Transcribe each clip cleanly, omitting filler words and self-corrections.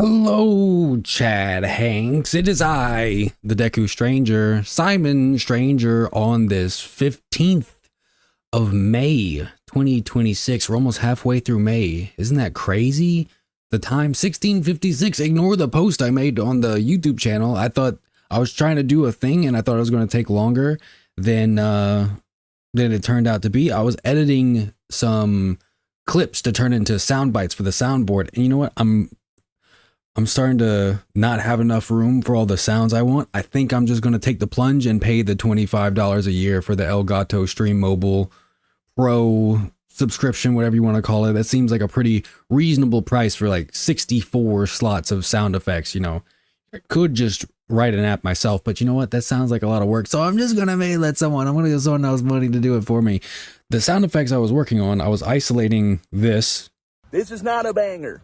Hello, Chad Hanks. It is I, the Deku Stranger, Simon Stranger, on this 15th of May, 2026. We're almost halfway through May. Isn't that crazy? The time, 16:56. Ignore the post I made on the YouTube channel. I thought I was trying to do a thing and I thought it was going to take longer than it turned out to be. I was editing some clips to turn into sound bites for the soundboard. And you know what? I'm starting to not have enough room for all the sounds I want. I think I'm just going to take the plunge and pay the $25 a year for the Elgato Stream Mobile Pro subscription, whatever you want to call it. That seems like a pretty reasonable price for like 64 slots of sound effects. You know, I could just write an app myself, but you know what? That sounds like a lot of work. So I'm just going to let someone, I'm going to get someone else money to do it for me. The sound effects I was working on, I was isolating this. This is not a banger.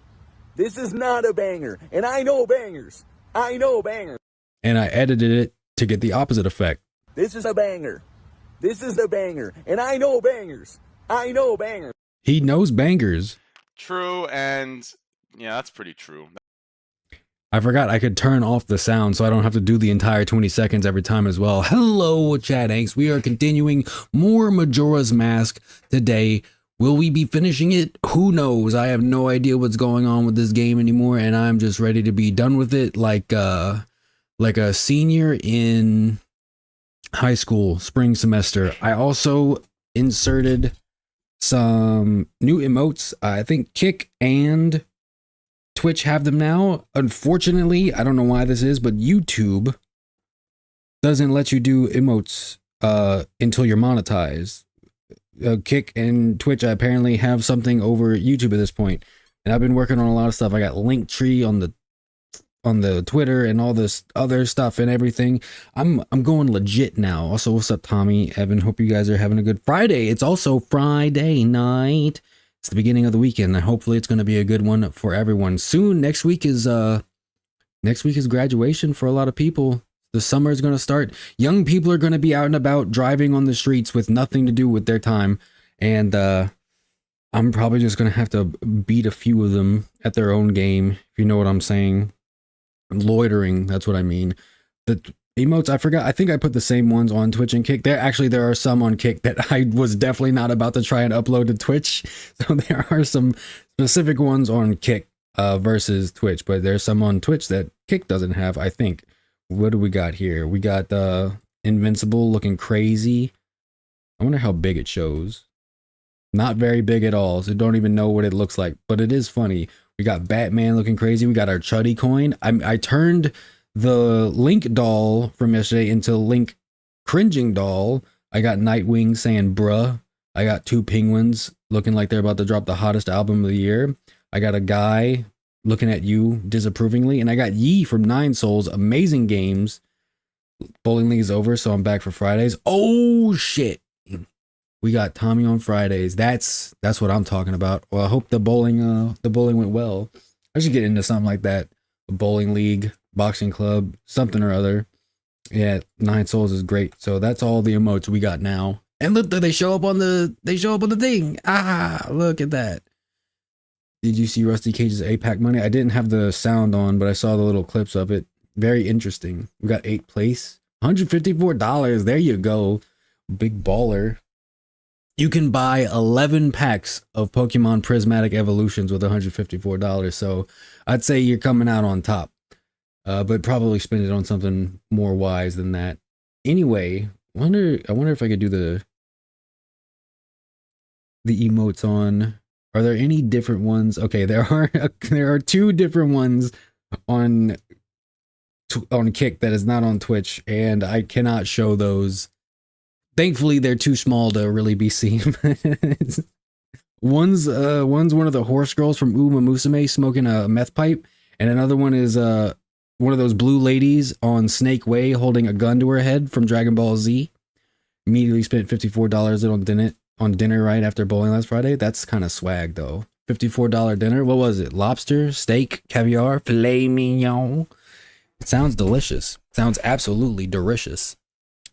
This is not a banger. And I know bangers. I know bangers. And I edited it to get the opposite effect. This is a banger. This is the banger. And I know bangers. I know bangers. He knows bangers. True, and yeah, that's pretty true. I forgot I could turn off the sound so I don't have to do the entire 20 seconds every time as well. Hello, Chad Hanks. We are continuing more Majora's Mask today. Will we be finishing it? Who knows? I have no idea what's going on with this game anymore, and I'm just ready to be done with it like a senior in high school spring semester. I also inserted some new emotes. I think Kick and Twitch have them now. Unfortunately, I don't know why this is, but YouTube doesn't let you do emotes until you're monetized. Kick and Twitch, I apparently have something over YouTube at this point, and I've been working on a lot of stuff. I got Linktree on the Twitter and all this other stuff and everything. I'm going legit now. Also, what's up, Tommy, Evan? Hope you guys are having a good Friday. It's also Friday night. It's the beginning of the weekend, and hopefully it's going to be a good one for everyone. Soon, next week is graduation for a lot of people. The summer is going to start. Young people are going to be out and about driving on the streets with nothing to do with their time. And I'm probably just going to have to beat a few of them at their own game, if you know what I'm saying. Loitering, that's what I mean. The emotes, I forgot. I think I put the same ones on Twitch and Kick. There are some on Kick that I was definitely not about to try and upload to Twitch. So there are some specific ones on Kick versus Twitch. But there's some on Twitch that Kick doesn't have, I think. What do we got here? We got Invincible looking crazy. I wonder how big it shows. Not very big at all, so don't even know what it looks like, but it is funny. We got Batman looking crazy. We got our Chuddy coin. I turned the Link doll from yesterday into Link cringing doll. I got Nightwing saying bruh. I got two penguins looking like they're about to drop the hottest album of the year. I got a guy looking at you disapprovingly, and I got Yi from Nine Souls. Amazing games. Bowling League is over, so I'm back for Fridays. Oh shit, we got Tommy on Fridays. That's what I'm talking about. Well, I hope the bowling went well. I should get into something like that. A bowling league, boxing club, something or other. Yeah, Nine Souls is great. So that's all the emotes we got now. And look, they show up on the thing. Ah, look at that. Did you see Rusty Cage's APAC money? I didn't have the sound on, but I saw the little clips of it. Very interesting. We got 8th place. $154. There you go. Big baller. You can buy 11 packs of Pokemon Prismatic Evolutions with $154. So I'd say you're coming out on top. But probably spend it on something more wise than that. Anyway, I wonder if I could do the emotes on. Are there any different ones? Okay, there are two different ones on Kick that is not on Twitch, and I cannot show those. Thankfully, they're too small to really be seen. one's one of the horse girls from Uma Musume smoking a meth pipe, and another one is one of those blue ladies on Snake Way holding a gun to her head from Dragon Ball Z. Immediately spent $54 on dinner right after bowling last Friday. That's kind of swag though. $54 dinner. What was it? Lobster, steak, caviar, filet mignon. It sounds delicious. Sounds absolutely delicious.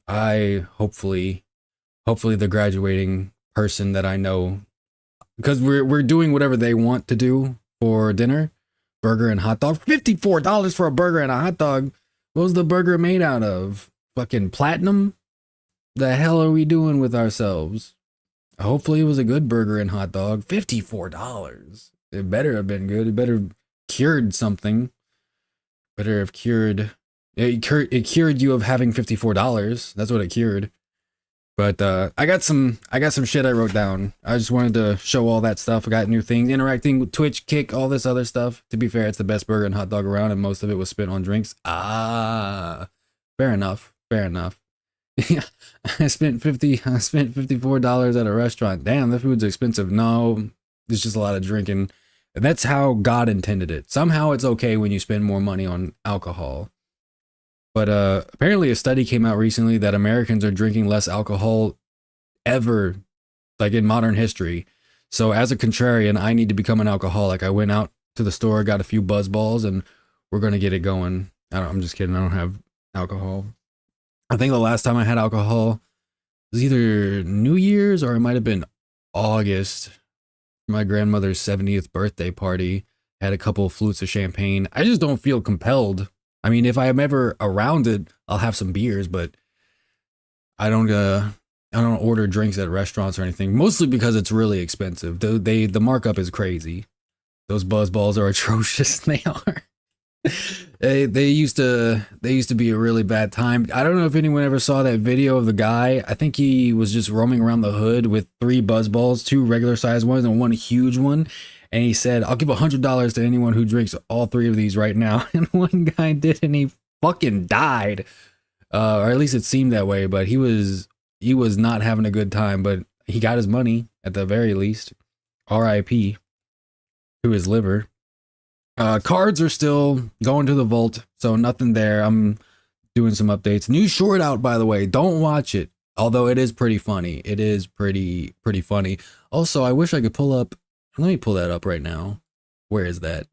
Hopefully the graduating person that I know, because we're doing whatever they want to do for dinner, burger and hot dog. $54 for a burger and a hot dog. What was the burger made out of? Fucking platinum? The hell are we doing with ourselves? Hopefully it was a good burger and hot dog. $54. It better have been good. It better have cured something. Better have cured. It cured you of having $54. That's what it cured. But I got some shit I wrote down. I just wanted to show all that stuff. I got new things, interacting with Twitch, Kick, all this other stuff. To be fair, it's the best burger and hot dog around, and most of it was spent on drinks. Fair enough. Fair enough. I spent $54 at a restaurant. Damn, the food's expensive. No, it's just a lot of drinking. That's how God intended it. Somehow it's okay when you spend more money on alcohol. But apparently a study came out recently that Americans are drinking less alcohol ever, like in modern history. So as a contrarian, I need to become an alcoholic. I went out to the store, got a few buzz balls, and we're going to get it going. I'm just kidding. I don't have alcohol. I think the last time I had alcohol was either New Year's or it might have been August. My grandmother's 70th birthday party. Had a couple of flutes of champagne. I just don't feel compelled. I mean, if I'm ever around it, I'll have some beers, but I don't order drinks at restaurants or anything. Mostly because it's really expensive. The markup is crazy. Those buzz balls are atrocious. They are. They used to be a really bad time. I don't know if anyone ever saw that video of the guy. I think he was just roaming around the hood with 3 buzz balls, 2 regular sized ones and 1 huge one. And he said, I'll give $100 to anyone who drinks all 3 of these right now. And one guy did, and he fucking died. Or at least it seemed that way, but he was not having a good time, but he got his money at the very least. R.I.P. to his liver. Cards are still going to the vault, so nothing there. I'm doing some updates. New short out, by the way. Don't watch it. Although it is pretty funny. It is pretty funny. Also, I wish I could pull up. Let me pull that up right now. Where is that?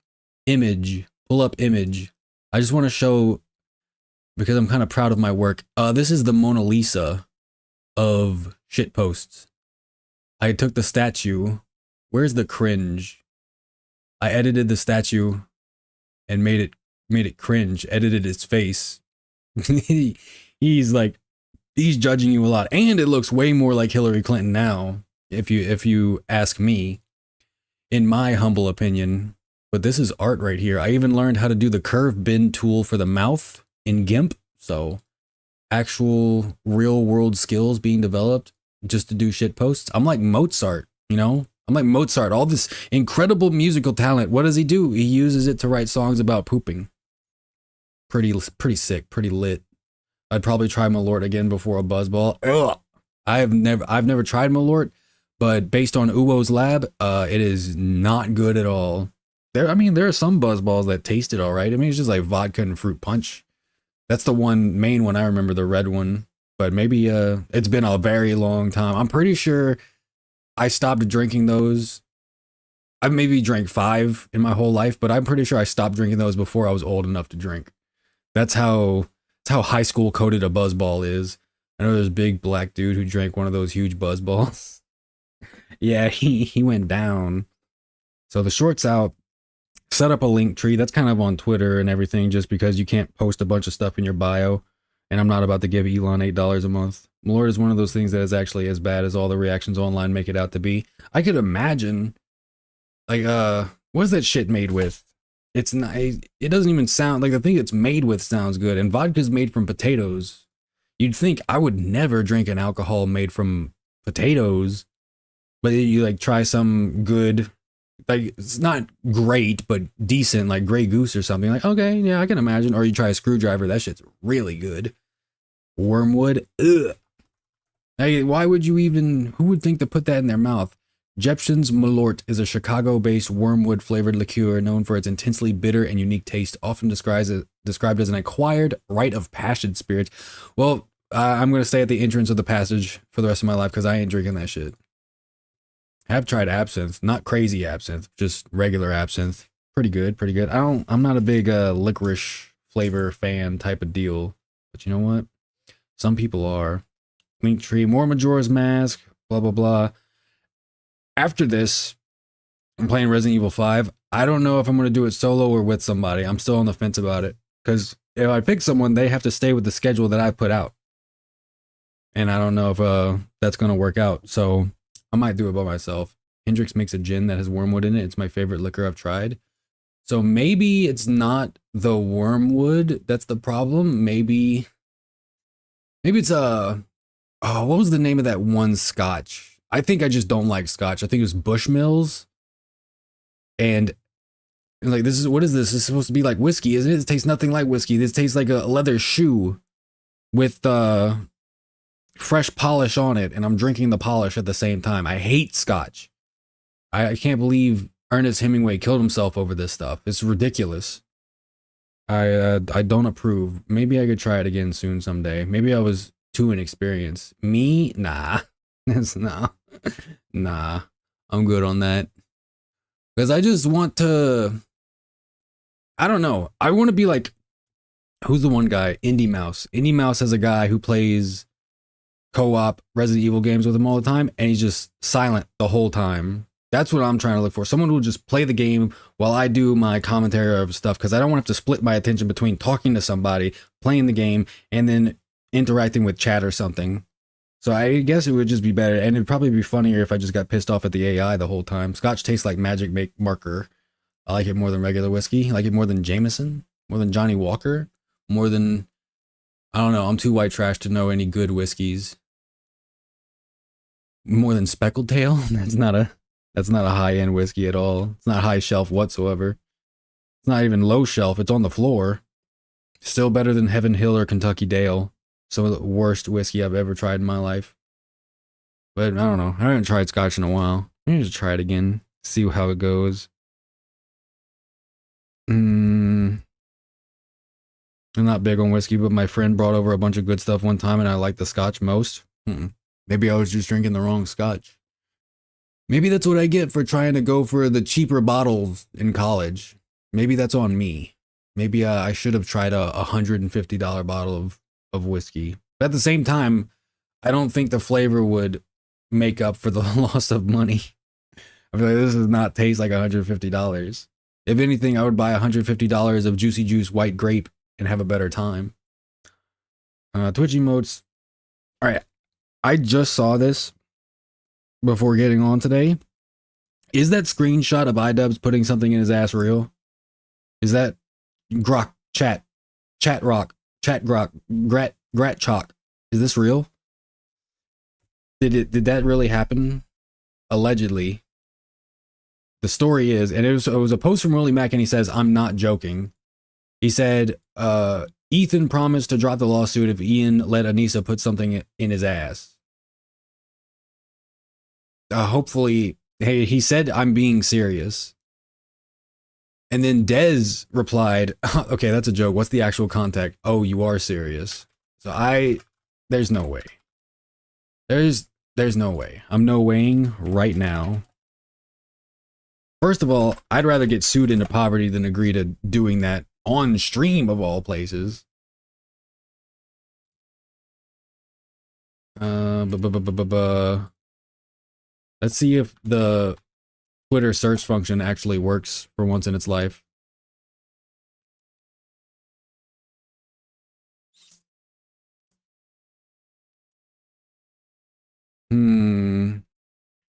Image. Pull up image. I just want to show, because I'm kind of proud of my work. This is the Mona Lisa of shit posts. I took the statue. Where's the cringe? I edited the statue and made it cringe. Edited its face. He's judging you a lot, and it looks way more like Hillary Clinton now. If you ask me, in my humble opinion. But this is art right here. I even learned how to do the curve bend tool for the mouth in GIMP. So actual real world skills being developed just to do shit posts. I'm like Mozart, you know? I'm like Mozart. All this incredible musical talent. What does he do? He uses it to write songs about pooping. Pretty sick, pretty lit. I'd probably try Malort again before a buzzball. Ugh. I've never tried Malort, but based on Uwo's lab, it is not good at all. There are some buzzballs that taste it all right. I mean, it's just like vodka and fruit punch. That's the main one I remember, the red one. But maybe it's been a very long time. I'm pretty sure I stopped drinking those. I've maybe drank 5 in my whole life, but I'm pretty sure I stopped drinking those before I was old enough to drink. That's how high school coded a buzzball is. I know there's a big black dude who drank one of those huge buzzballs. Yeah, he went down. So the short's out. Set up a link tree. That's kind of on Twitter and everything, just because you can't post a bunch of stuff in your bio. And I'm not about to give Elon $8 a month. Malort is one of those things that is actually as bad as all the reactions online make it out to be. I could imagine, like, what is that shit made with? It's not, it doesn't even sound like the thing it's made with sounds good. And vodka's made from potatoes. You'd think I would never drink an alcohol made from potatoes, but you like try some good, like it's not great, but decent, like Grey Goose or something. Like, okay, yeah, I can imagine. Or you try a screwdriver, that shit's really good. Wormwood, ugh. Hey, why would you even, who would think to put that in their mouth? Jepson's Malort is a Chicago-based wormwood flavored liqueur known for its intensely bitter and unique taste, often described as an acquired rite of passage spirit. Well, I'm going to stay at the entrance of the passage for the rest of my life because I ain't drinking that shit. I have tried absinthe, not crazy absinthe, just regular absinthe. Pretty good, pretty good. I'm not a big licorice flavor fan type of deal, but you know what? Some people are. Linktree, more Majora's Mask, blah, blah, blah. After this, I'm playing Resident Evil 5. I don't know if I'm going to do it solo or with somebody. I'm still on the fence about it. Because if I pick someone, they have to stay with the schedule that I put out. And I don't know if that's going to work out. So I might do it by myself. Hendrix makes a gin that has wormwood in it. It's my favorite liquor I've tried. So maybe it's not the wormwood that's the problem. Maybe it's what was the name of that one scotch? I think I just don't like scotch. I think it was Bushmills. And like, what is this? It's supposed to be like whiskey, isn't it? It tastes nothing like whiskey. This tastes like a leather shoe with fresh polish on it, and I'm drinking the polish at the same time. I hate scotch. I can't believe Ernest Hemingway killed himself over this stuff. It's ridiculous. I don't approve. Maybe I could try it again soon someday. Maybe I was too inexperienced. Me? Nah. Nah. I'm good on that. Because I just want to, I don't know. I want to be like, who's the one guy? Indie Mouse. Indie Mouse has a guy who plays co-op Resident Evil games with him all the time, and he's just silent the whole time. That's what I'm trying to look for. Someone who will just play the game while I do my commentary of stuff, because I don't want to have to split my attention between talking to somebody, playing the game, and then interacting with chat or something. So I guess it would just be better, and it'd probably be funnier if I just got pissed off at the AI the whole time. Scotch tastes like magic marker. I like it more than regular whiskey. I like it more than Jameson, more than Johnny Walker, more than, I don't know, I'm too white trash to know any good whiskeys. More than Speckled Tail? That's not a high-end whiskey at all. It's not high shelf whatsoever. It's not even low shelf. It's on the floor. Still better than Heaven Hill or Kentucky Dale. Some of the worst whiskey I've ever tried in my life. But I don't know. I haven't tried scotch in a while. I need to try it again. See how it goes. I'm not big on whiskey, but my friend brought over a bunch of good stuff one time and I liked the scotch most. Maybe I was just drinking the wrong scotch. Maybe that's what I get for trying to go for the cheaper bottles in college. Maybe that's on me. Maybe I should have tried a $150 bottle of whiskey. But at the same time, I don't think the flavor would make up for the loss of money. I feel like this does not taste like $150. If anything, I would buy $150 of Juicy Juice White Grape and have a better time. Twitch emotes. All right. I just saw this before getting on today. Is that screenshot of iDubbbz putting something in his ass real? Is that Grok chat rock, chat grok, grat chalk? Is this real? Did that really happen? Allegedly. The story is, and it was a post from Willie Mack, and he says, "I'm not joking." He said, Ethan promised to drop the lawsuit if Ian let Anissa put something in his ass. Hopefully, hey, he said, "I'm being serious." And then Dez replied, "Okay, that's a joke. What's the actual contact?" "Oh, you are serious." So there's no way. There's no way. I'm no weighing right now. First of all, I'd rather get sued into poverty than agree to doing that on stream of all places. Let's see if the Twitter search function actually works for once in its life.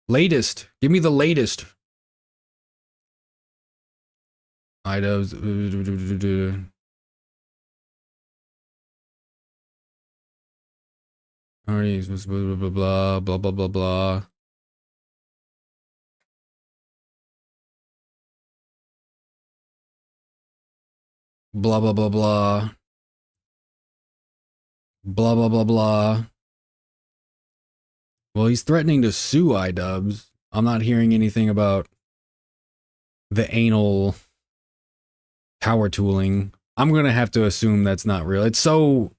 Latest. Give me the latest. iDubbbz. Already blah blah blah blah blah blah. Blah blah blah blah. Blah blah blah blah. Well, he's threatening to sue iDubbbz. I'm not hearing anything about the anal power tooling. I'm gonna have to assume that's not real. It's so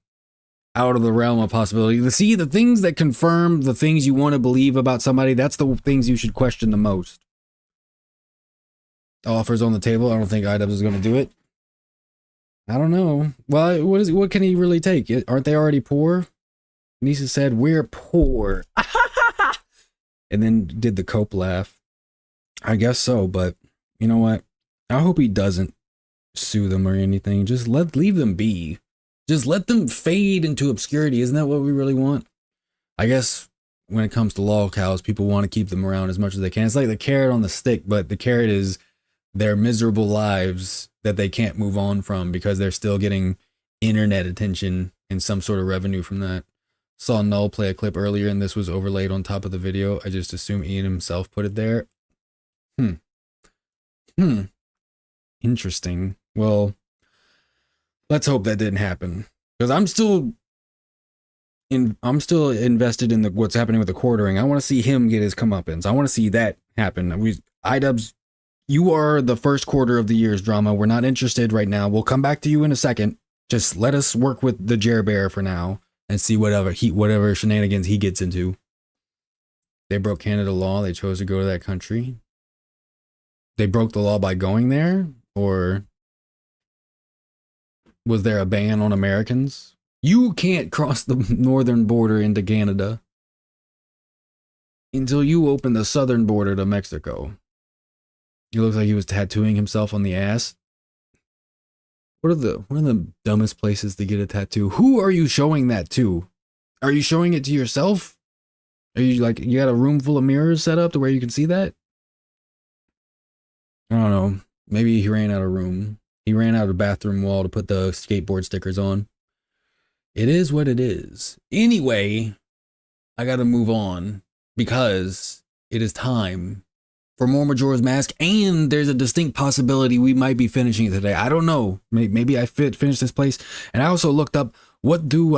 out of the realm of possibility. See, the things that confirm the things you want to believe about somebody, that's the things you should question the most. Offers on the table. I don't think iDubbbz is gonna do it. I don't know. Well, what can he really take? Aren't they already poor? Nisa said, "We're poor." And then did the cope laugh. I guess so, but you know what? I hope he doesn't sue them or anything. Just leave them be. Just let them fade into obscurity. Isn't that what we really want? I guess when it comes to lol cows, people want to keep them around as much as they can. It's like the carrot on the stick, but the carrot is their miserable lives that they can't move on from because they're still getting internet attention and some sort of revenue from that. Saw Null play a clip earlier and this was overlaid on top of the video. I just assume Ian himself put it there. Interesting. Well, let's hope that didn't happen because I'm still invested in what's happening with the quartering. I want to see him get his comeuppance. I want to see that happen. iDubbbz, you are the first quarter of the year's drama. We're not interested right now. We'll come back to you in a second. Just let us work with the Jer Bear for now and see whatever shenanigans he gets into. They broke Canada law. They chose to go to that country. They broke the law by going there, or was there a ban on Americans? You can't cross the northern border into Canada until you open the southern border to Mexico. He looks like he was tattooing himself on the ass. What are the dumbest places to get a tattoo? Who are you showing that to? Are you showing it to yourself? Are you like, you got a room full of mirrors set up to where you can see that? I don't know. Maybe he ran out of room. He ran out of bathroom wall to put the skateboard stickers on. It is what it is. Anyway, I gotta move on because it is time for more Majora's Mask, and there's a distinct possibility we might be finishing it today. I don't know. Maybe I finish this place. And I also looked up what do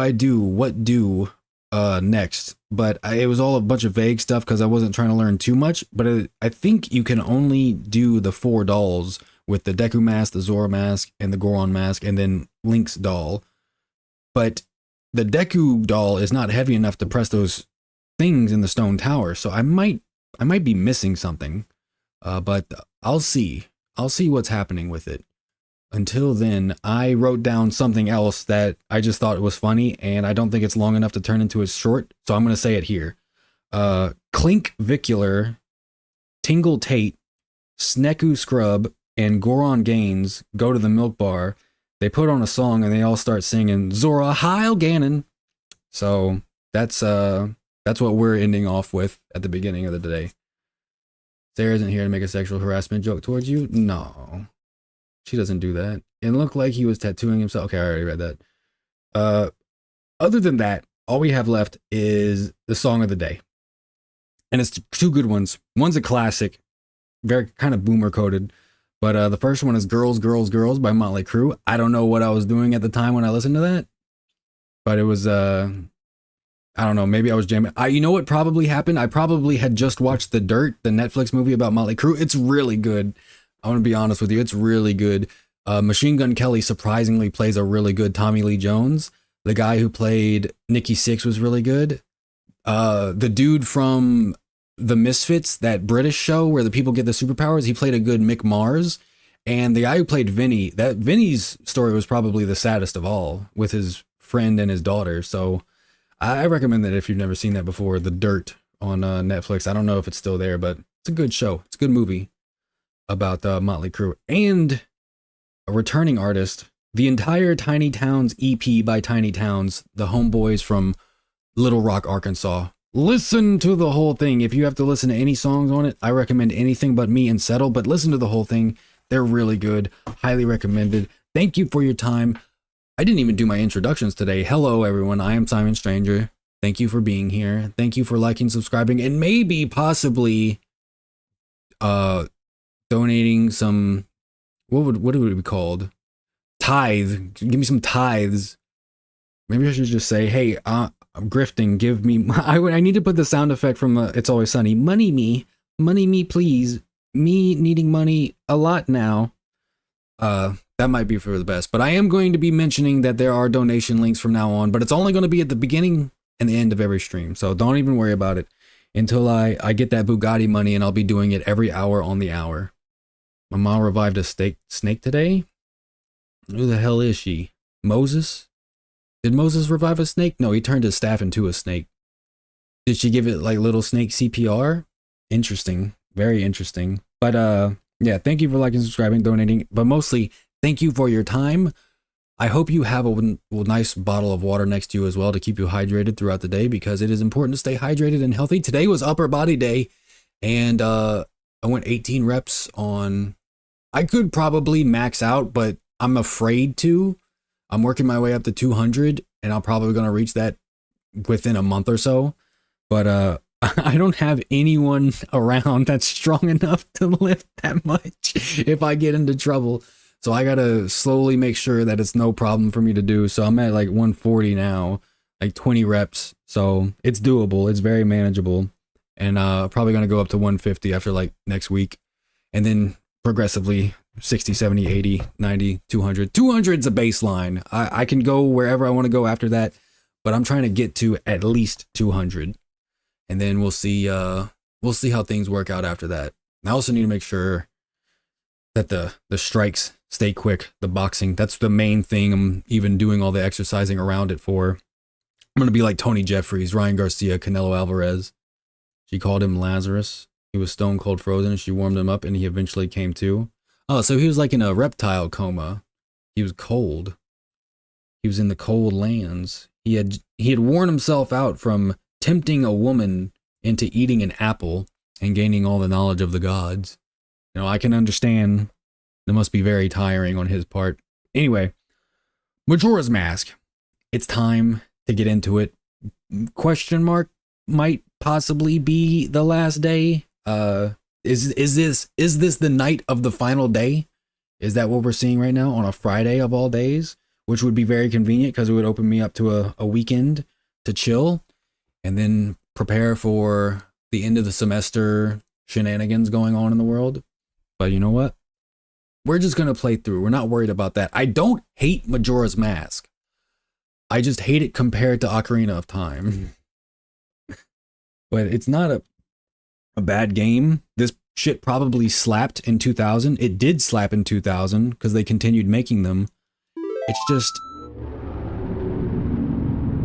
next, but it was all a bunch of vague stuff because I wasn't trying to learn too much. But I think you can only do the 4 dolls with the Deku mask, the Zora mask, and the Goron mask, and then Link's doll. But the Deku doll is not heavy enough to press those things in the stone tower, so I might be missing something. But I'll see what's happening with it. Until then, I wrote down something else that I just thought was funny, and I don't think it's long enough to turn into a short, so I'm going to say it here. Clink Vicular, Tingle Tate, Sneku Scrub, and Goron Gaines go to the milk bar. They put on a song, and they all start singing Zora Heil Ganon. So that's what we're ending off with at the beginning of the day. Sarah isn't here to make a sexual harassment joke towards you. No. She doesn't do that. It looked like he was tattooing himself. Okay, I already read that. Other than that, all we have left is the song of the day. And it's 2 good ones. One's a classic, very kind of boomer coded. But the first one is Girls, Girls, Girls by Motley Crue. I don't know what I was doing at the time when I listened to that. But it was, I don't know, maybe I was jamming. You know what probably happened? I probably had just watched The Dirt, the Netflix movie about Motley Crue. It's really good. I want to be honest with you. It's really good. Machine Gun Kelly surprisingly plays a really good Tommy Lee Jones. The guy who played Nikki Sixx was really good. The dude from The Misfits, that British show where the people get the superpowers, he played a good Mick Mars. And the guy who played Vinny, that Vinny's story was probably the saddest of all, with his friend and his daughter. So I recommend that if you've never seen that before, The Dirt on Netflix. I don't know if it's still there, but it's a good show. It's a good movie about Motley Crue. And a returning artist, the entire Tiny Towns EP by Tiny Towns, the homeboys from Little Rock, Arkansas. Listen to the whole thing. If you have to listen to any songs on it, I recommend Anything But Me and Settle, but listen to the whole thing. They're really good. Highly recommended. Thank you for your time. I didn't even do my introductions today. Hello, everyone. I am Simon Stranger. Thank you for being here. Thank you for liking, subscribing, and maybe possibly donating some, what would it be called? Tithe. Give me some tithes. Maybe I should just say, hey, I'm grifting. Give me, I need to put the sound effect from It's Always Sunny. Money me, please. Me needing money a lot now. That might be for the best, but I am going to be mentioning that there are donation links from now on, but it's only going to be at the beginning and the end of every stream. So don't even worry about it until I get that Bugatti money, and I'll be doing it every hour on the hour. My mom revived a snake today. Who the hell is she? Moses? Did Moses revive a snake? No, he turned his staff into a snake. Did she give it like little snake CPR? Interesting. Very interesting. But yeah, thank you for liking, subscribing, donating, but mostly thank you for your time. I hope you have a nice bottle of water next to you as well to keep you hydrated throughout the day, because it is important to stay hydrated and healthy. Today was upper body day, and I went 18 reps on. I could probably max out, but I'm afraid to. I'm working my way up to 200, and I'm probably going to reach that within a month or so. But I don't have anyone around that's strong enough to lift that much if I get into trouble. So I gotta slowly make sure that it's no problem for me to do. So I'm at like 140 now, like 20 reps. So it's doable. It's very manageable. And probably gonna go up to 150 after like next week. And then progressively 60, 70, 80, 90, 200. 200's a baseline. I can go wherever I want to go after that, but I'm trying to get to at least 200. And then we'll see how things work out after that. I also need to make sure that the strikes stay quick, the boxing. That's the main thing I'm even doing all the exercising around it for. I'm going to be like Tony Jeffries, Ryan Garcia, Canelo Alvarez. She called him Lazarus. He was stone cold frozen. She warmed him up and he eventually came to. Oh, so he was like in a reptile coma. He was cold. He was in the cold lands. He had worn himself out from tempting a woman into eating an apple and gaining all the knowledge of the gods. You know, I can understand that must be very tiring on his part. Anyway, Majora's Mask. It's time to get into it. Question mark might possibly be the last day. Is this the night of the final day? Is that what we're seeing right now on a Friday of all days? Which would be very convenient because it would open me up to a weekend to chill and then prepare for the end of the semester shenanigans going on in the world. But you know what? We're just going to play through. We're not worried about that. I don't hate Majora's Mask. I just hate it compared to Ocarina of Time. But it's not a bad game. This shit probably slapped in 2000. It did slap in 2000 because they continued making them. It's just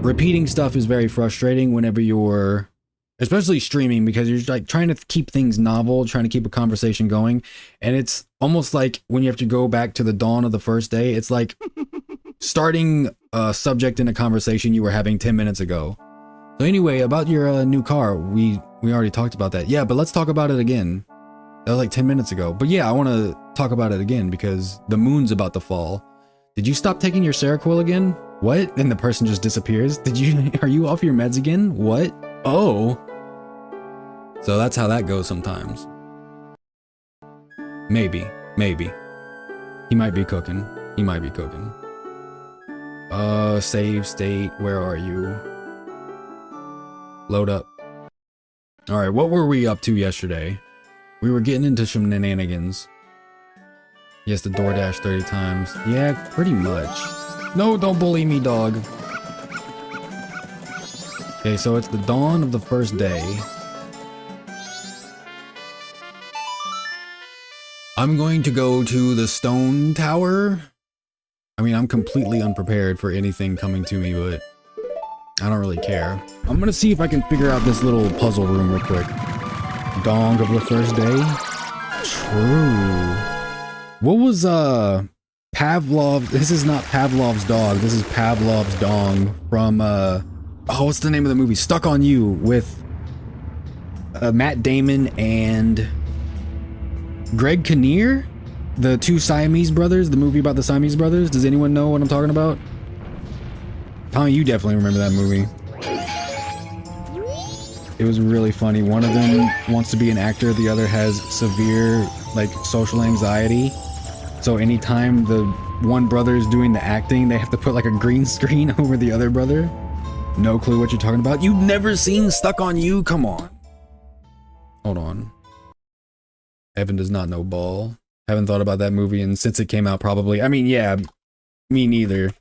repeating stuff is very frustrating whenever you're, especially streaming, because you're like trying to keep things novel, trying to keep a conversation going. And it's almost like when you have to go back to the dawn of the first day, it's like starting a subject in a conversation you were having 10 minutes ago. So anyway, about your new car, we already talked about that. Yeah, but let's talk about it again. That was like 10 minutes ago. But yeah, I want to talk about it again because the moon's about to fall. Did you stop taking your Seroquel again? What? And the person just disappears. Are you off your meds again? What? Oh. So that's how that goes sometimes. Maybe. He might be cooking. Save state. Where are you? Load up. All right, what were we up to yesterday? We were getting into some shenanigans. Yes, the DoorDash 30 times. Yeah, pretty much. No, don't bully me, dog. Okay, so it's the dawn of the first day. I'm going to go to the stone tower. I mean, I'm completely unprepared for anything coming to me, but I don't really care. I'm gonna see if I can figure out this little puzzle room real quick. Dong of the first day? True. What was, Pavlov? This is not Pavlov's dog. This is Pavlov's dong from, oh, what's the name of the movie? Stuck on You with Matt Damon and Greg Kinnear? The two Siamese brothers, the movie about the Siamese brothers. Does anyone know what I'm talking about? Tommy, you definitely remember that movie. It was really funny. One of them wants to be an actor, the other has severe, like, social anxiety. So anytime the one brother is doing the acting, they have to put like a green screen over the other brother. No clue what you're talking about. You've never seen Stuck on You? Come on. Hold on. Evan does not know ball. Haven't thought about that movie and since it came out probably. I mean, yeah, me neither.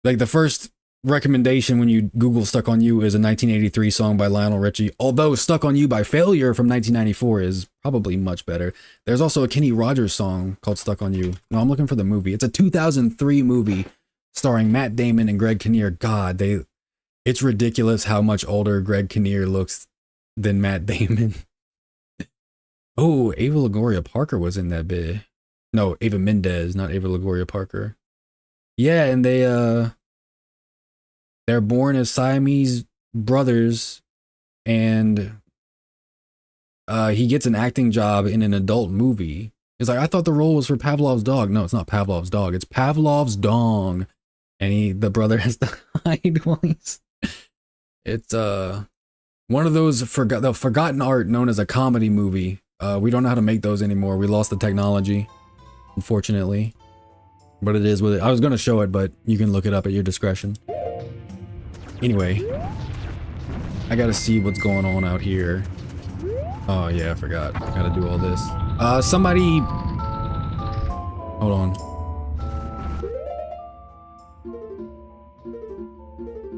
Like the first recommendation when you Google Stuck on You is a 1983 song by Lionel Richie. Although Stuck on You by Failure from 1994 is probably much better. There's also a Kenny Rogers song called Stuck on You. No, I'm looking for the movie. It's a 2003 movie starring Matt Damon and Greg Kinnear. God, it's ridiculous how much older Greg Kinnear looks than Matt Damon. Oh, Ava Longoria Parker was in that bit. No, Ava Mendez, not Ava Longoria Parker. Yeah, and they're born as Siamese brothers, and he gets an acting job in an adult movie. It's like, I thought the role was for Pavlov's dog. No, it's not Pavlov's dog. It's Pavlov's dong. And the brother has to hide while he's... It's one of those the forgotten art known as a comedy movie. We don't know how to make those anymore. We lost the technology, unfortunately. But it is with it. I was going to show it, but you can look it up at your discretion. Anyway, I gotta see what's going on out here. Oh yeah, I forgot. I gotta do all this. Somebody... Hold on.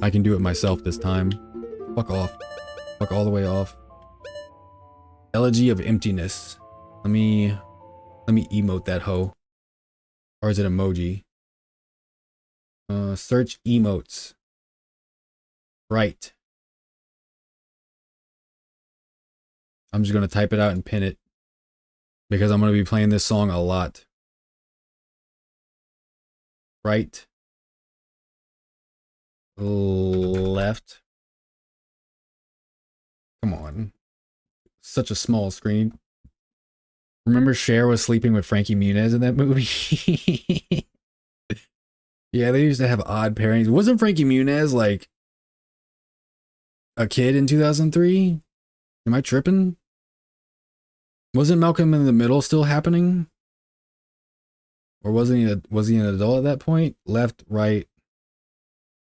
I can do it myself this time. Fuck off. Fuck all the way off. Elegy of Emptiness. Let me emote that hoe. Or is it emoji? Search emotes. Right. I'm just gonna type it out and pin it. Because I'm gonna be playing this song a lot. Right. Left. Come on. Such a small screen. Remember Cher was sleeping with Frankie Muniz in that movie? Yeah, they used to have odd pairings. Wasn't Frankie Muniz like a kid in 2003? Am I tripping? Wasn't Malcolm in the Middle still happening? Or was he an adult at that point? Left, right.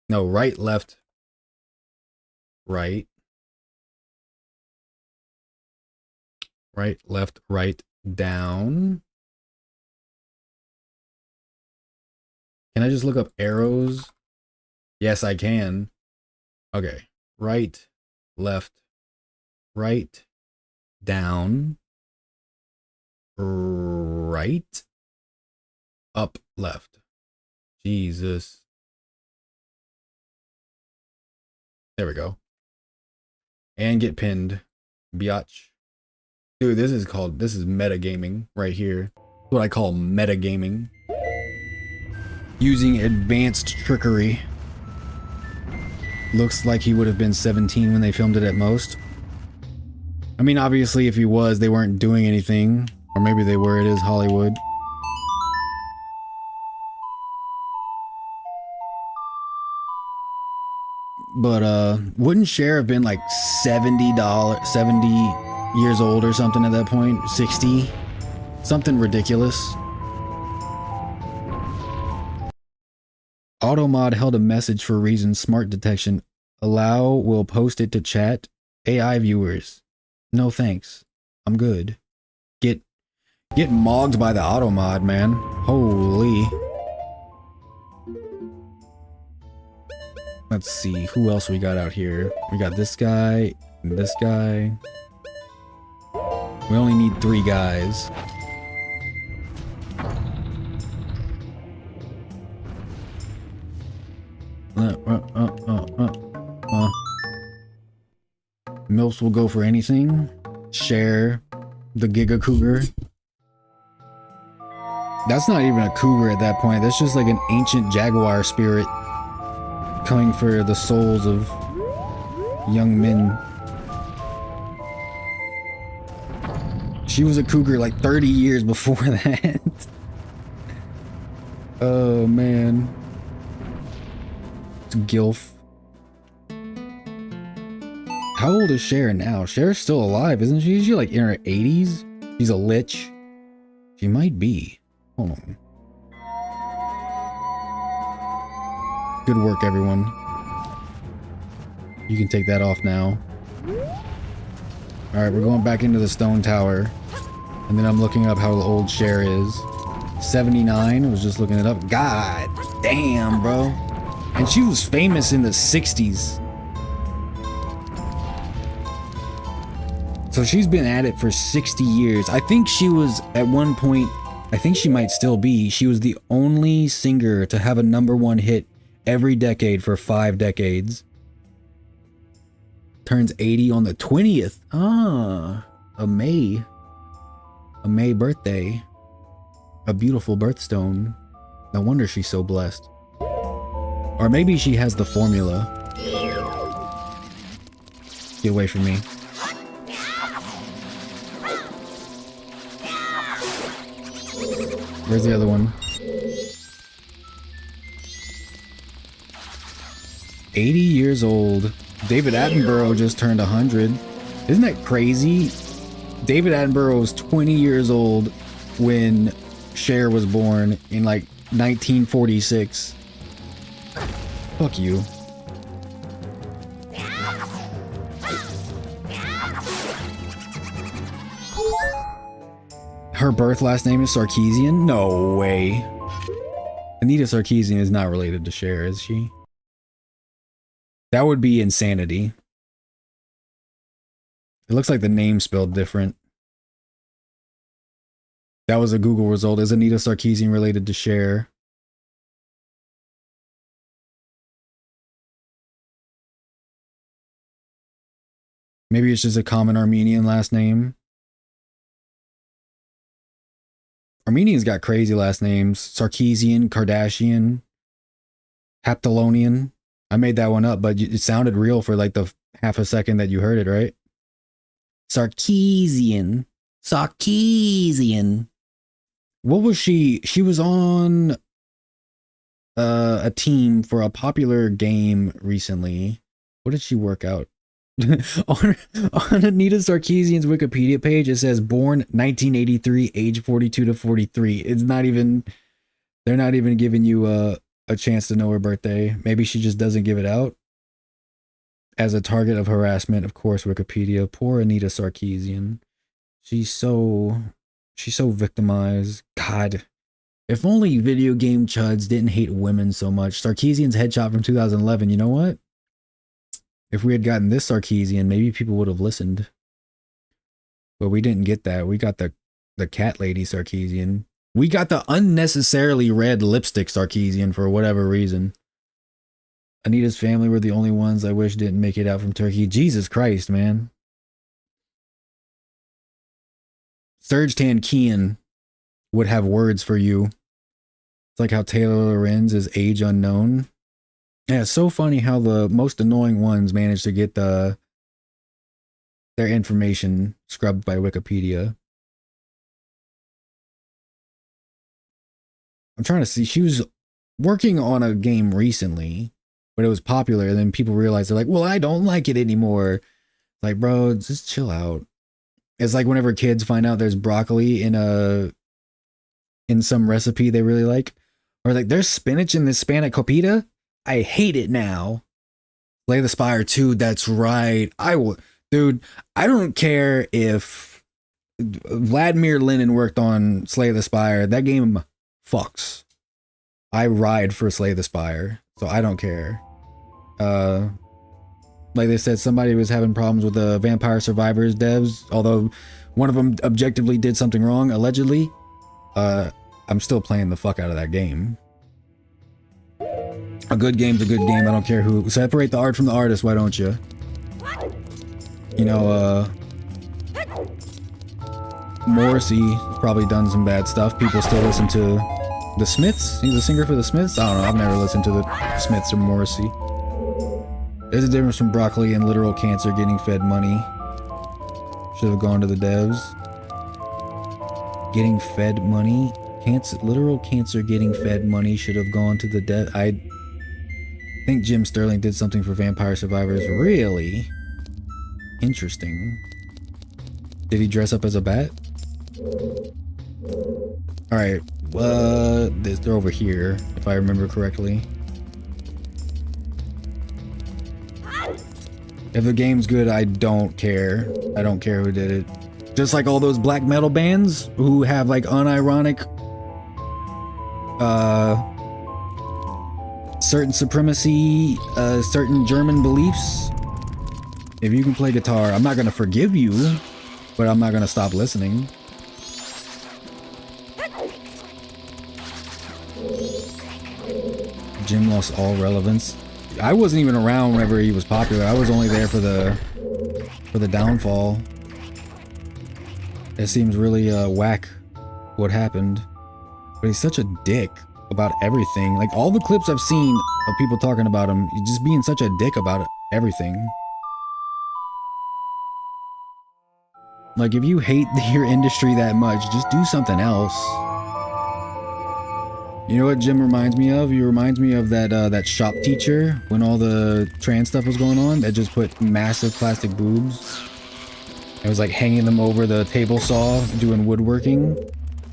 No, right, left, right. Right, left, right, down. Can I just look up arrows? Yes, I can. Okay. Right, left, right, down, right, up, left. Jesus. There we go. And get pinned. Biatch. Dude, this is metagaming right here. What I call metagaming. Using advanced trickery. Looks like he would have been 17 when they filmed it at most. I mean, obviously, if he was, they weren't doing anything. Or maybe they were. It is Hollywood. But, wouldn't Cher have been like $70 years old or something at that point? 60? Something ridiculous. Automod held a message for reason smart detection. Allow will post it to chat. AI viewers. No thanks. I'm good. Get mogged by the Automod, man. Holy. Let's see, who else we got out here? We got this guy, and this guy. We only need 3 guys. Milfs will go for anything. Cher, the Giga Cougar. That's not even a cougar at that point. That's just like an ancient jaguar spirit. Coming for the souls of young men. She was a cougar like 30 years before that. Oh man. It's Gilf. How old is Cher now? Cher's still alive, isn't she? Is she like in her 80s? She's a lich. She might be. Hold on. Good work, everyone. You can take that off now. Alright, we're going back into the stone tower. And then I'm looking up how old Cher is. 79, I was just looking it up. God damn, bro. And she was famous in the 60s. So she's been at it for 60 years. I think she was at one point, I think she might still be, she was the only singer to have a #1 hit every decade for 5 decades. Turns 80 on the 20th. Ah, of May. A May birthday. A beautiful birthstone. No wonder she's so blessed. Or maybe she has the formula. Get away from me. Where's the other one? 80 years old. David Attenborough just turned 100. Isn't that crazy? David Attenborough was 20 years old when Cher was born in like 1946. Fuck you. Her birth last name is Sarkeesian? No way. Anita Sarkeesian is not related to Cher, is she? That would be insanity. It looks like the name spelled different. That was a Google result. Is Anita Sarkeesian related to Cher? Maybe it's just a common Armenian last name. Armenians got crazy last names. Sarkeesian, Kardashian, Haptolonian. I made that one up, but it sounded real for like the half a second that you heard it, right? Sarkeesian. Sarkeesian. What was she? She was on a team for a popular game recently. What did she work out? on Anita Sarkeesian's Wikipedia page, it says born 1983, age 42 to 43. It's not even, they're not even giving you a chance to know her birthday. Maybe she just doesn't give it out. As a target of harassment, of course, Wikipedia. Poor Anita Sarkeesian. She's so victimized. God, if only video game chuds didn't hate women so much. Sarkeesian's headshot from 2011. You know what? If we had gotten this Sarkeesian, maybe people would have listened. But we didn't get that. We got the cat lady Sarkeesian. We got the unnecessarily red lipstick Sarkeesian for whatever reason. Anita's family were the only ones I wish didn't make it out from Turkey. Jesus Christ, man. Serge Tankian would have words for you. It's like how Taylor Lorenz is age unknown. Yeah, it's so funny how the most annoying ones manage to get their information scrubbed by Wikipedia. I'm trying to see. She was working on a game recently, but it was popular, and then people realized they're like, well, I don't like it anymore. Like, bro, just chill out. It's like whenever kids find out there's broccoli in some recipe they really like, or like there's spinach in this spanakopita. I hate it now. Slay the Spire 2, that's right. Dude, I don't care if Vladimir Lenin worked on Slay the Spire. That game fucks. I ride for Slay the Spire, so I don't care. Like they said, somebody was having problems with the Vampire Survivors devs, although one of them objectively did something wrong, allegedly. I'm still playing the fuck out of that game. A good game's a good game. I don't care who. Separate the art from the artist, why don't you? You know, Morrissey has probably done some bad stuff. People still listen to the Smiths. He's a singer for the Smiths. I don't know. I've never listened to the Smiths or Morrissey. There's a difference from broccoli and literal cancer getting fed money. Should have gone to the devs. Getting fed money? Literal cancer getting fed money should have gone to the dev. I think Jim Sterling did something for Vampire Survivors. Really? Interesting. Did he dress up as a bat? Alright, they're over here, if I remember correctly. If the game's good, I don't care. I don't care who did it. Just like all those black metal bands who have like unironic certain supremacy, certain German beliefs. If you can play guitar, I'm not gonna forgive you, but I'm not gonna stop listening. Jim lost all relevance. I wasn't even around whenever he was popular. I was only there for the downfall. It seems really whack what happened. But he's such a dick about everything. Like all the clips I've seen of people talking about him, he's just being such a dick about everything. Like if you hate your industry that much, just do something else. You know what Jim reminds me of? He reminds me of that shop teacher when all the trans stuff was going on that just put massive plastic boobs. It was like hanging them over the table saw, doing woodworking.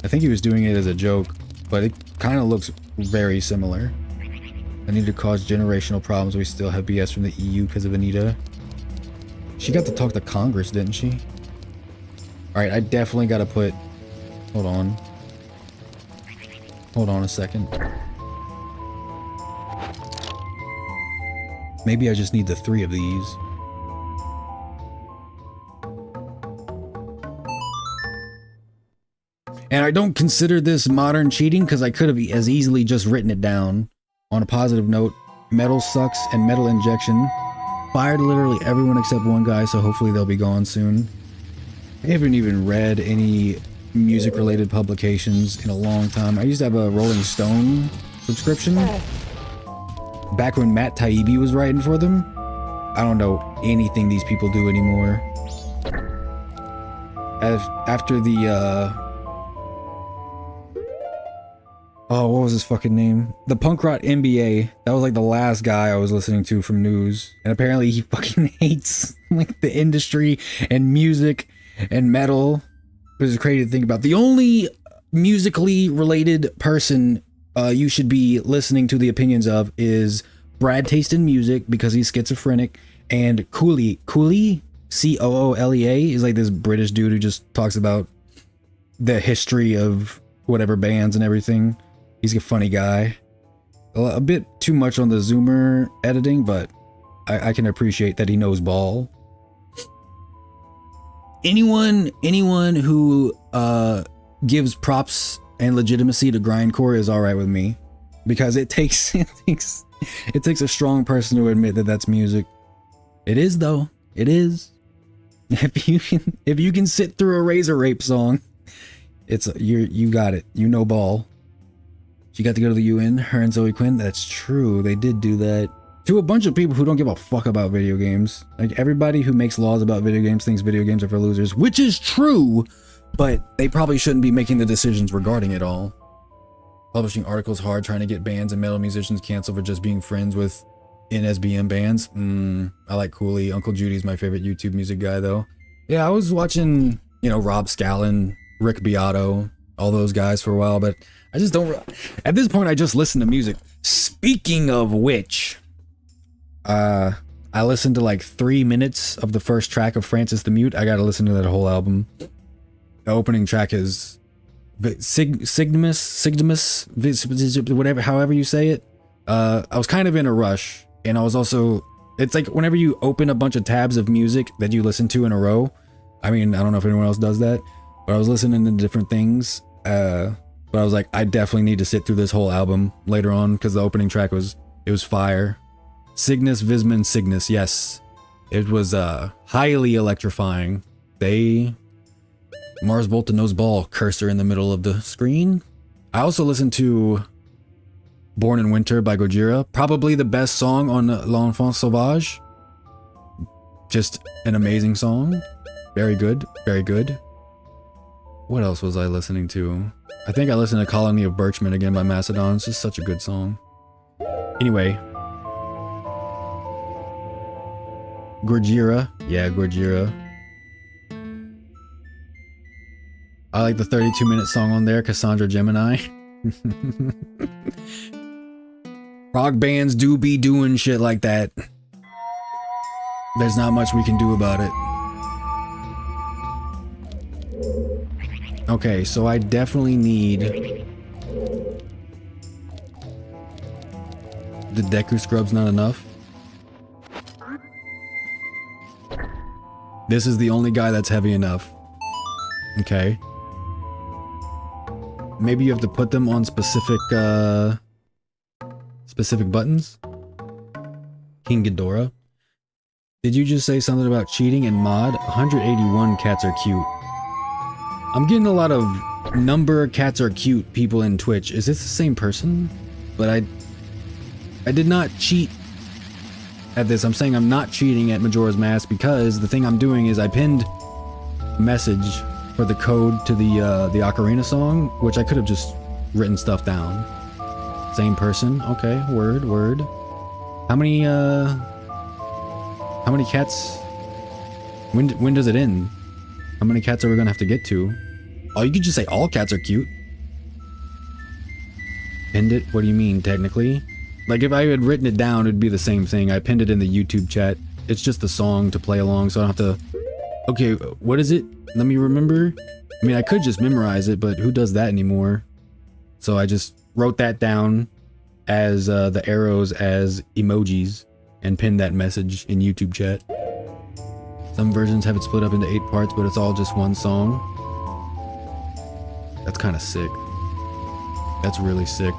I think he was doing it as a joke, but it kind of looks very similar. I need to cause generational problems. We still have BS from the EU because of Anita. She got to talk to Congress, didn't she? Alright, I definitely got to put... Hold on. Hold on a second. Maybe I just need the 3 of these. And I don't consider this modern cheating because I could have as easily just written it down. On a positive note, metal sucks and metal injection fired literally everyone except one guy, so hopefully they'll be gone soon. I haven't even read any music related publications in a long time. I used to have a Rolling Stone subscription back when Matt Taibbi was writing for them. I don't know anything these people do anymore. After the oh, what was his fucking name? The punk rock NBA. That was like the last guy I was listening to from news. And apparently he fucking hates like the industry and music and metal. It was crazy to think about. The only musically related person you should be listening to the opinions of is Brad Taste in Music because he's schizophrenic, and Cooley, Cooley, is like this British dude who just talks about the history of whatever bands and everything. He's a funny guy. A bit too much on the zoomer editing, but I can appreciate that he knows ball. Anyone who gives props and legitimacy to grindcore is all right with me, because it takes a strong person to admit that that's music. It is though. It is. If you can sit through a Razor Rape song, you got it. You know ball. She got to go to the UN, her and Zoe Quinn. That's true. They did do that. To a bunch of people who don't give a fuck about video games. Like everybody who makes laws about video games thinks video games are for losers, which is true, but they probably shouldn't be making the decisions regarding it all. Publishing articles hard, trying to get bands and metal musicians canceled for just being friends with NSBM bands. I like Cooley. Uncle Judy's my favorite YouTube music guy though. Yeah, I was watching, Rob Scallon, Rick Beato, all those guys for a while, but I just don't... At this point, I just listen to music. Speaking of which, I listened to like 3 minutes of the first track of Francis the Mute. I gotta listen to that whole album. The opening track is Signimus, whatever, however you say it. I was kind of in a rush, and I was also... It's like whenever you open a bunch of tabs of music that you listen to in a row. I mean, I don't know if anyone else does that, but I was listening to different things. But I was like, I definitely need to sit through this whole album later on, because the opening track was fire. Cygnus, Visman, Cygnus, yes. It was highly electrifying. Mars Volta knows ball, cursor in the middle of the screen. I also listened to Born in Winter by Gojira, probably the best song on L'Enfant Sauvage. Just an amazing song. Very good, very good. What else was I listening to? I think I listened to Colony of Birchmen again by Macedon. It's just such a good song. Anyway. Gojira. Yeah, Gojira. I like the 32-minute song on there, Cassandra Gemini. Rock bands do be doing shit like that. There's not much we can do about it. Okay, so I definitely need the Deku Scrub's not enough. This is the only guy that's heavy enough. Okay. Maybe you have to put them on specific buttons. King Ghidorah. Did you just say something about cheating and mod? 181 cats are cute. I'm getting a lot of number cats are cute people in Twitch. Is this the same person? But I did not cheat at this. I'm saying I'm not cheating at Majora's Mask because the thing I'm doing is I pinned a message for the code to the Ocarina song, which I could have just written stuff down. Same person. Okay, word. How many cats? When does it end? How many cats are we gonna have to get to? Oh, you could just say all cats are cute. Pinned it? What do you mean, technically? Like, if I had written it down, it'd be the same thing. I pinned it in the YouTube chat. It's just the song to play along, so I don't have to... Okay, what is it? Let me remember. I mean, I could just memorize it, but who does that anymore? So I just wrote that down as the arrows as emojis and pinned that message in YouTube chat. Some versions have it split up into 8 parts, but it's all just one song. That's kind of sick. That's really sick.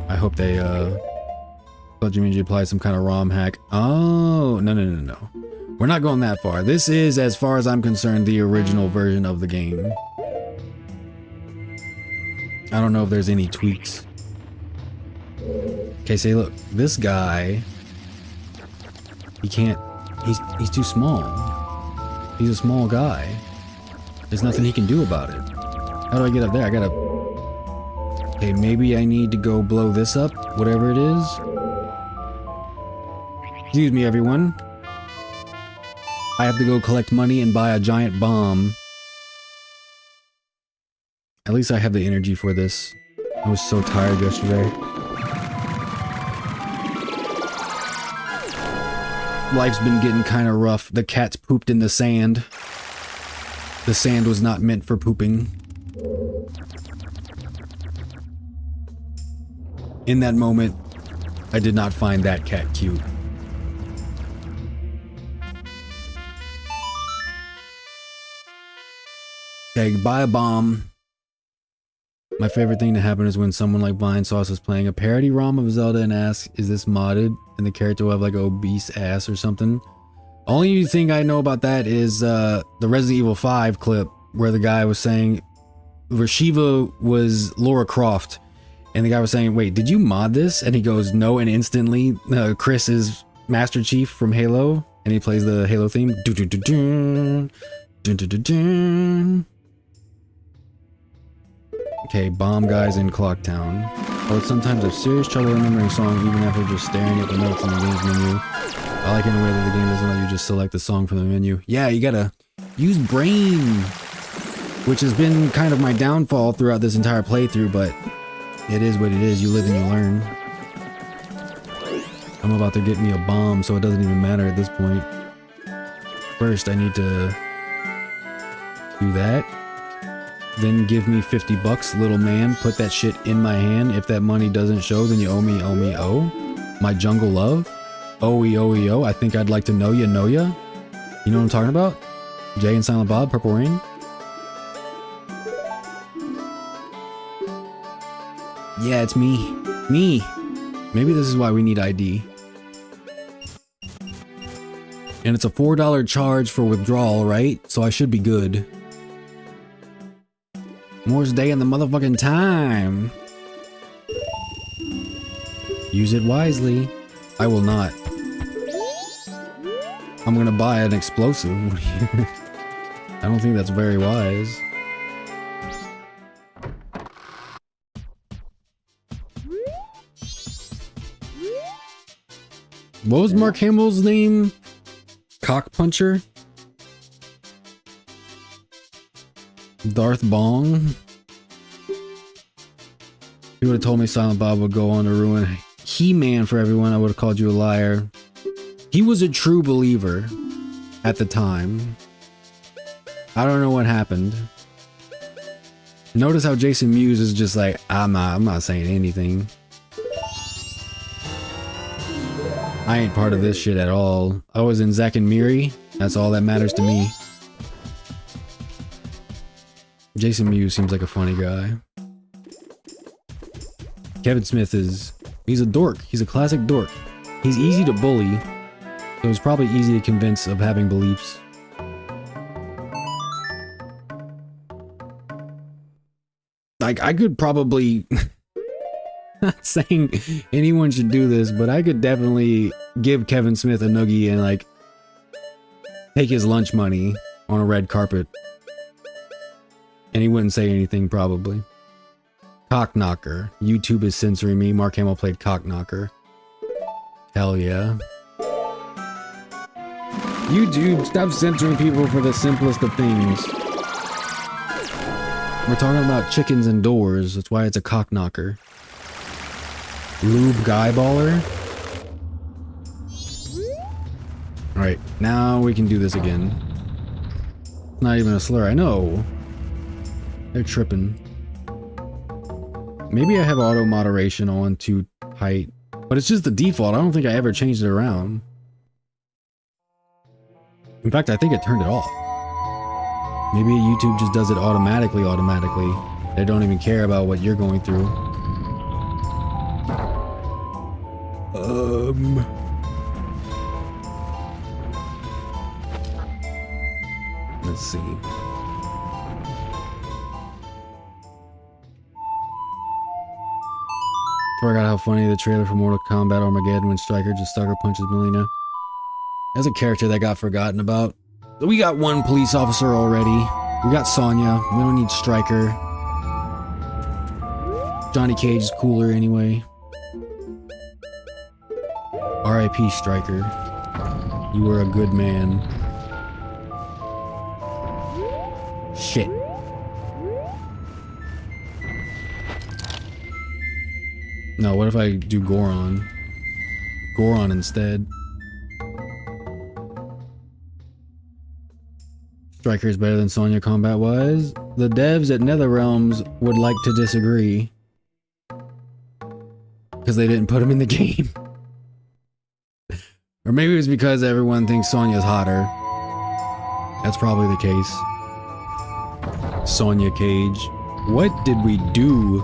I hope they, thought you mean you applied some kind of ROM hack. Oh, no. We're not going that far. This is, as far as I'm concerned, the original version of the game. I don't know if there's any tweaks. Okay, say, look, this guy, he can't, he's too small. He's a small guy. There's nothing he can do about it. How do I get up there? I gotta... Okay, maybe I need to go blow this up, whatever it is. Excuse me, everyone. I have to go collect money and buy a giant bomb. At least I have the energy for this. I was so tired yesterday. Life's been getting kind of rough. The cats pooped in the sand. The sand was not meant for pooping. In that moment, I did not find that cat cute. Okay, buy a bomb. My favorite thing to happen is when someone like Vine Sauce is playing a parody ROM of Zelda and asks, is this modded? And the character will have like an obese ass or something. Only thing I know about that is the Resident Evil 5 clip where the guy was saying, where Shiva was Lara Croft. And the guy was saying, wait, did you mod this? And he goes, no, and instantly Chris is Master Chief from Halo. And he plays the Halo theme. Okay, bomb guys in Clocktown. Oh, sometimes I have serious trouble remembering songs even after just staring at the notes in the game's menu. I like in a way that the game doesn't let you just select the song from the menu. Yeah, you gotta use brain, which has been kind of my downfall throughout this entire playthrough, but it is what it is. You live and you learn. I'm about to get me a bomb, so it doesn't even matter at this point. First, I need to do that. Then give me 50 bucks, little man. Put that shit in my hand. If that money doesn't show, then you owe me, My jungle love. Oh. I think I'd like to know ya, ya. You know what I'm talking about? Jay and Silent Bob, Purple Rain. Yeah, it's me. Me. Maybe this is why we need ID. And it's a $4 charge for withdrawal, right? So I should be good. Moore's Day in the motherfucking time. Use it wisely. I will not. I'm gonna buy an explosive. I don't think that's very wise. What was Mark Hamill's name? Cock Puncher? Darth Bong? You would have told me Silent Bob would go on to ruin He-Man for everyone. I would have called you a liar. He was a true believer at the time. I don't know what happened. Notice how Jason Mewes is just like, I'm not saying anything. I ain't part of this shit at all. I was in Zack and Miri. That's all that matters to me. Jason Mewes seems like a funny guy. Kevin Smith he's a dork. He's a classic dork. He's easy to bully, so he's probably easy to convince of having beliefs. Like, I could probably, not saying anyone should do this, but I could definitely give Kevin Smith a noogie and like take his lunch money on a red carpet. And he wouldn't say anything probably. Cockknocker. YouTube is censoring me. Mark Hamill played Cockknocker. Hell yeah. YouTube, stop censoring people for the simplest of things. We're talking about chickens and doors. That's why it's a cockknocker. Lube guy baller. Alright, now we can do this again. It's not even a slur, I know. They're tripping. Maybe I have auto moderation on too tight, but it's just the default. I don't think I ever changed it around. In fact, I think it turned it off. Maybe YouTube just does it automatically. They don't even care about what you're going through. Let's see. Forgot how funny the trailer for Mortal Kombat Armageddon when Stryker just sucker punches Melina. As a character that got forgotten about. We got one police officer already. We got Sonya. We don't need Stryker. Johnny Cage is cooler anyway. R.I.P. Stryker. You were a good man. Shit. No, what if I do Goron? Goron instead. Stryker is better than Sonya combat-wise. The devs at NetherRealms would like to disagree. Because they didn't put him in the game. Or maybe it was because everyone thinks Sonya's hotter. That's probably the case. Sonya Cage. What did we do?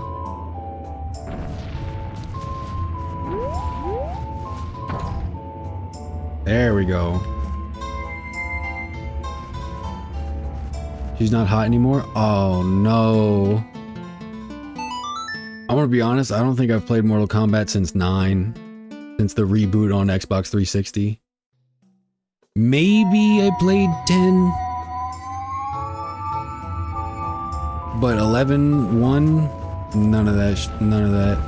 There we go. She's not hot anymore? Oh no. I'm gonna be honest, I don't think I've played Mortal Kombat since 9. Since the reboot on Xbox 360. Maybe I played 10. But 11, 1? None of that. None of that.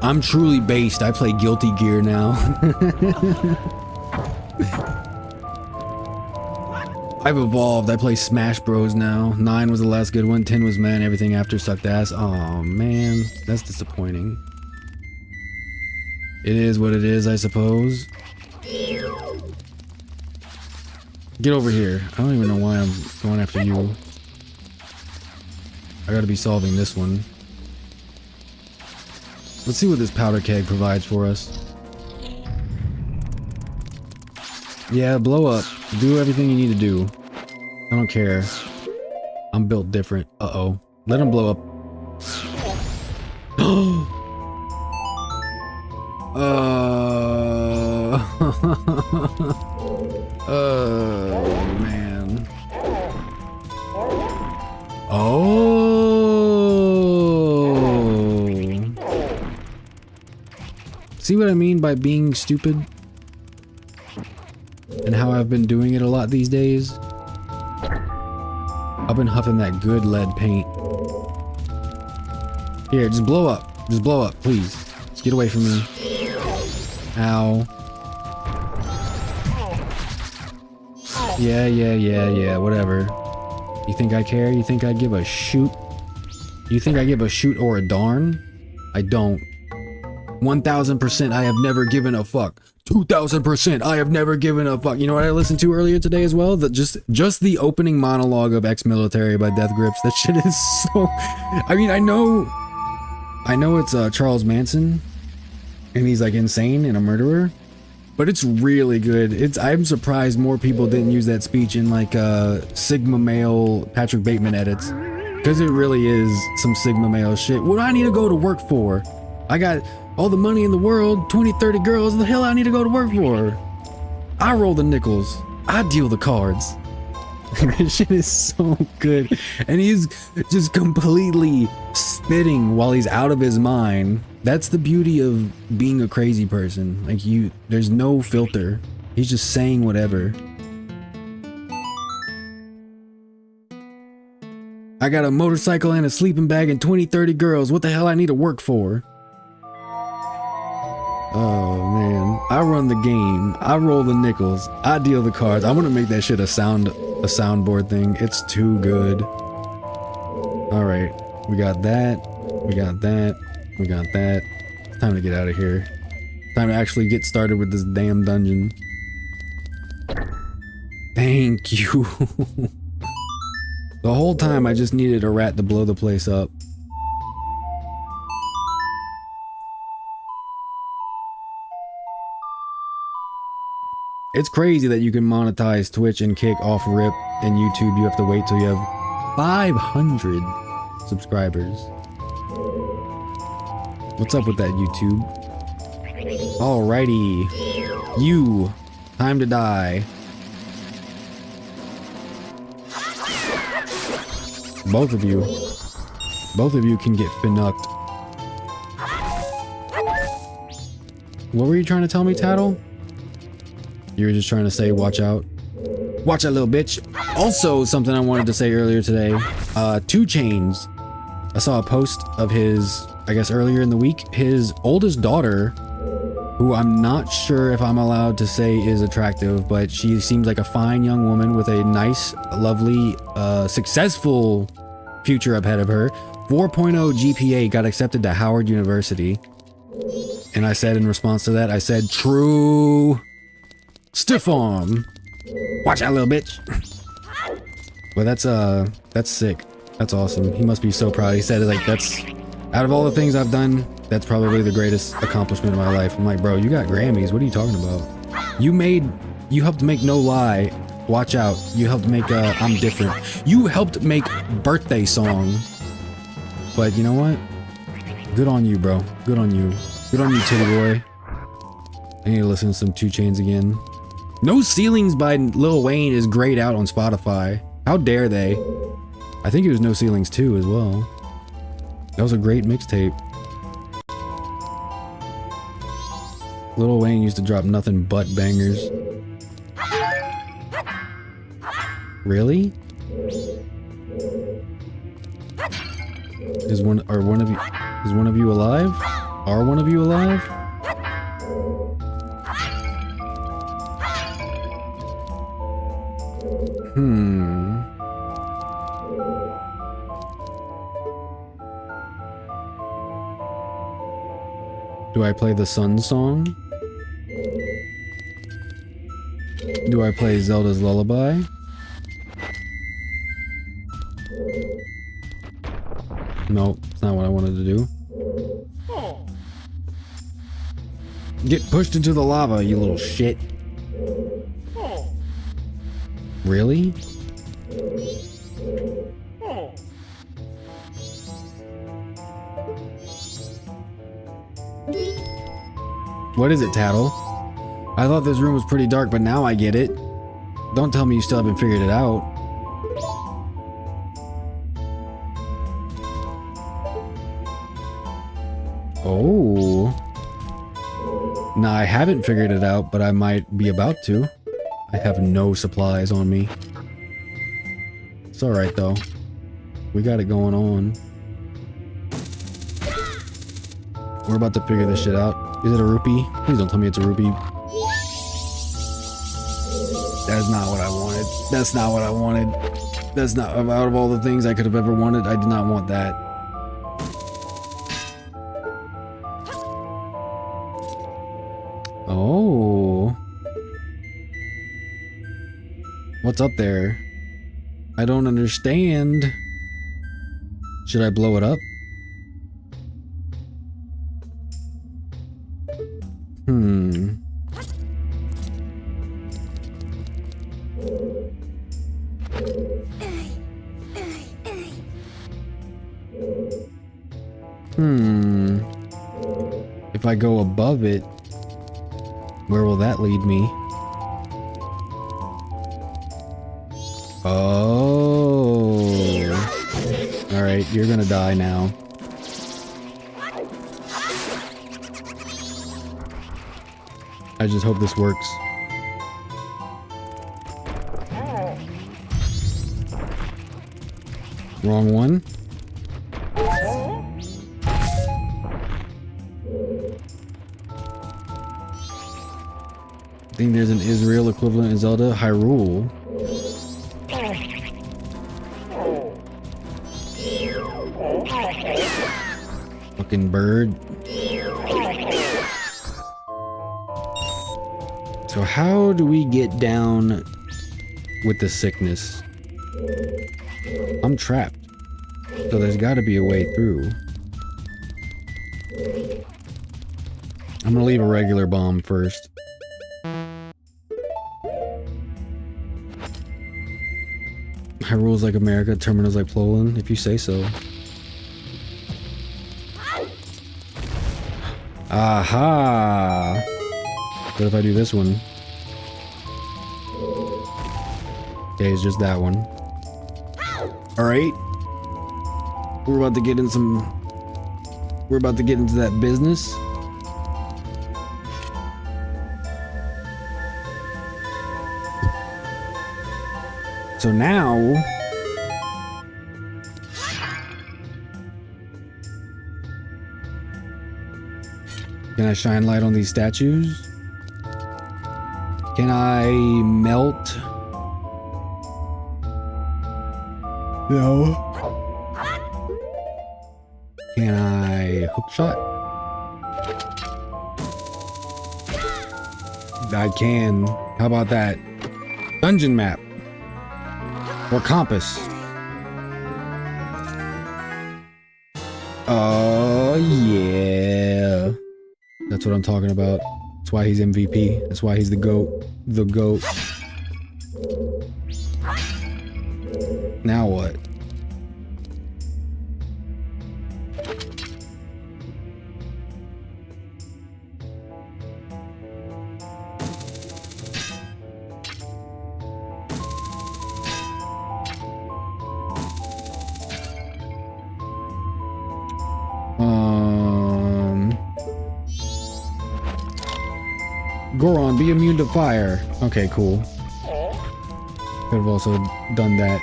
I'm truly based. I play Guilty Gear now. I've evolved. I play Smash Bros now. 9 was the last good one. 10 was man. Everything after sucked ass. Oh man, that's disappointing. It is what it is, I suppose. Get over here. I don't even know why I'm going after you. I gotta be solving this one. Let's see what this powder keg provides for us. Yeah, blow up. Do everything you need to do. I don't care. I'm built different. Uh-oh. Let him blow up. Oh, man. Oh. See what I mean by being stupid? And how I've been doing it a lot these days? I've been huffing that good lead paint. Here, just blow up. Just blow up, please. Just get away from me. Ow. Yeah, whatever. You think I care? You think I give a shoot? You think I give a shoot or a darn? I don't. 1000% I have never given a fuck. 2000% I have never given a fuck. You know what I listened to earlier today as well? That just the opening monologue of Ex-Military by Death Grips. That shit is so... I mean, I know it's Charles Manson and he's like insane and a murderer, but it's really good. I'm surprised more people didn't use that speech in like Sigma male Patrick Bateman edits, because it really is some Sigma male shit. What do I need to go to work for? I got all the money in the world, 20, 30 girls, the hell I need to go to work for? I roll the nickels. I deal the cards. This shit is so good. And he's just completely spitting while he's out of his mind. That's the beauty of being a crazy person. Like there's no filter. He's just saying whatever. I got a motorcycle and a sleeping bag and 20-30 girls. What the hell I need to work for? Oh man, I run the game. I roll the nickels. I deal the cards. I want to make that shit a soundboard thing. It's too good. All right, we got that. We got that. We got that. It's time to get out of here. Time to actually get started with this damn dungeon. Thank you. The whole time I just needed a rat to blow the place up. It's crazy that you can monetize Twitch and Kick off rip, and YouTube you have to wait till you have 500 subscribers. What's up with that, YouTube? Alrighty. You. Time to die. Both of you. Both of you can get finucked. What were you trying to tell me, Tattle? You were just trying to say, watch out. Watch out, little bitch. Also, something I wanted to say earlier today. 2 Chainz. I saw a post of his, I guess earlier in the week. His oldest daughter, who I'm not sure if I'm allowed to say is attractive, but she seems like a fine young woman with a nice, lovely, successful future ahead of her. 4.0 GPA, got accepted to Howard University. And I said in response to that, I said, true. Stiff arm. Watch out, little bitch. Well, that's sick. That's awesome. He must be so proud. He said, like, that's, out of all the things I've done, that's probably the greatest accomplishment of my life. I'm like, bro, you got Grammys. What are you talking about? You helped make No Lie. Watch out. You helped make, I'm Different. You helped make Birthday Song. But you know what? Good on you, bro. Good on you. Good on you, Titty Boy. I need to listen to some 2 Chainz again. No Ceilings by Lil Wayne is grayed out on Spotify. How dare they? I think it was No Ceilings 2 as well. That was a great mixtape. Lil Wayne used to drop nothing but bangers. Really? Is one of you alive? Are one of you alive? Do I play the Sun song? Do I play Zelda's Lullaby? No, it's not what I wanted to do. Get pushed into the lava, you little shit. Really? What is it, Tattle? I thought this room was pretty dark, but now I get it. Don't tell me you still haven't figured it out. Oh. Nah, I haven't figured it out, but I might be about to. I have no supplies on me. It's alright though. We got it going on. We're about to figure this shit out. Is it a rupee? Please don't tell me it's a rupee. That's not what I wanted. That's not what I wanted. That's not, out of all the things I could have ever wanted, I did not want that. Oh. What's up there? I don't understand. Should I blow it up? If I go above it, where will that lead me? Oh. All right, you're gonna die now. I just hope this works. Wrong one. I think there's an Israel equivalent in Zelda, Hyrule. Fucking bird. So how do we get down with the sickness? I'm trapped. So there's gotta be a way through. I'm gonna leave a regular bomb first. Hyrule's like America, Terminal's like Poland, if you say so. Aha! What if I do this one? Okay, it's just that one. Alright. We're about to get in some... We're about to get into that business. So now... Can I shine light on these statues? Can I melt? No. Can I hook shot? I can. How about that? Dungeon map. Or compass. Oh yeah. That's what I'm talking about. That's why he's MVP. That's why he's the GOAT. The GOAT. Now what? Goron, be immune to fire. Okay, cool. Could have also done that.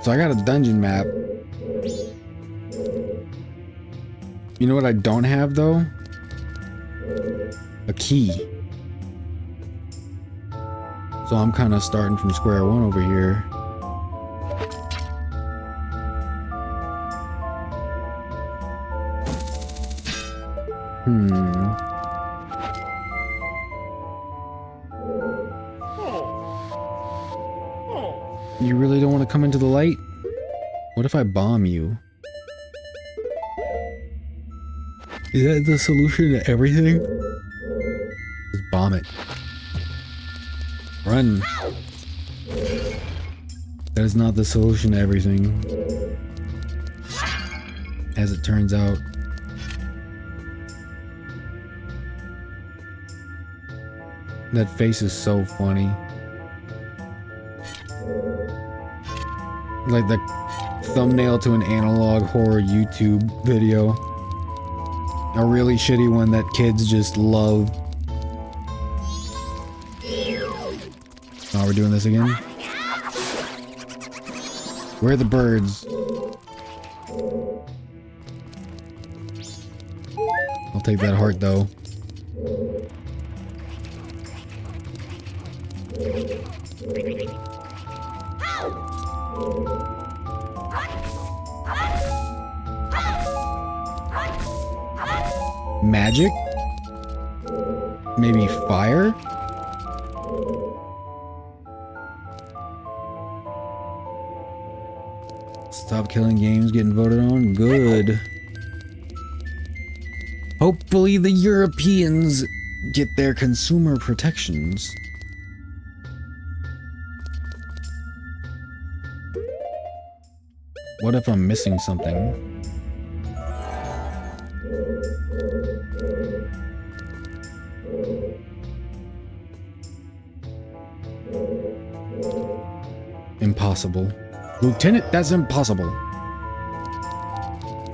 So I got a dungeon map. You know what I don't have though? A key. So I'm kind of starting from square one over here. You really don't want to come into the light? What if I bomb you? Is that the solution to everything? Just bomb it. Run. That is not the solution to everything. As it turns out. That face is so funny. Like the thumbnail to an analog horror YouTube video. A really shitty one that kids just love. Oh, we're doing this again? Where are the birds? I'll take that heart though. Magic? Maybe fire? Stop killing games getting voted on? Good. Hopefully the Europeans get their consumer protections. What if I'm missing something? impossible. Lieutenant, that's impossible.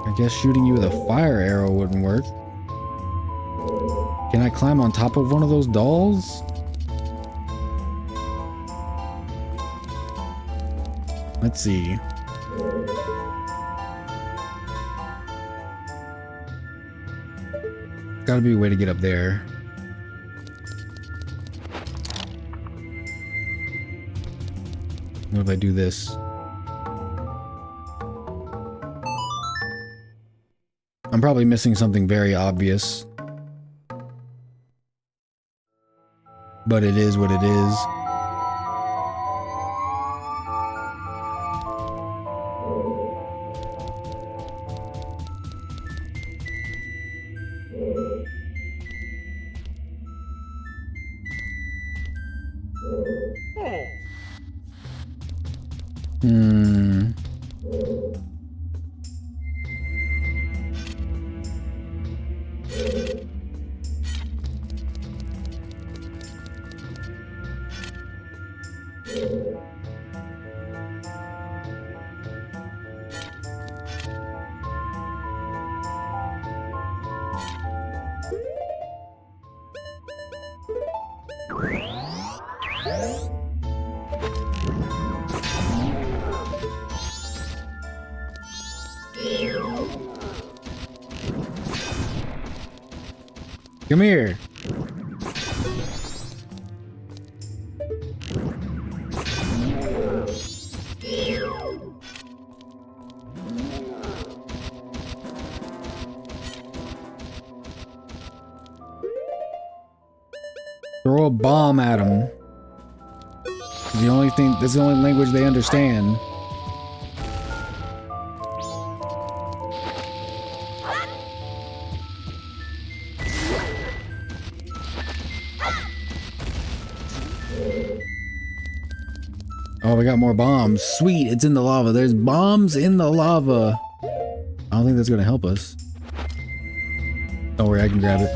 I guess shooting you with a fire arrow wouldn't work. Can I climb on top of one of those dolls? Let's see. Gotta be a way to get up there. What if I do this? I'm probably missing something very obvious. But it is what it is. Come here. Throw a bomb at them. The only thing, that's the only language they understand. Oh, we got more bombs. Sweet, it's in the lava. There's bombs in the lava. I don't think that's gonna help us. Don't worry, I can grab it.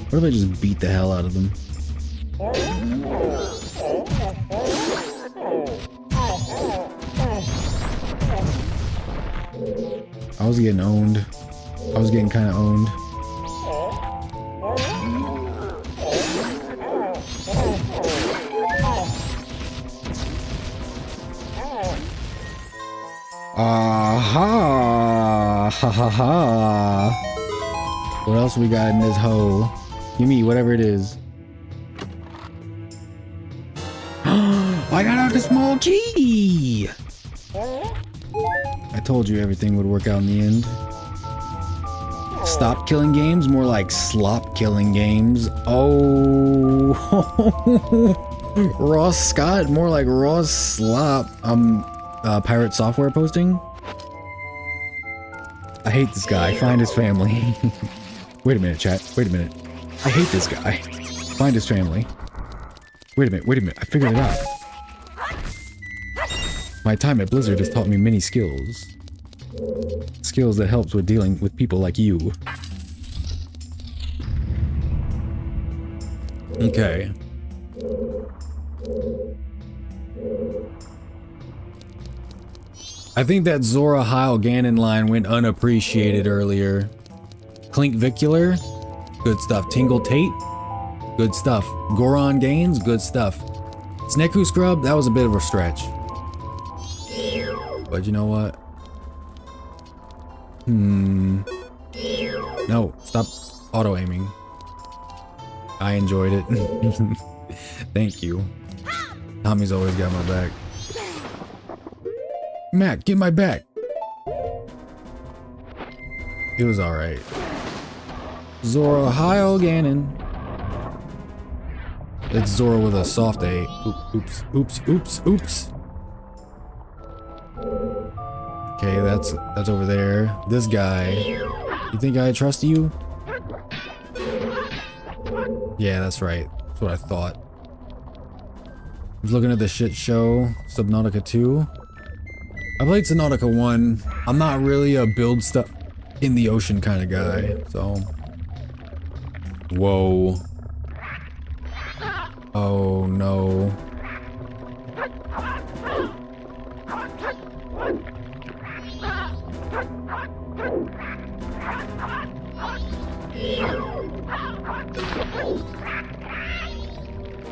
What if I just beat the hell out of them? I was getting owned. I was getting kind of owned. Aha! Ha ha ha! What else we got in this hole? Give me whatever it is. I got out a small key! I told you everything would work out in the end. Stop killing games, more like slop killing games. Oh, Ross Scott, more like Ross Slop. Pirate Software posting. I hate this guy. Find his family. Wait a minute, chat. Wait a minute. I hate this guy. Find his family. Wait a minute. Wait a minute. I figured it out. My time at Blizzard has taught me many skills. Skills that helps with dealing with people like you. Okay. I think that Zora Heil Ganon line went unappreciated earlier. Clink Vicular, good stuff. Tingle Tate, good stuff. Goron Gaines, good stuff. Sneku Scrub, that was a bit of a stretch. But you know what? No, stop auto-aiming. I enjoyed it. Thank you. Tommy's always got my back. Matt, get my back. It was alright. Zora Heil Ganon. It's Zora with a soft A. Oops, oops, oops, oops. Okay, that's over there. This guy. You think I trust you? Yeah, that's right. That's what I thought. I was looking at the shit show, Subnautica 2. I played Subnautica 1. I'm not really a build stuff in the ocean kind of guy, so. Whoa. Oh no.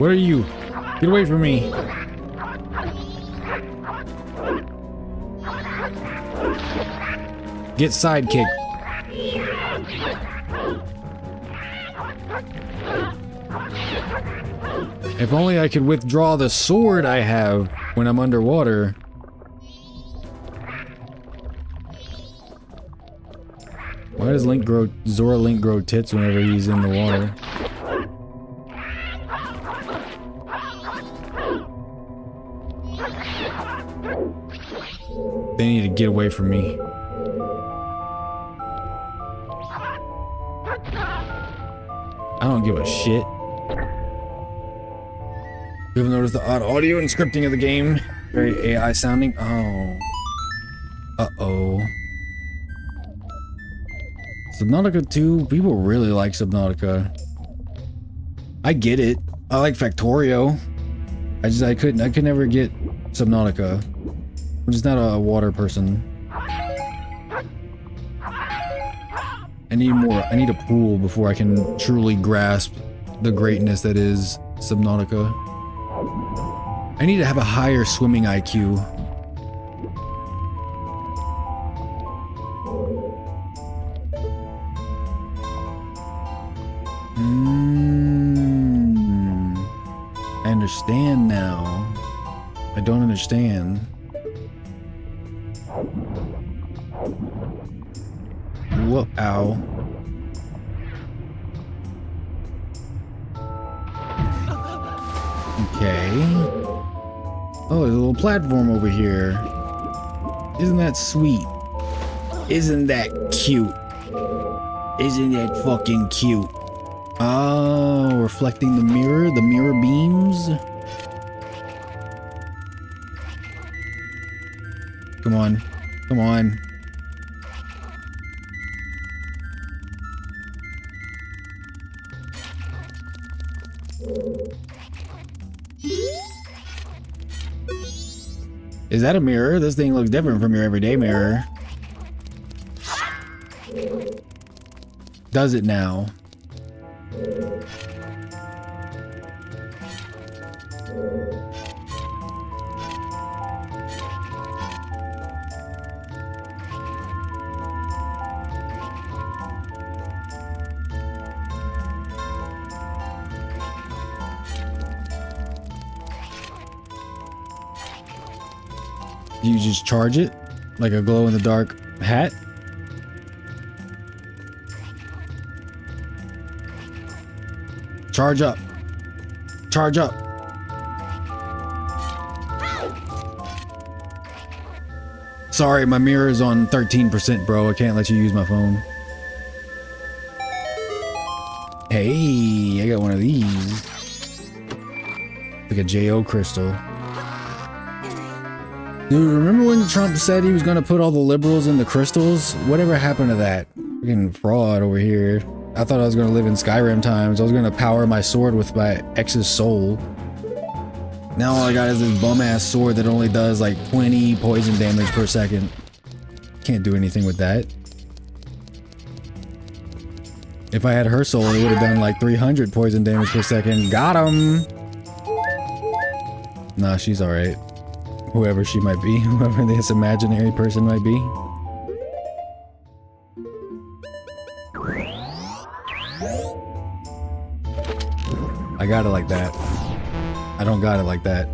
What are you? Get away from me. Get sidekick. If only I could withdraw the sword I have when I'm underwater. Why does Zora Link grow tits whenever he's in the water? They need to get away from me. I don't give a shit. You ever noticed the odd audio and scripting of the game? Very AI sounding. Oh. Uh-oh. Subnautica 2, people really like Subnautica. I get it. I like Factorio. I could never get Subnautica. I'm just not a water person. I need a pool before I can truly grasp the greatness that is Subnautica. I need to have a higher swimming IQ. I understand now. I don't understand. Whoa, ow. Okay. Oh, there's a little platform over here. Isn't that sweet? Isn't that cute? Isn't that fucking cute? Oh, reflecting the mirror beams. Come on, come on. Is that a mirror? This thing looks different from your everyday mirror. Does it now? You just charge it like a glow-in-the-dark hat? Charge up. Charge up. Sorry, my mirror is on 13%, bro. I can't let you use my phone. Hey, I got one of these. Like a JO crystal. Dude, remember when Trump said he was gonna put all the liberals in the crystals? Whatever happened to that? Freaking fraud over here. I thought I was gonna live in Skyrim times. I was gonna power my sword with my ex's soul. Now all I got is this bum-ass sword that only does like 20 poison damage per second. Can't do anything with that. If I had her soul, it would have done like 300 poison damage per second. Got him! Nah, she's alright. Whoever she might be, whoever this imaginary person might be. I got it like that. I don't got it like that.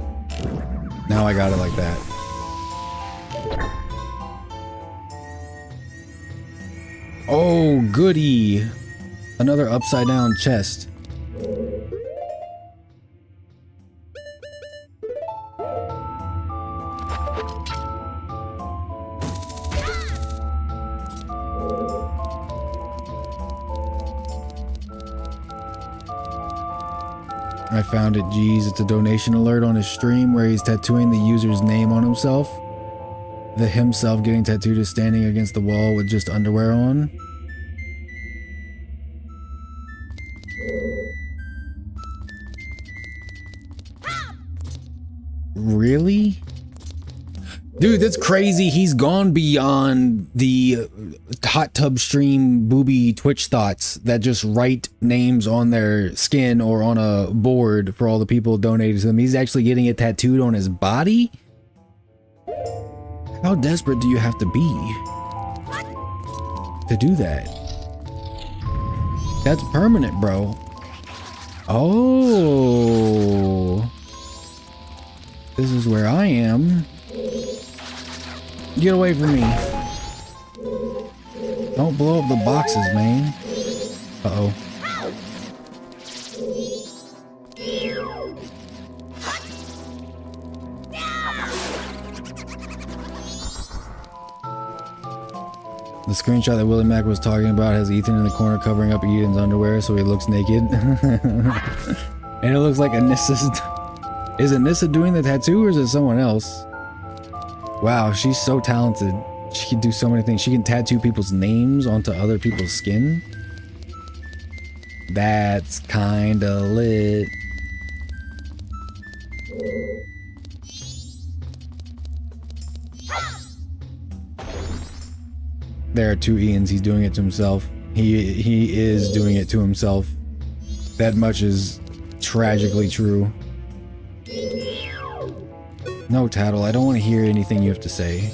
Now I got it like that. Oh, goody! Another upside down chest. I found it, geez. It's a donation alert on his stream where he's tattooing the user's name on himself. The himself getting tattooed is standing against the wall with just underwear on. Really? Dude, that's crazy. He's gone beyond the hot tub stream booby Twitch thoughts that just write names on their skin or on a board for all the people donated to them. He's actually getting it tattooed on his body? How desperate do you have to be to do that? That's permanent, bro. Oh. This is where I am. Get away from me. Don't blow up the boxes, man. Uh-oh. The screenshot that Willie Mac was talking about has Ethan in the corner covering up Eden's underwear so he looks naked. And it looks like Anissa's... Is Anissa doing the tattoo or is it someone else? Wow, she's so talented. She can do so many things. She can tattoo people's names onto other people's skin. That's kinda lit. There are two Ians. He's doing it to himself. He is doing it to himself. That much is tragically true. No, Tattle, I don't want to hear anything you have to say.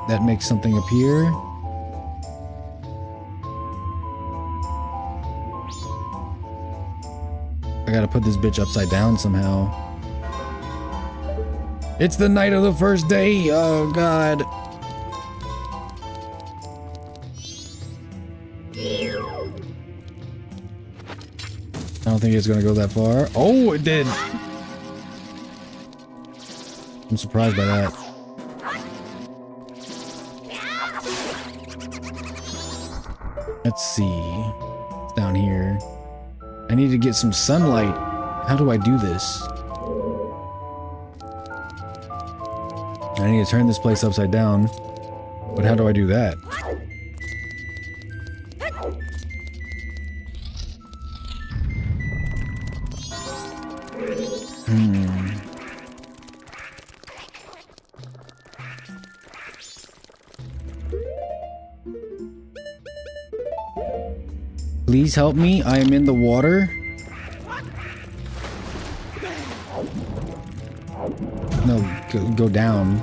That makes something appear. I gotta put this bitch upside down somehow. It's the night of the first day! Oh, God. I don't think it's gonna go that far. Oh, it did! I'm surprised by that. Let's see. It's down here. I need to get some sunlight. How do I do this? I need to turn this place upside down. But how do I do that? Please help me. I am in the water. No, go down.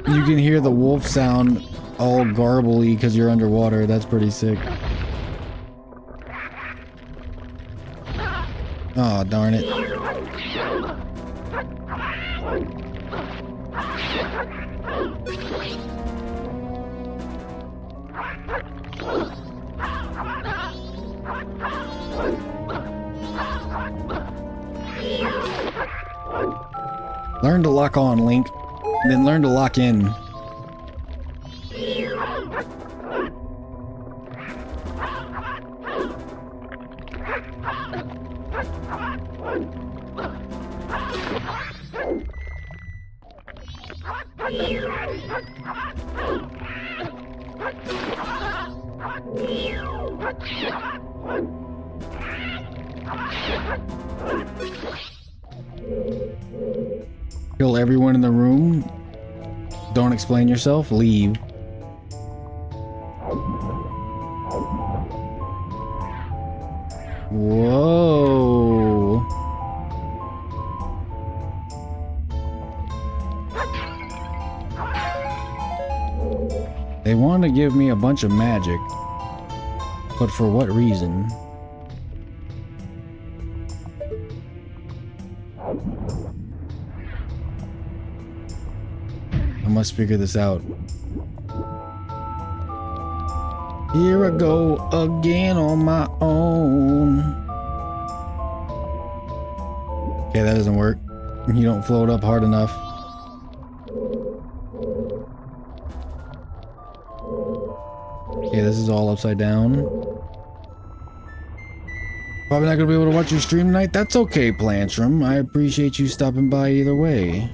You can hear the wolf sound all garbly because you're underwater. That's pretty sick. Oh, darn it. Learn to lock on, Link. Then learn to lock in. Kill everyone in the room. Don't explain yourself. Leave. Whoa. They want to give me a bunch of magic. But for what reason? I must figure this out. Here I go again on my own. Okay, that doesn't work. You don't float up hard enough. Okay, this is all upside down. Probably not gonna be able to watch your stream tonight. That's okay, Plantrum. I appreciate you stopping by either way.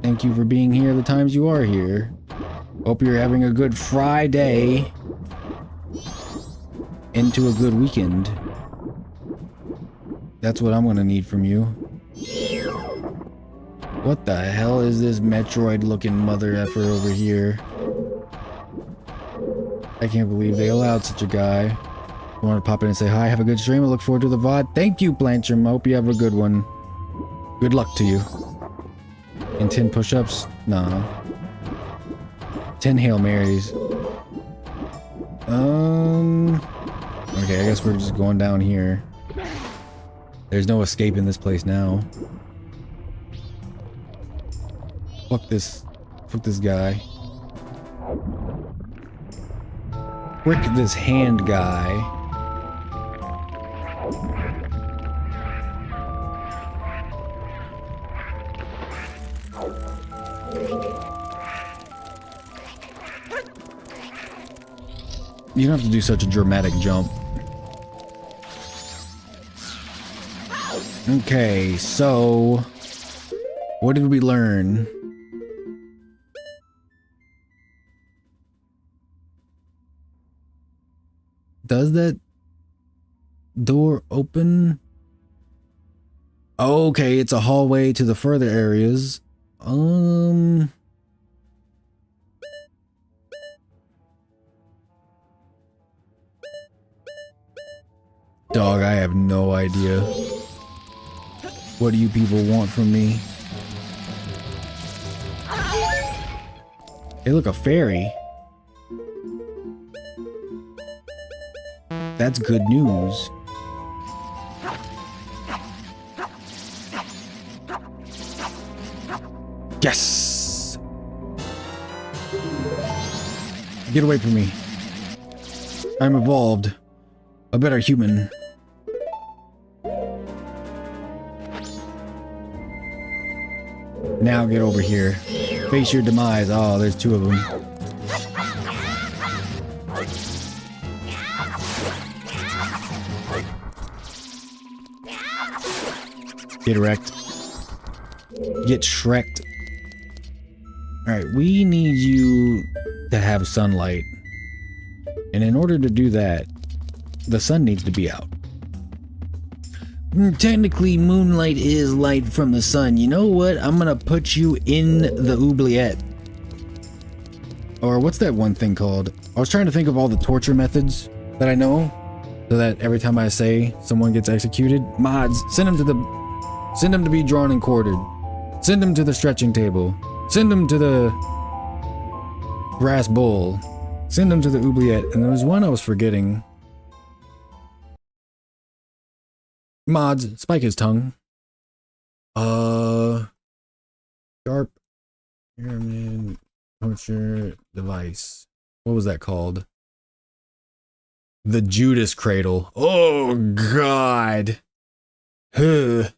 Thank you for being here the times you are here. Hope you're having a good Friday into a good weekend. That's what I'm gonna need from you. What the hell is this Metroid looking mother effer over here? I can't believe they allowed such a guy. I want to pop in and say hi, have a good stream, I look forward to the VOD. Thank you, Plantrum. I hope you have a good one. Good luck to you. And 10 push-ups? Nah. 10 Hail Marys. Okay, I guess we're just going down here. There's no escape in this place now. Fuck this guy. Frick this hand guy. You don't have to do such a dramatic jump. Okay, so what did we learn? Does that door open? Okay, it's a hallway to the further areas. Dog, I have no idea. What do you people want from me? Hey, look, a fairy. That's good news. Yes! Get away from me. I'm evolved. A better human. Now get over here. Face your demise. Oh, there's two of them. Get wrecked. Get shreked. Alright, we need you to have sunlight. And in order to do that, the sun needs to be out. Technically, moonlight is light from the sun. You know what? I'm gonna put you in the oubliette. Or what's that one thing called? I was trying to think of all the torture methods that I know, so that every time I say someone gets executed, mods, send them to be drawn and quartered. Send them to the stretching table. Send them to the brass bowl. Send them to the oubliette. And there was one I was forgetting. Mods, spike his tongue. Sharp pyramid torture device. What was that called? The Judas Cradle. Oh God. Huh.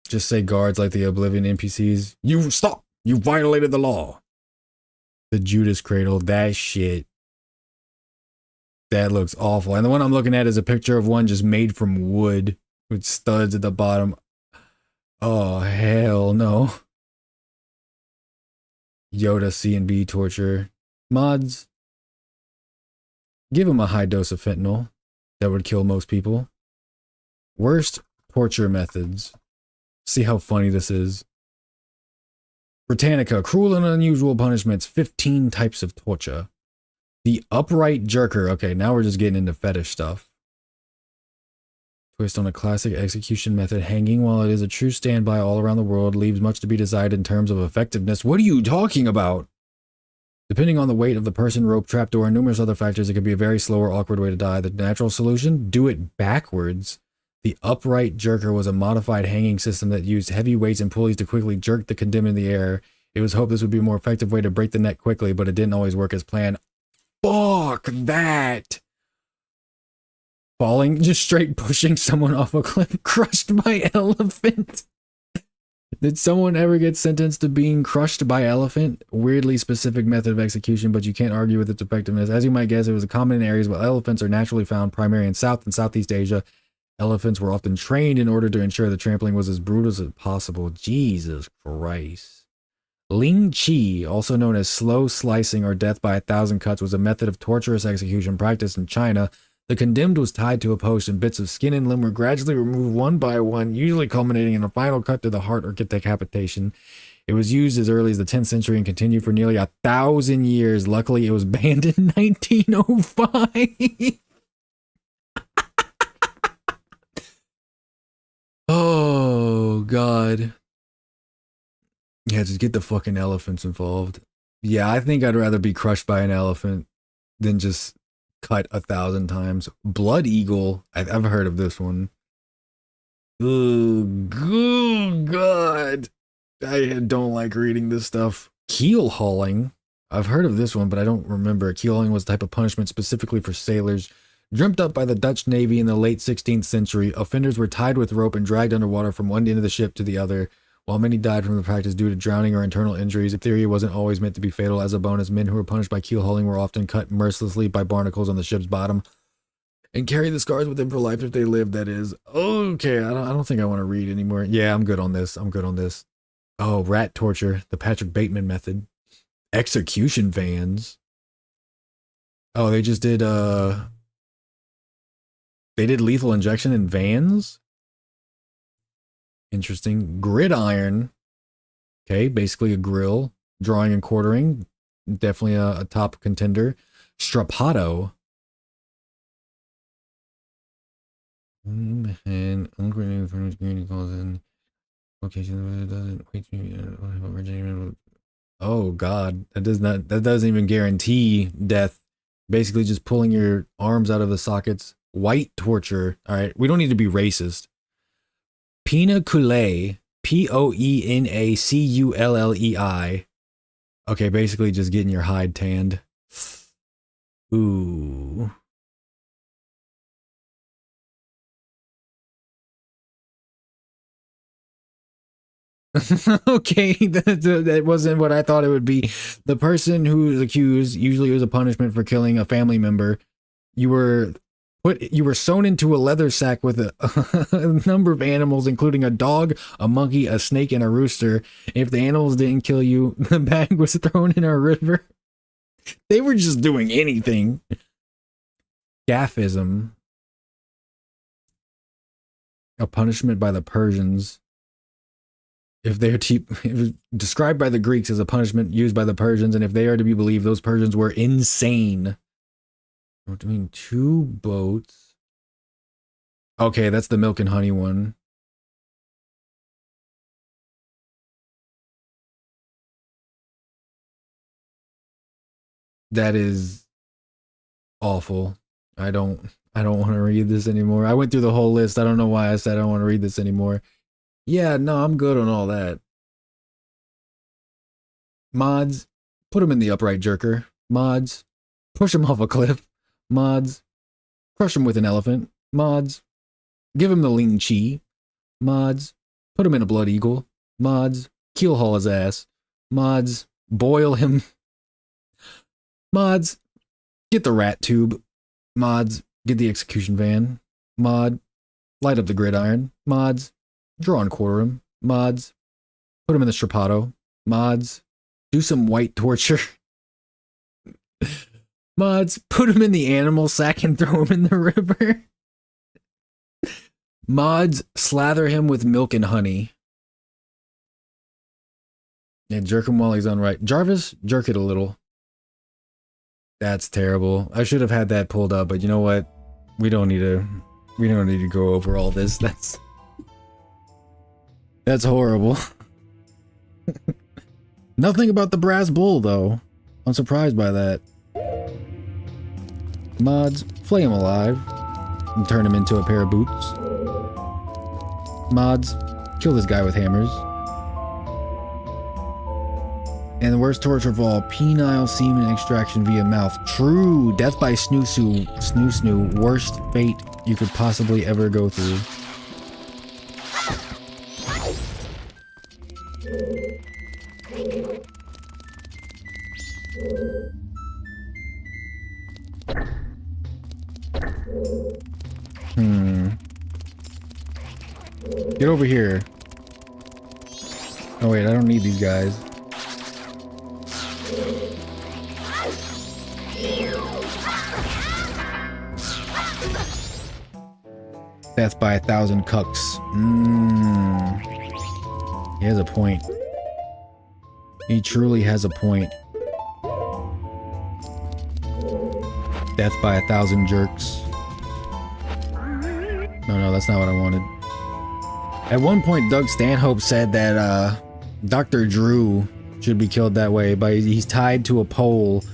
Just say guards like the Oblivion NPCs. You stop! You violated the law. The Judas Cradle. That shit. That looks awful. And the one I'm looking at is a picture of one just made from wood with studs at the bottom. Oh, hell no. Yoda C&B torture. Mods. Give him a high dose of fentanyl. That would kill most people. Worst torture methods. See how funny this is. Britannica. Cruel and unusual punishments. 15 types of torture. The upright jerker. Okay, now we're just getting into fetish stuff. Twist on a classic execution method. Hanging, while it is a true standby all around the world, leaves much to be desired in terms of effectiveness. What are you talking about? Depending on the weight of the person, rope, trapdoor, and numerous other factors, it could be a very slow or awkward way to die. The natural solution? Do it backwards. The upright jerker was a modified hanging system that used heavy weights and pulleys to quickly jerk the condemned in the air. It was hoped this would be a more effective way to break the neck quickly, but it didn't always work as planned. Fuck that! Falling, just straight pushing someone off a cliff, crushed by elephant. Did someone ever get sentenced to being crushed by elephant? Weirdly specific method of execution, but you can't argue with its effectiveness. As you might guess, it was common in areas where elephants are naturally found, primarily in South and Southeast Asia. Elephants were often trained in order to ensure the trampling was as brutal as possible. Jesus Christ. Ling Chi, also known as slow slicing or death by 1,000 cuts, was a method of torturous execution practiced in China. The condemned was tied to a post and bits of skin and limb were gradually removed one by one, usually culminating in a final cut to the heart or decapitation. It was used as early as the 10th century and continued for nearly 1,000 years. Luckily, it was banned in 1905. Oh, God. Yeah, just get the fucking elephants involved. Yeah, I think I'd rather be crushed by an elephant than just cut 1,000 times. Blood eagle. I've heard of this one. Oh, God. I don't like reading this stuff. Keel hauling. I've heard of this one, but I don't remember. Keel hauling was a type of punishment specifically for sailors. Dreamt up by the Dutch Navy in the late 16th century, offenders were tied with rope and dragged underwater from one end of the ship to the other. While many died from the practice due to drowning or internal injuries, the theory wasn't always meant to be fatal. As a bonus, men who were punished by keel hauling were often cut mercilessly by barnacles on the ship's bottom and carry the scars with them for life if they lived, that is. Okay, I don't think I want to read anymore. Yeah, I'm good on this. Oh, rat torture, the Patrick Bateman method. Execution vans. Oh, they just did, they did lethal injection in vans? Interesting. Gridiron. Okay, basically a grill. Drawing and quartering. Definitely a top contender. Strapato. And uncoordinated furniture community calls in location doesn't wait to oh God. That doesn't even guarantee death. Basically just pulling your arms out of the sockets. White torture. Alright, we don't need to be racist. Penacullei, Poenacullei. Okay, basically just getting your hide tanned. Ooh. Okay, that wasn't what I thought it would be. The person who is accused, usually it was a punishment for killing a family member. You were sewn into a leather sack with a number of animals, including a dog, a monkey, a snake, and a rooster. If the animals didn't kill you, the bag was thrown in a river. They were just doing anything. Gaffism. A punishment by the Persians. If they're described by the Greeks as a punishment used by the Persians, and if they are to be believed, those Persians were insane. We're doing 2 boats. Okay, that's the milk and honey one. That is awful. I don't want to read this anymore. I went through the whole list. I don't know why I said I don't want to read this anymore. Yeah, no, I'm good on all that. Mods, put him in the upright jerker. Mods, push him off a cliff. Mods, crush him with an elephant. Mods, give him the Ling Chi. Mods, put him in a blood eagle. Mods, keel haul his ass. Mods, boil him. Mods, get the rat tube. Mods, get the execution van. Mod, light up the gridiron. Mods, draw and quarter him. Mods, put him in the strapato. Mods, do some white torture. Mods, put him in the animal sack and throw him in the river. Mods, slather him with milk and honey. And jerk him while he's unright. Jarvis, jerk it a little. That's terrible. I should have had that pulled up, but you know what? We don't need to go over all this. That's horrible. Nothing about the brass bull, though. I'm surprised by that. Mods, flay him alive and turn him into a pair of boots. Mods, kill this guy with hammers. And the worst torture of all, penile semen extraction via mouth. True, death by snoo. Worst fate you could possibly ever go through. Get over here. Oh wait, I don't need these guys. Death by 1,000 cucks. He has a point. He truly has a point. Death by 1,000 jerks. No, that's not what I wanted. At one point, Doug Stanhope said that Dr. Drew should be killed that way, but he's tied to a pole,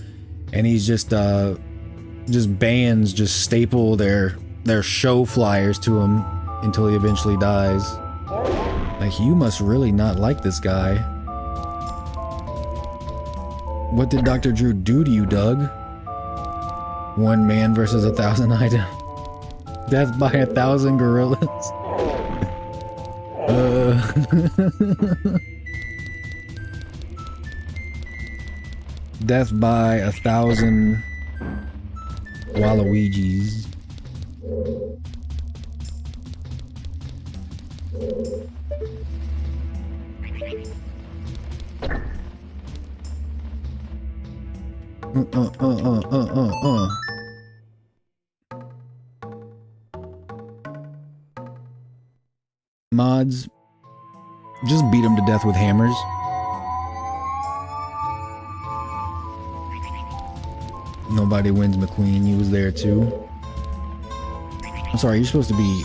and he's just bands just staple their show flyers to him until he eventually dies. Like, you must really not like this guy. What did Dr. Drew do to you, Doug? One man versus 1,000 items. Death by 1,000 gorillas. Death by 1,000 Waluigi's. Mods, just beat him to death with hammers. Nobody wins, McQueen. You was there too. I'm sorry, you're supposed to be...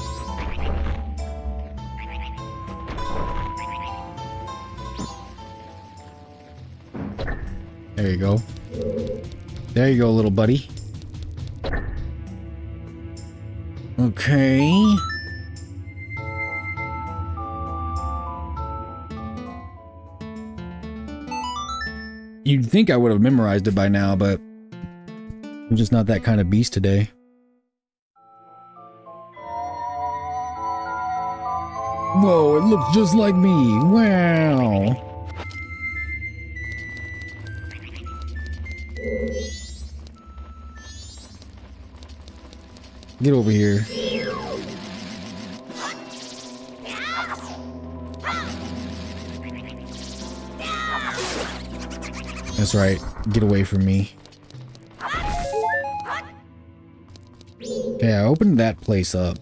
There you go. There you go, little buddy. Okay. You'd think I would have memorized it by now, but I'm just not that kind of beast today. Whoa, it looks just like me. Wow. Get over here. That's right. Get away from me. Okay, I opened that place up.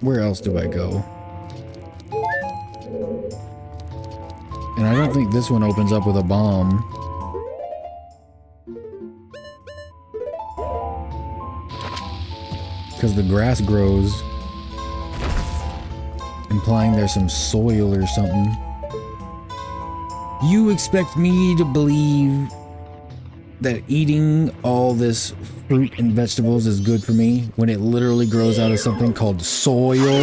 Where else do I go? And I don't think this one opens up with a bomb. Because the grass grows, implying there's some soil or something. You expect me to believe that eating all this fruit and vegetables is good for me when it literally grows out of something called soil?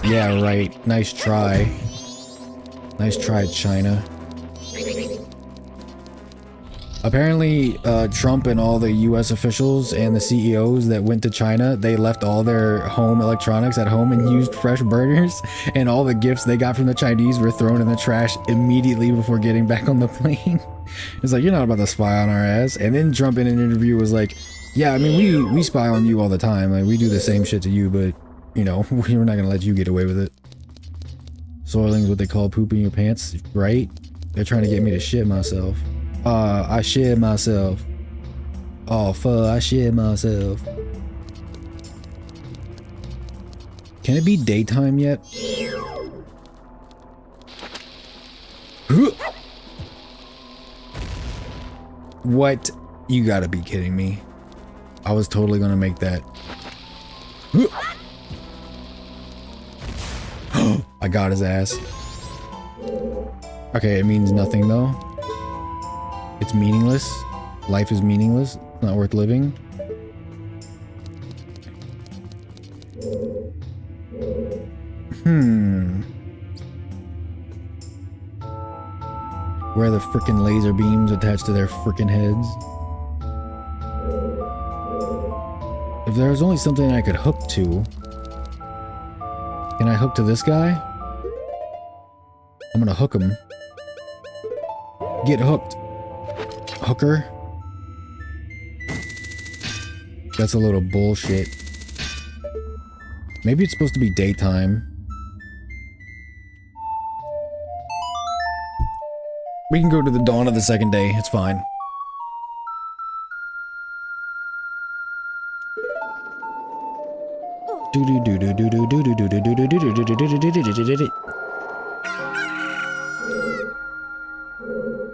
Yeah, right. Nice try. Nice try, China. Apparently, Trump and all the US officials and the CEOs that went to China, they left all their home electronics at home and used fresh burners, and all the gifts they got from the Chinese were thrown in the trash immediately before getting back on the plane. It's like, you're not about to spy on our ass. And then Trump in an interview was like, yeah, I mean, we spy on you all the time. Like, we do the same shit to you, but, you know, we're not gonna let you get away with it. Soiling's what they call pooping your pants, right? They're trying to get me to shit myself. I shit myself. Oh, fuck, I shit myself. Can it be daytime yet? What? You gotta be kidding me. I was totally gonna make that. I got his ass. Okay, it means nothing though. It's meaningless. Life is meaningless. It's not worth living. Where are the frickin' laser beams attached to their frickin' heads? If there was only something I could hook to. Can I hook to this guy? I'm gonna hook him. Get hooked. Hooker. That's a load of bullshit. Maybe it's supposed to be daytime. We can go to the dawn of the second day. It's fine.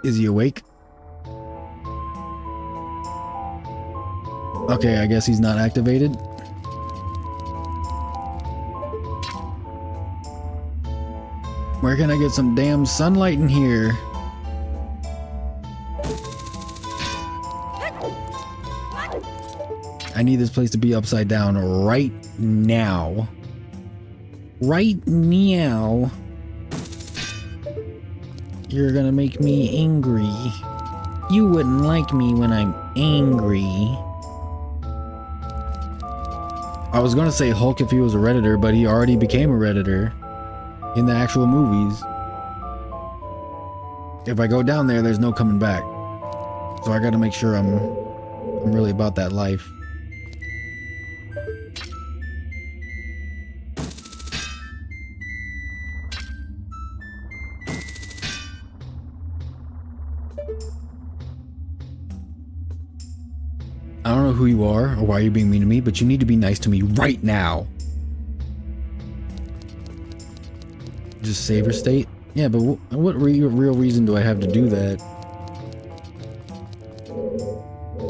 Is he awake? Okay, I guess he's not activated. Where can I get some damn sunlight in here? I need this place to be upside down right now. Right now. You're gonna make me angry. You wouldn't like me when I'm angry. I was gonna say Hulk if he was a Redditor, but he already became a Redditor in the actual movies. If I go down there, there's no coming back. So I gotta make sure I'm really about that life. I don't know who you are or why you're being mean to me, but you need to be nice to me right now. Just save her state? Yeah, but what real reason do I have to do that?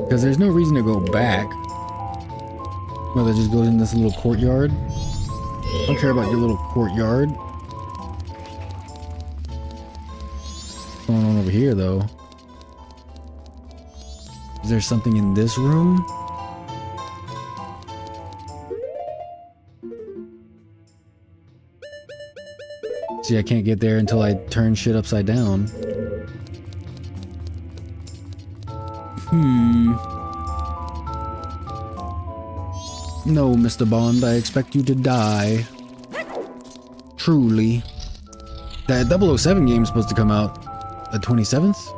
Because there's no reason to go back. Well, that just goes in this little courtyard. I don't care about your little courtyard. What's going on over here, though? Is there something in this room? See, I can't get there until I turn shit upside down. No, Mr. Bond, I expect you to die. Truly. That 007 game is supposed to come out the 27th?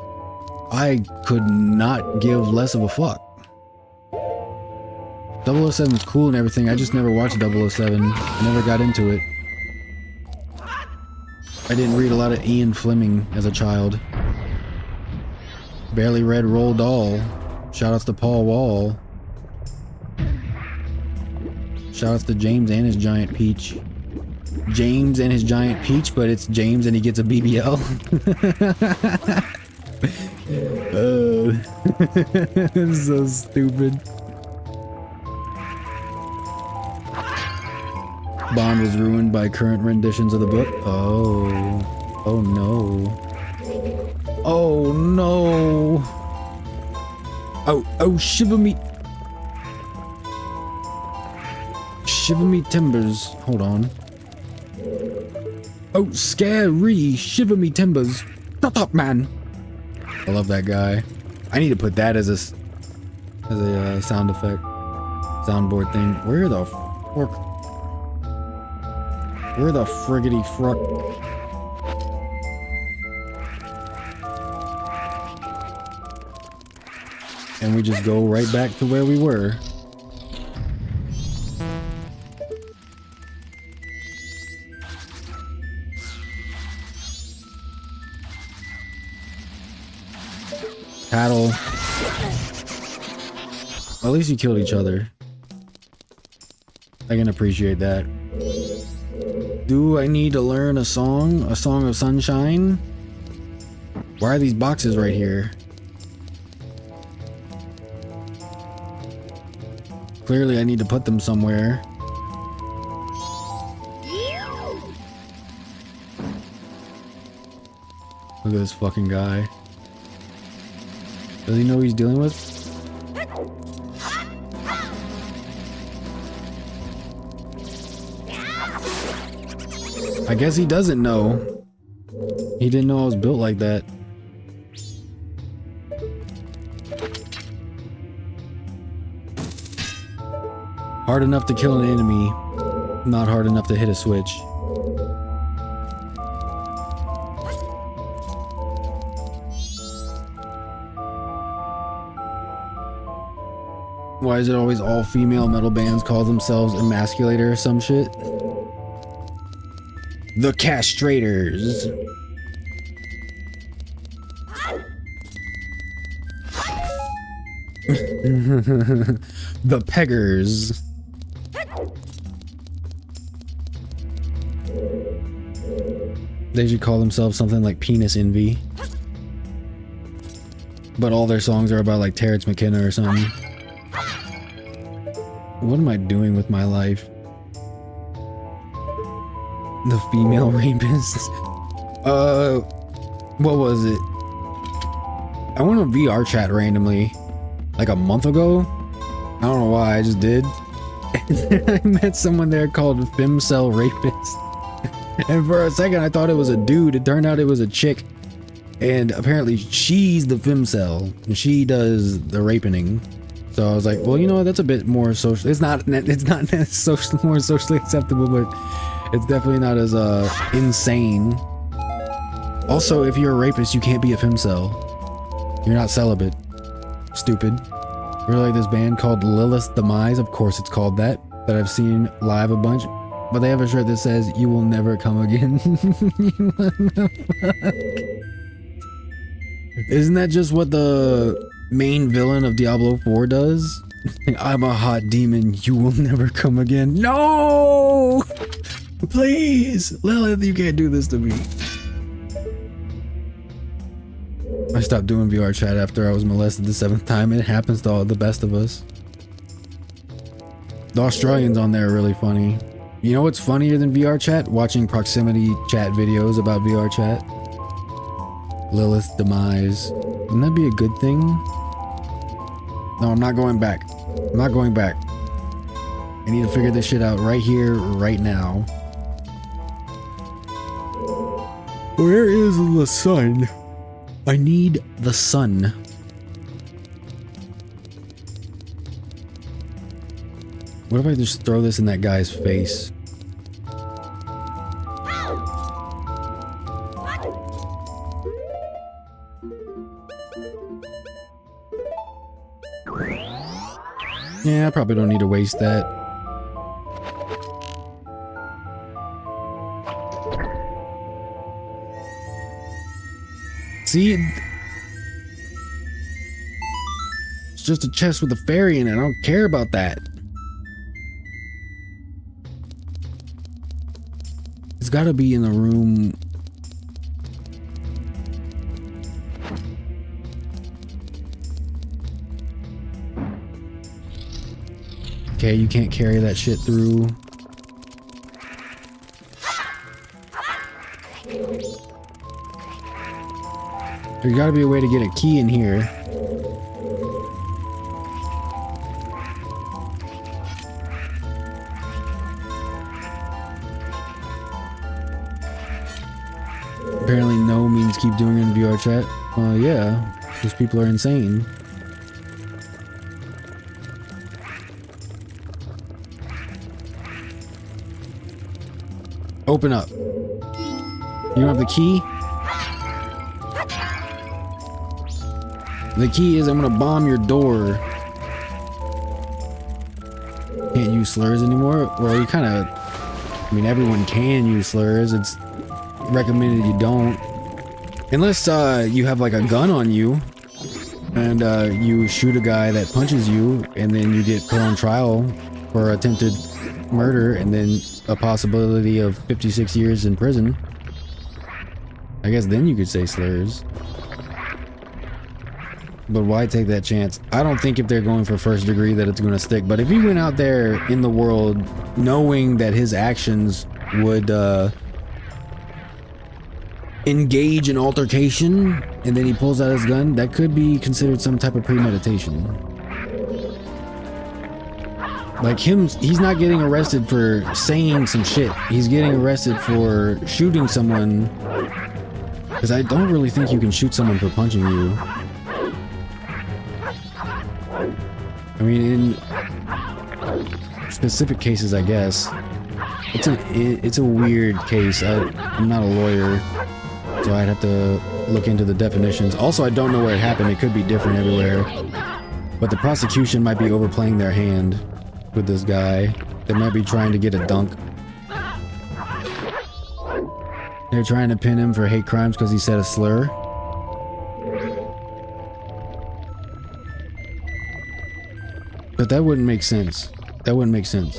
I could not give less of a fuck. 007 is cool and everything, I just never watched 007. I never got into it. I didn't read a lot of Ian Fleming as a child. Barely read Roald Dahl. Shoutouts to Paul Wall. Shoutouts to James and his giant peach. James and his giant peach, but it's James and he gets a BBL. It's so stupid. Bond was ruined by current renditions of the book. Oh. Oh no. Oh no. Oh, shiver me. Shiver me timbers. Hold on. Oh, scary. Shiver me timbers. Shut up, man. I love that guy. I need to put that as a sound effect. Soundboard thing. Where the frick? Where the friggity fruck? And we just go right back to where we were. Paddle. At least you killed each other. I can appreciate that. Do I need to learn a song? A song of sunshine? Why are these boxes right here? Clearly I need to put them somewhere. Look at this fucking guy. Does he know who he's dealing with? I guess he doesn't know. He didn't know I was built like that. Hard enough to kill an enemy, not hard enough to hit a switch. Why is it always all female metal bands call themselves Emasculator or some shit? The Castrators. The Peggers. They should call themselves something like Penis Envy. But all their songs are about like Terrence McKenna or something. What am I doing with my life? The female rapists. What was it? I went on VR chat randomly like a month ago. I don't know why, I just did. I met someone there called Femcel Rapist. And for a second I thought it was a dude. It turned out it was a chick. And apparently she's the femcel. And she does the raping. So I was like, well, you know what, that's a bit more social. It's not social, more socially acceptable, but it's definitely not as insane. Also, if you're a rapist, you can't be a femcel. You're not celibate. Stupid. Really like this band called Lilith's Demise. Of course it's called that I've seen live a bunch. But they have a shirt that says, "You will never come again." Isn't that just what the main villain of Diablo 4 does? I'm a hot demon, you will never come again. No! Please! Lilith, you can't do this to me. I stopped doing VR chat after I was molested the 7th time. It happens to all the best of us. The Australians on there are really funny. You know what's funnier than VR chat? Watching proximity chat videos about VR chat. Lilith's Demise. Wouldn't that be a good thing? No, I'm not going back. I'm not going back. I need to figure this shit out right here, right now. Where is the sun? I need the sun. What if I just throw this in that guy's face? Yeah, I probably don't need to waste that. See? It's just a chest with a fairy in it. I don't care about that. It's gotta be in the room. Okay, you can't carry that shit through. There's gotta be a way to get a key in here. Apparently no means keep doing it in VR chat. Yeah, these people are insane. Open up. You don't have the key? The key is I'm gonna bomb your door. Can't use slurs anymore? Well, you kind of... I mean, everyone can use slurs. It's recommended you don't. Unless you have like a gun on you and you shoot a guy that punches you and then you get put on trial for attempted murder and then a possibility of 56 years in prison. I guess then you could say slurs. But why take that chance? I don't think if they're going for first degree that it's going to stick. But if he went out there in the world knowing that his actions would engage in altercation and then he pulls out his gun, that could be considered some type of premeditation. Like he's not getting arrested for saying some shit. He's getting arrested for shooting someone. Because I don't really think you can shoot someone for punching you. I mean, in specific cases, I guess. It's a weird case. I'm not a lawyer, so I'd have to look into the definitions. Also, I don't know where it happened. It could be different everywhere. But the prosecution might be overplaying their hand with this guy. They might be trying to get a dunk. They're trying to pin him for hate crimes because he said a slur. But that wouldn't make sense. That wouldn't make sense.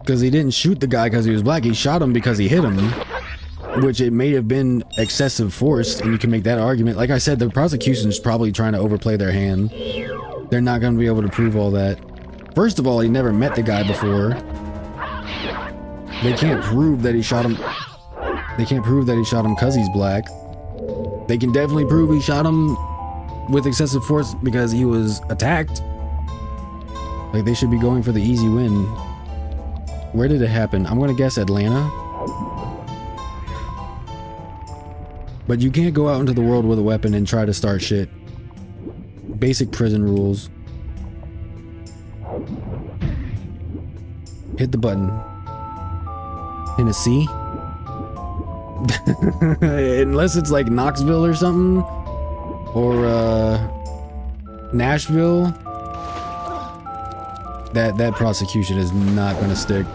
Because he didn't shoot the guy because he was black. He shot him because he hit him. Which it may have been excessive force, and you can make that argument. Like I said, the prosecution's probably trying to overplay their hand. They're not going to be able to prove all that. First of all, he never met the guy before. They can't prove that he shot him. They can't prove that he shot him because he's black. They can definitely prove he shot him with excessive force because he was attacked. Like, they should be going for the easy win. Where did it happen? I'm gonna guess Atlanta. But you can't go out into the world with a weapon and try to start shit. Basic prison rules. Hit the button. Tennessee? Unless it's like Knoxville or something. Or Nashville. That prosecution is not gonna stick.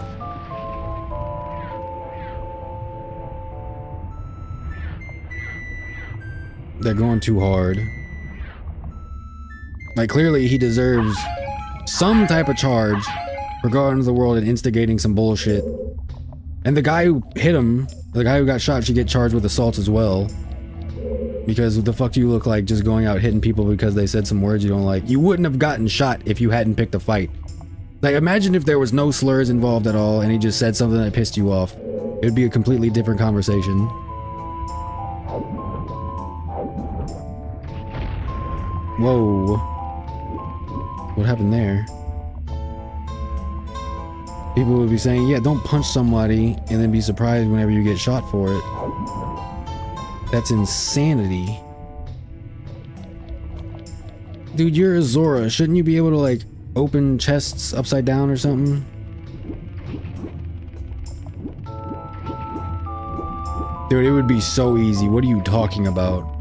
They're going too hard. Like, clearly he deserves some type of charge for going into the world and instigating some bullshit. And the guy who hit him, the guy who got shot, should get charged with assault as well. Because what the fuck do you look like just going out hitting people because they said some words you don't like? You wouldn't have gotten shot if you hadn't picked a fight. Like, imagine if there was no slurs involved at all and he just said something that pissed you off. It would be a completely different conversation. Whoa. What happened there? People would be saying, yeah, don't punch somebody and then be surprised whenever you get shot for it. That's insanity. Dude, you're a Zora. Shouldn't you be able to, like, open chests upside down or something? Dude, it would be so easy. What are you talking about?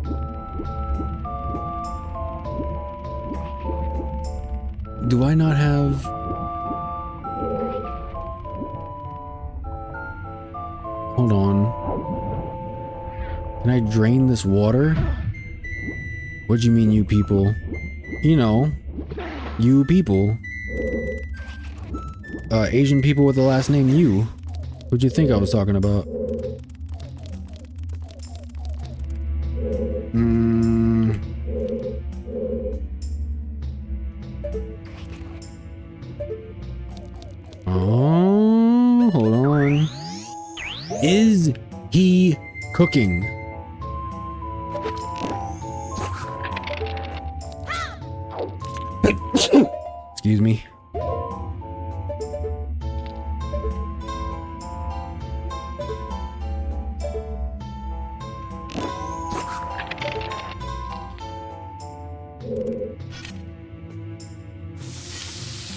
Do I not have... Hold on. Can I drain this water? What do you mean, you people? You know, you people. Asian people with the last name Yu. What'd you think I was talking about? Oh, hold on. Is he cooking? Excuse me.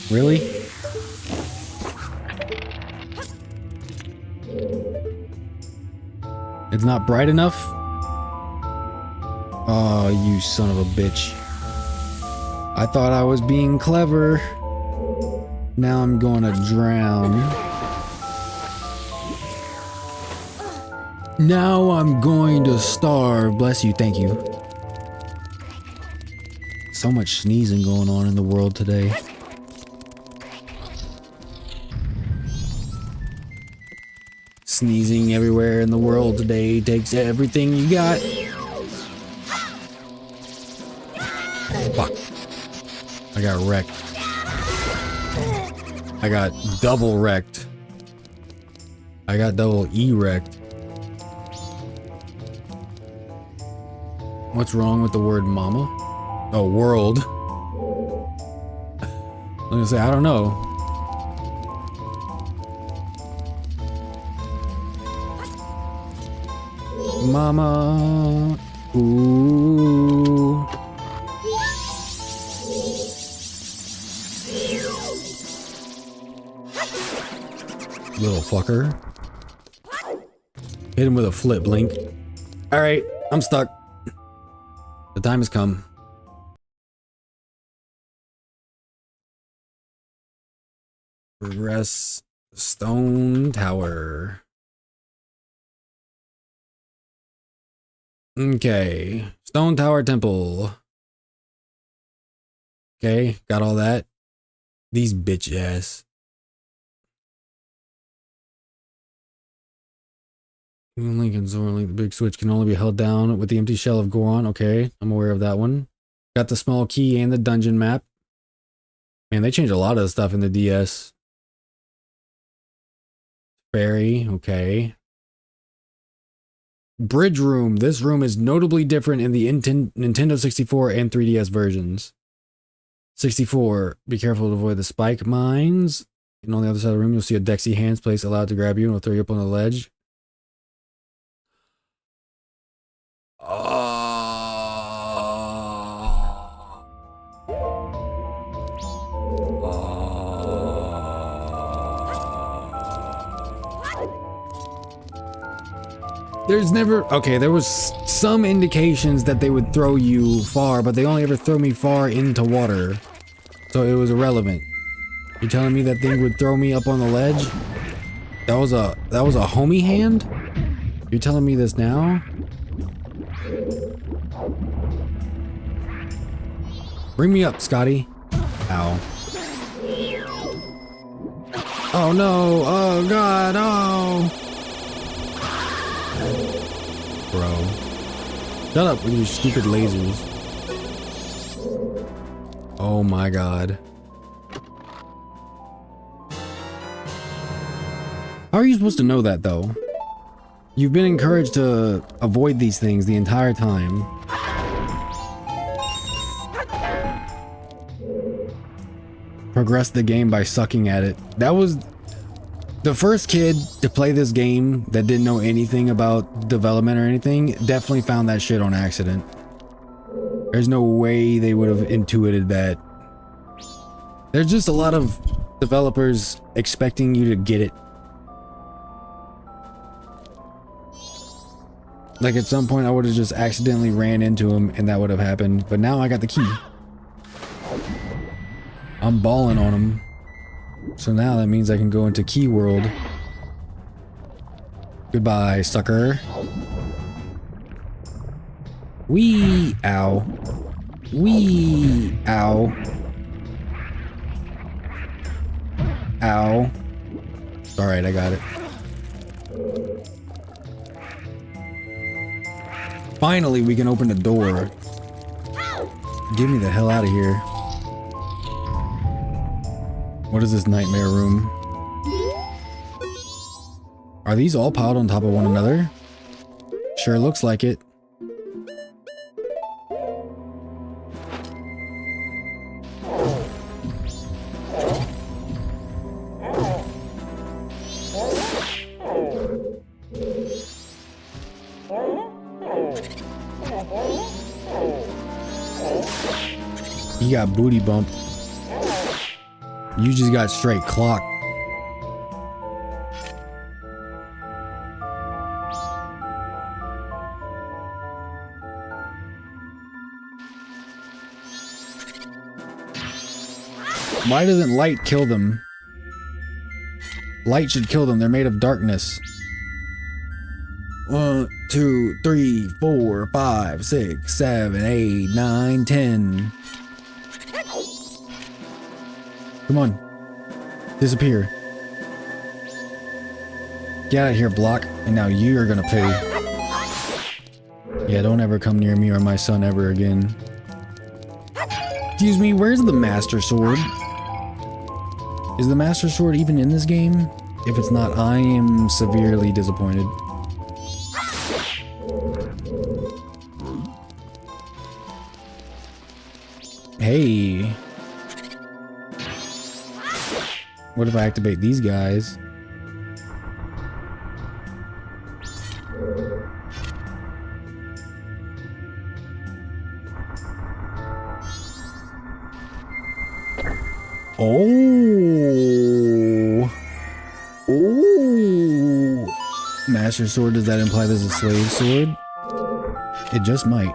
Really? It's not bright enough? Oh, you son of a bitch. I thought I was being clever. Now I'm gonna drown. Now I'm going to starve. Bless you, thank you. So much sneezing going on in the world today. Sneezing everywhere in the world today takes everything you got. Fuck. I got wrecked. I got double wrecked. I got double E-wrecked. What's wrong with the word mama? Oh, world. I'm gonna say, I don't know. Mama. Ooh. Little fucker. Hit him with a flip, Link. All right, I'm stuck. The time has come. Progress Stone Tower. Okay, Stone Tower Temple. Okay, got all that. These bitch ass. Link and Zora Link, the big switch can only be held down with the empty shell of Goron. Okay, I'm aware of that one. Got the small key and the dungeon map. Man, they changed a lot of the stuff in the DS. Fairy, okay. Bridge room. This room is notably different in the Nintendo 64 and 3DS versions. 64, be careful to avoid the spike mines. And on the other side of the room, you'll see a Dexy hands place allowed to grab you and will throw you up on the ledge. There's never... Okay, there was some indications that they would throw you far, but they only ever throw me far into water. So it was irrelevant. You're telling me that thing would throw me up on the ledge? That was a homie hand? You're telling me this now? Bring me up, Scotty. Ow. Oh no! Oh god! Oh! Bro. Shut up with your stupid lasers. Oh my god. How are you supposed to know that though? You've been encouraged to avoid these things the entire time. Progress the game by sucking at it. That was the first kid to play this game that didn't know anything about development or anything. Definitely found that shit on accident. There's no way they would have intuited that. There's just a lot of developers expecting you to get it. Like at some point I would have just accidentally ran into him and that would have happened. But now I got the key. I'm balling on him. So now that means I can go into Key World. Goodbye, sucker. Wee! Ow. Wee! Ow. Ow. Alright, I got it. Finally, we can open the door. Get me the hell out of here. What is this nightmare room? Are these all piled on top of one another? Sure looks like it. He got booty bumped. You just got straight clocked. Why doesn't light kill them? Light should kill them. They're made of darkness. 1, 2, 3, 4, 5, 6, 7, 8, 9, 10. Come on. Disappear. Get out of here, block. And now you're gonna pay. Yeah, don't ever come near me or my son ever again. Excuse me, where's the Master Sword? Is the Master Sword even in this game? If it's not, I am severely disappointed. Hey. What if I activate these guys? Oh. Oh. master sword, does that imply there's a slave sword? It just might.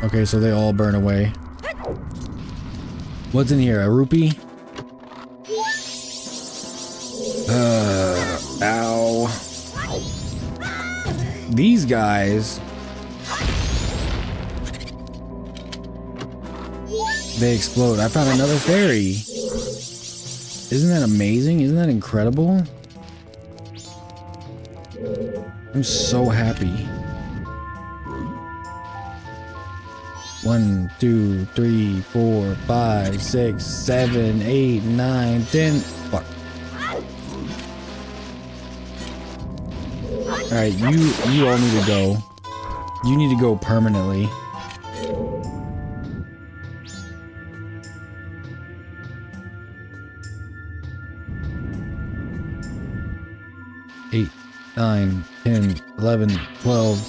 Okay, so they all burn away. What's in here? A rupee? Ow. These guys. They explode. I found another fairy. Isn't that amazing? Isn't that incredible? I'm so happy. 1, 2, 3, 4, 5, 6, 7, 8, 9, 10. Fuck. Alright, you all need to go. You need to go permanently. Eight, 9, 10, 11, 12.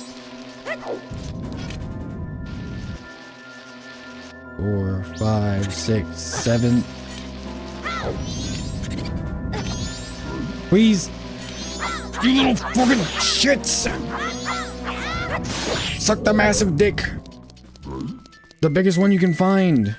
4, 5, 6, 7. Please. You little fucking shits! Suck the massive dick. The biggest one you can find.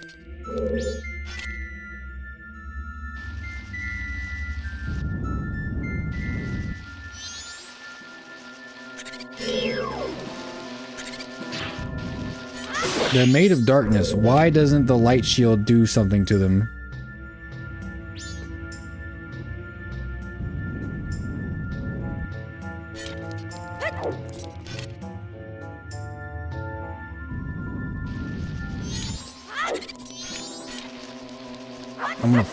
They're made of darkness. Why doesn't the light shield do something to them? I'm gonna...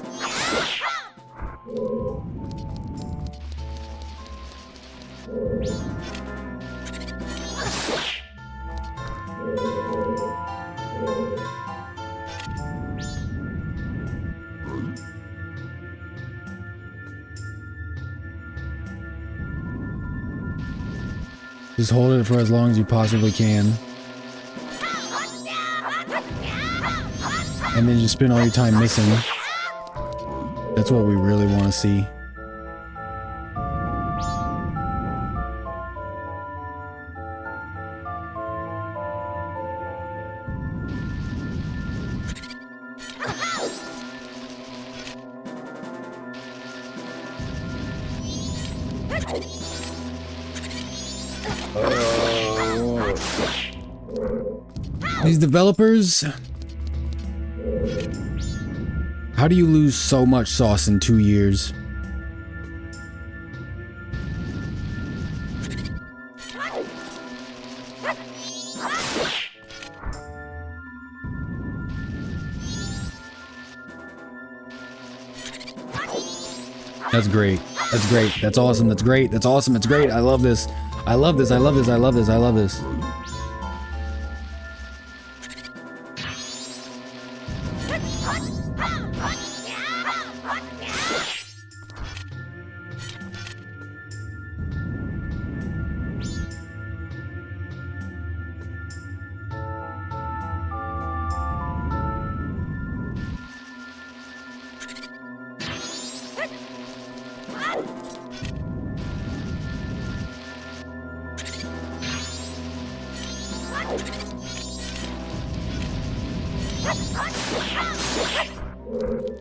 Just hold it for as long as you possibly can. And then just spend all your time missing. That's what we really want to see. These developers, how do you lose so much sauce in 2 years? That's great. That's great. That's awesome. That's great. That's awesome. It's great. I love this. I love this. I love this. I love this. I love this.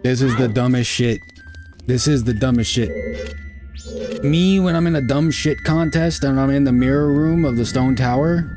This is the dumbest shit. This is the dumbest shit. Me, when I'm in a dumb shit contest and I'm in the mirror room of the stone tower.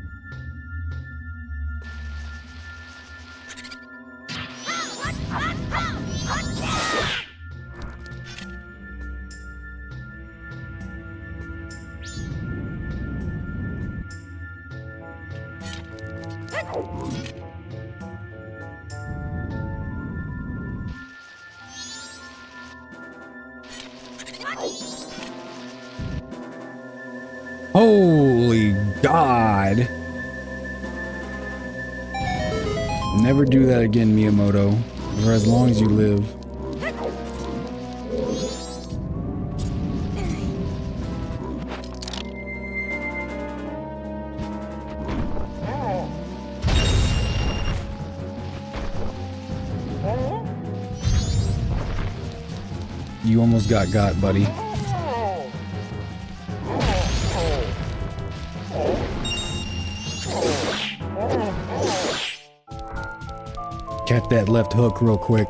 Holy God. Never do that again, Miyamoto, for as long as you live. Oh. you almost got, buddy. Catch that left hook real quick.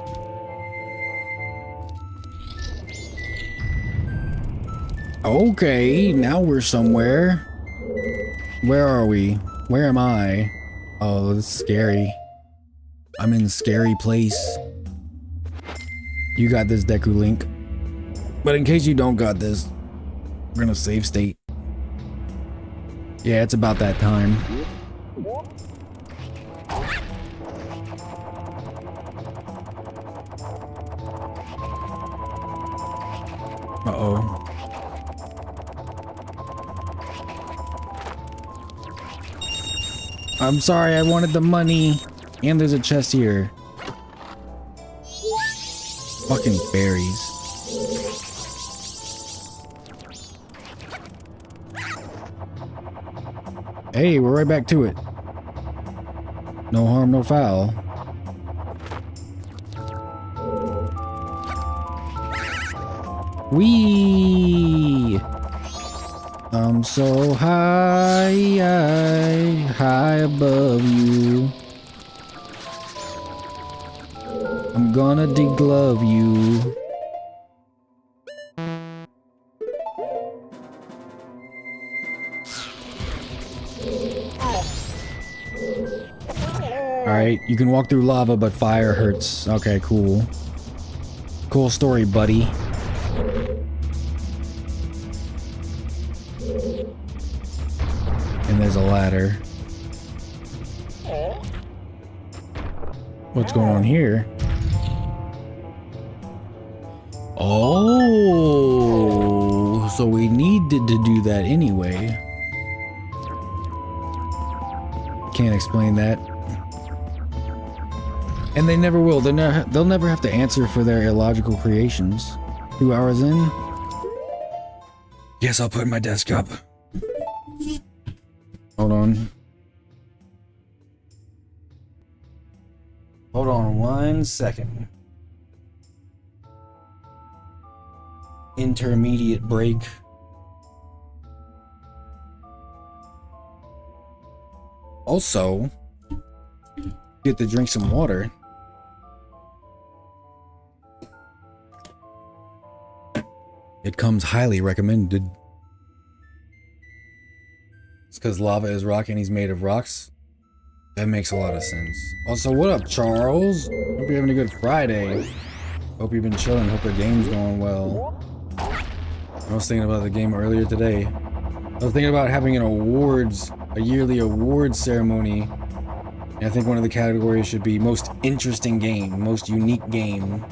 Okay, now we're somewhere. Where are we? Where am I? Oh, this is scary. I'm in a scary place. You got this, Deku Link. But in case you don't got this, we're gonna save state. Yeah, it's about that time. Uh-oh. I'm sorry, I wanted the money. And there's a chest here. Fucking berries. Hey, we're right back to it. No harm, no foul. Whee! I'm so high, high above you. I'm gonna deglove you. Alright, you can walk through lava, but fire hurts. Okay, cool. Cool story, buddy. And there's a ladder. What's going on here? Oh, so we needed to do that anyway. Can't explain that. And they never will. They'll never have to answer for their illogical creations. 2 hours in? Guess I'll put my desk up. Hold on. Hold on 1 second. Intermediate break. Also, get to drink some water. It comes highly recommended. It's because lava is rock and he's made of rocks. That makes a lot of sense. Also, what up, Charles? Hope you're having a good Friday. Hope you've been chilling. Hope your game's going well. I was thinking about the game earlier today. I was thinking about having a yearly awards ceremony. And I think one of the categories should be most interesting game, most unique game.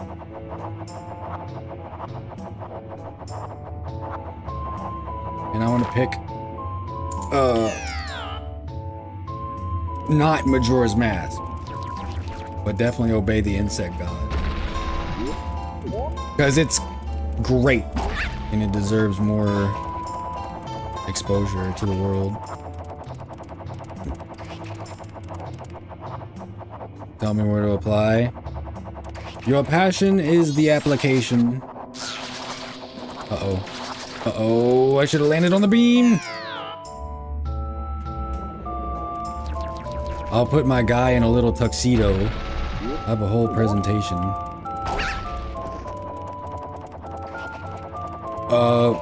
And I want to pick not Majora's Mask, but definitely Obey the Insect God, because it's great and it deserves more exposure to the world. Tell me where to apply. Your passion is the application. Uh-oh. Uh-oh, I should have landed on the beam. I'll put my guy in a little tuxedo. I have a whole presentation.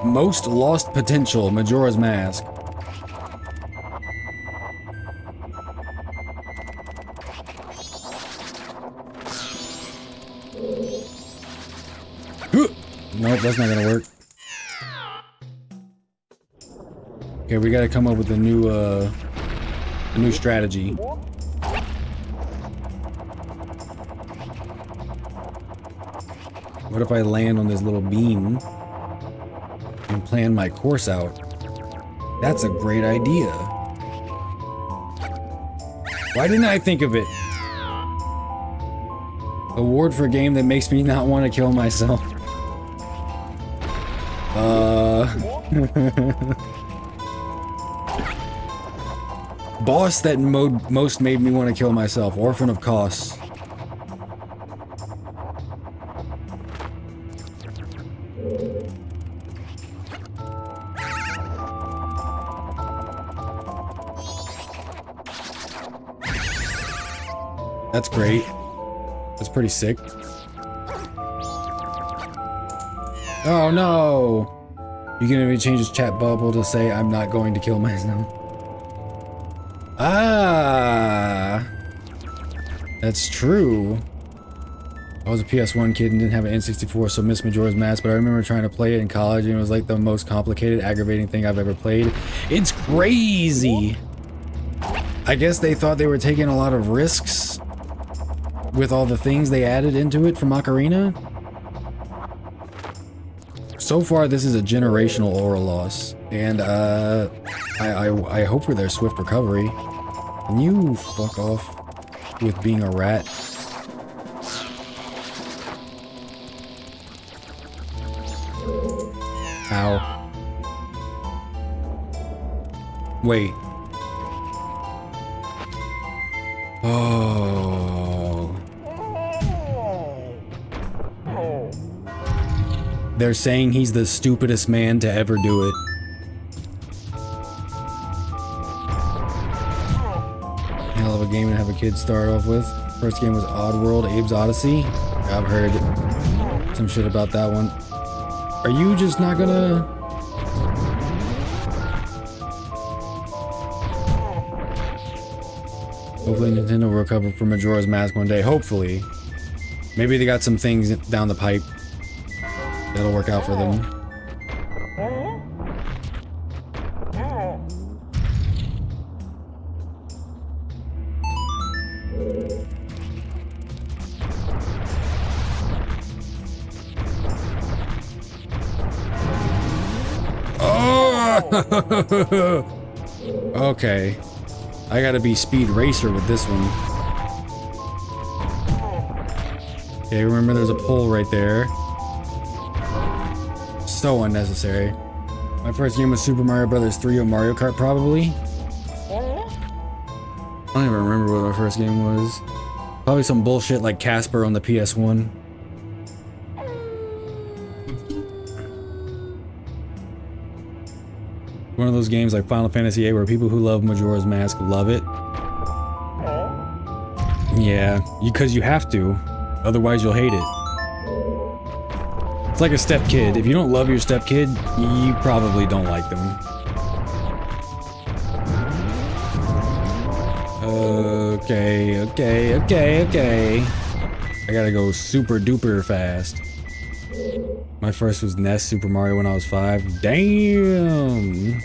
Most lost potential, Majora's Mask. Nope, that's not gonna work. Okay, we gotta come up with a new strategy. What if I land on this little beam and plan my course out? That's a great idea. Why didn't I think of it? Award for a game that makes me not want to kill myself. Boss that most made me want to kill myself. Orphan of Kos. That's great. That's pretty sick. Oh no! You can even change his chat bubble to say, I'm not going to kill myself. Ah! That's true. I was a PS1 kid and didn't have an N64, so missed Majora's Mask, but I remember trying to play it in college and it was like the most complicated, aggravating thing I've ever played. It's crazy! I guess they thought they were taking a lot of risks with all the things they added into it from Ocarina. So far, this is a generational aura loss, and I hope for their swift recovery. Can you fuck off with being a rat? Ow. Wait. Oh. They're saying he's the stupidest man to ever do it. Hell of a game to have a kid start off with. First game was Oddworld, Abe's Odyssey. I've heard some shit about that one. Are you just not gonna... Hopefully Nintendo will recover from Majora's Mask one day. Hopefully. Maybe they got some things down the pipe that'll work out for them. Oh! Okay. I gotta be Speed Racer with this one. Okay, remember there's a pole right there. So unnecessary. My first game was Super Mario Bros. 3 or Mario Kart, probably. I don't even remember what my first game was. Probably some bullshit like Casper on the PS1. One of those games like Final Fantasy VIII where people who love Majora's Mask love it. Yeah, because you have to. Otherwise you'll hate it. It's like a stepkid. If you don't love your stepkid, you probably don't like them. Okay. I gotta go super duper fast. My first was NES Super Mario when I was 5. Damn!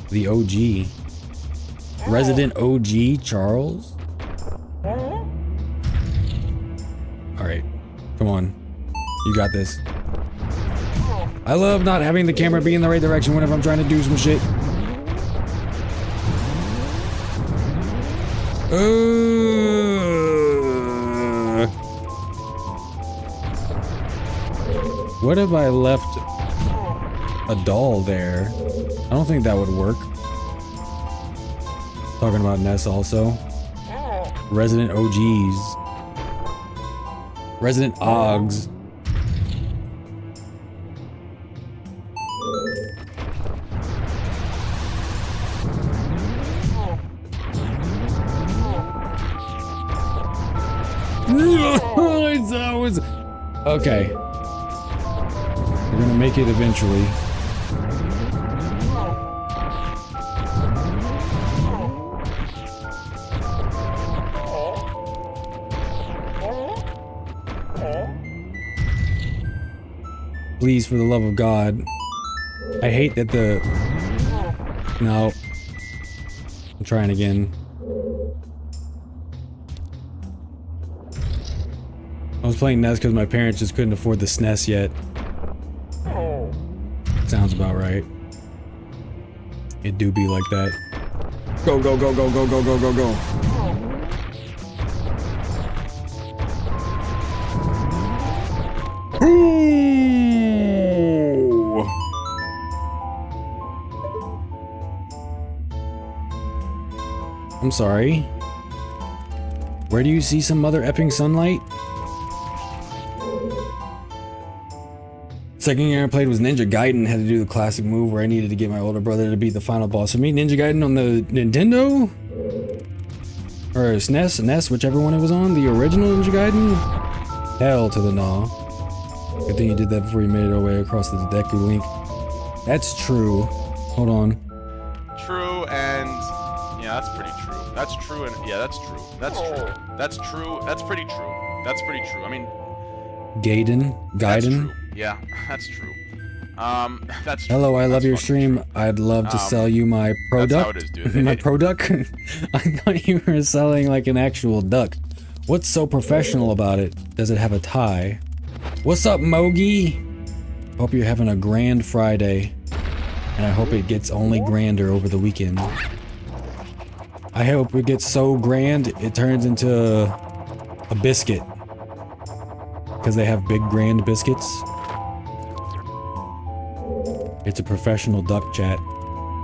The OG. Resident OG Charles? Alright. Come on. You got this. I love not having the camera be in the right direction whenever I'm trying to do some shit. What if I left a doll there? I don't think that would work. Talking about NES also. Resident OGs. Resident OGs. Okay. We're gonna make it eventually. Please, for the love of God. I hate that the... No. I'm trying again. I was playing NES because my parents just couldn't afford the SNES yet. Sounds about right. It do be like that. Go, go, go, go, go, go, go, go, go. Ooh. I'm sorry. Where do you see some mother effing sunlight? Second game I played was Ninja Gaiden. Had to do the classic move where I needed to get my older brother to beat the final boss of me. Ninja Gaiden on the Nintendo? Or SNES, NES, whichever one it was on, the original Ninja Gaiden? Hell to the gnaw. Good thing you did that before you made it all the way across the Deku Link. That's true. Hold on. True, and yeah, that's pretty true. That's true, and yeah, that's true. That's true. That's true. That's pretty true. That's pretty true. I mean, Gaiden? that's Gaiden? true. Yeah, that's true. That's true. Hello, I love That's your fucking stream. true. I'd love to sell you my That's how product. it is, dude. My product? I thought you were selling like an actual duck. What's so professional about it? Does it have a tie? What's up, Mogi? Hope you're having a grand Friday. And I hope it gets only grander over the weekend. I hope it gets so grand it turns into a biscuit. Because they have big grand biscuits. It's a professional duck chat.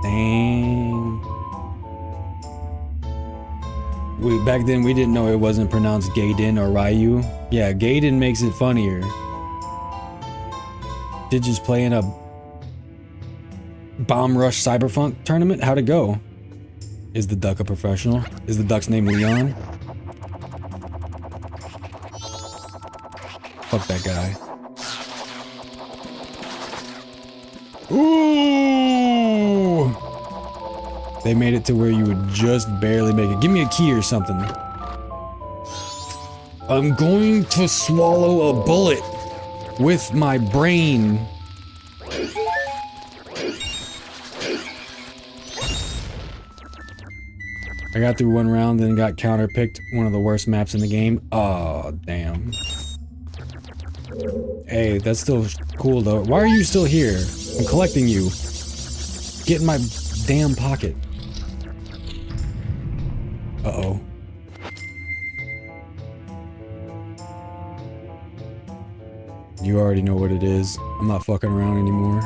Dang. Back then we didn't know it wasn't pronounced Gaiden or Ryu. Yeah, Gaiden makes it funnier. Did you just play in a Bomb Rush Cyberpunk tournament? How'd it go? Is the duck a professional? Is the duck's name Leon? Fuck that guy. Ooh! They made it to where you would just barely make it. Give me a key or something. I'm going to swallow a bullet with my brain. I got through one round, then got counter-picked one of the worst maps in the game. Oh, damn. Hey, that's still cool though. Why are you still here? I'm collecting you. Get in my damn pocket. Uh-oh. You already know what it is. I'm not fucking around anymore.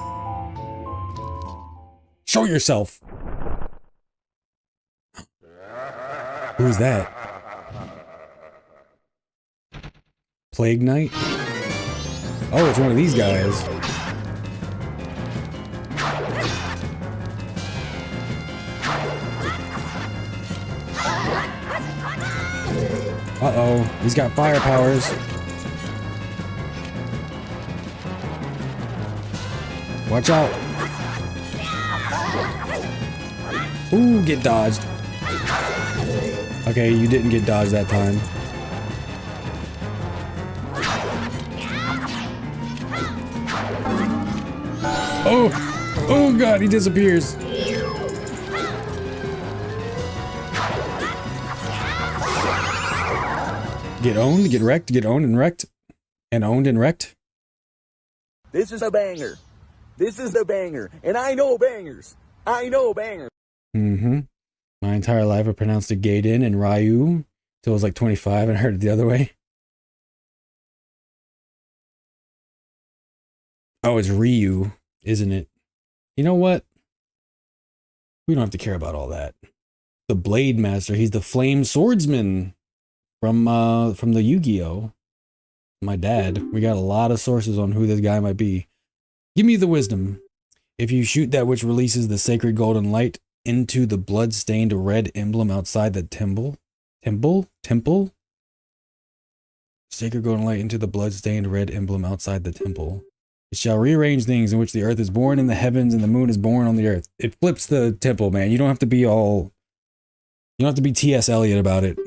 Show yourself! Who's that? Plague Knight? Oh, it's one of these guys. Uh-oh, he's got fire powers. Watch out. Ooh, get dodged. Okay, you didn't get dodged that time. Oh! Oh god, he disappears. Get owned, get wrecked, get owned and wrecked. And owned and wrecked. This is a banger. This is the banger. And I know bangers. I know bangers. Mm-hmm. My entire life I pronounced it Gaiden and Ryu till I was like 25 and I heard it the other way. Oh, it's Ryu, isn't it? You know what? We don't have to care about all that. The Blade Master, he's the Flame Swordsman from the Yu-Gi-Oh! My dad. We got a lot of sources on who this guy might be. Give me the wisdom. If you shoot that which releases the sacred golden light into the blood-stained red emblem outside the temple? Sacred golden light into the blood-stained red emblem outside the temple. It shall rearrange things in which the earth is born in the heavens and the moon is born on the earth. It flips the temple, man. You don't have to be all... You don't have to be T.S. Eliot about it.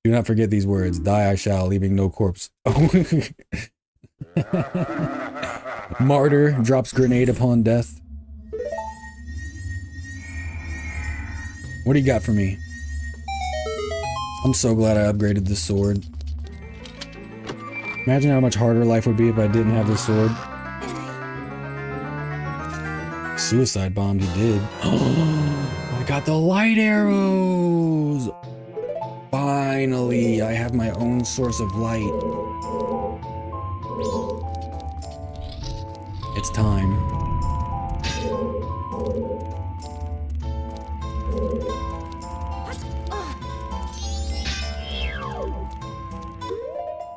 Do not forget these words. Die I shall, leaving no corpse. Oh. Martyr drops grenade upon death. What do you got for me? I'm so glad I upgraded this sword. Imagine how much harder life would be if I didn't have this sword. Suicide bombed, he did. I got the light arrows! Finally, I have my own source of light. It's time.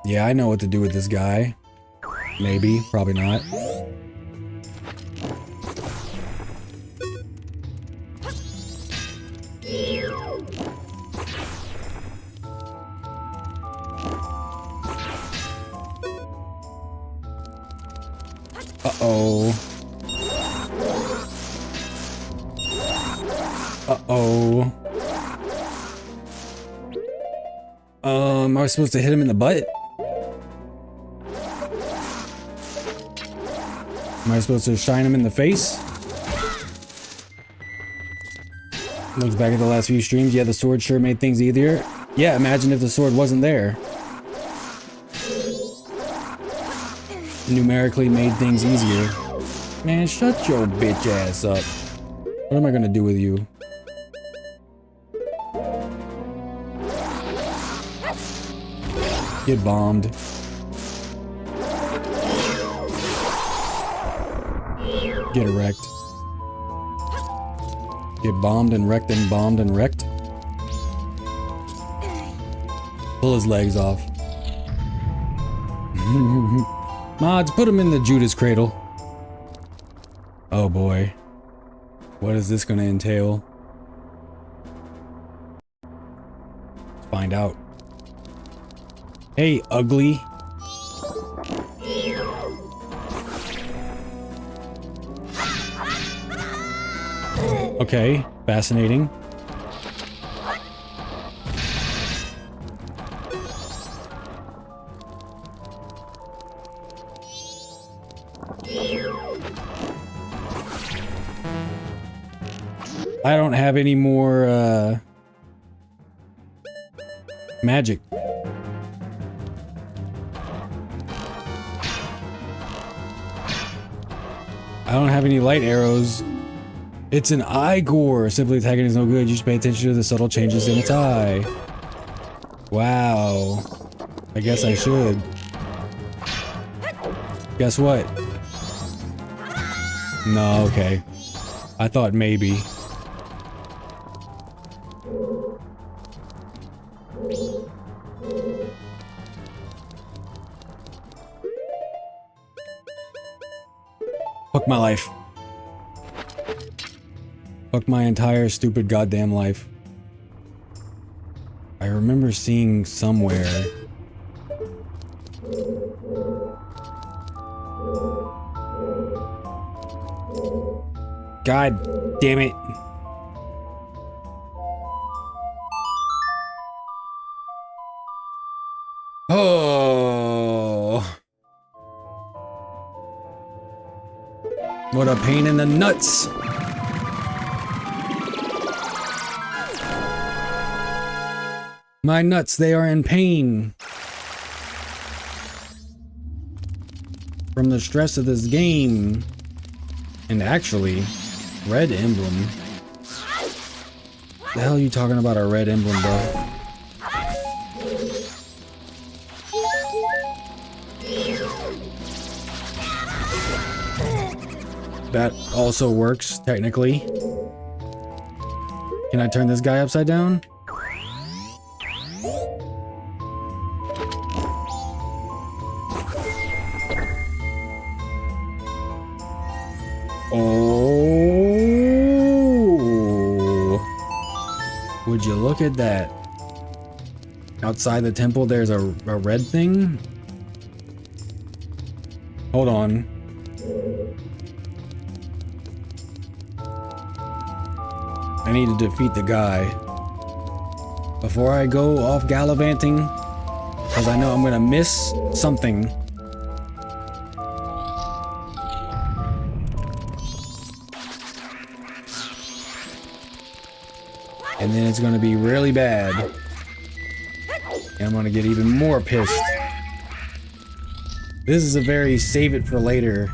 Yeah, I know what to do with this guy. Maybe, probably not. Uh-oh. Am I supposed to hit him in the butt? Am I supposed to shine him in the face? Looks back at the last few streams. Yeah, the sword sure made things easier. Yeah, imagine if the sword wasn't there. Numerically made things easier. Man, shut your bitch ass up. What am I gonna do with you? Get bombed. Get wrecked. Get bombed and wrecked and bombed and wrecked. Pull his legs off. Mods, put him in the Judas cradle. Oh boy. What is this gonna entail? Let's find out. Hey, ugly. Okay, fascinating. I don't have any more magic. I don't have any light arrows. It's an eye gore. Simply attacking is no good. You should pay attention to the subtle changes in its eye. Wow. I guess I should. Guess what? No, okay. I thought maybe. Fuck my life. Fuck my entire stupid goddamn life. I remember seeing somewhere. God damn it. Oh. What a pain in the nuts. My nuts, they are in pain. From the stress of this game. And actually, Red Emblem. The hell are you talking about a Red Emblem, bro? That also works, technically. Can I turn this guy upside down? Oh, would you look at that? Outside the temple, there's a red thing. Hold on. I need to defeat the guy before I go off gallivanting, because I know I'm gonna miss something. And then it's gonna be really bad. And I'm gonna get even more pissed. This is a very save it for later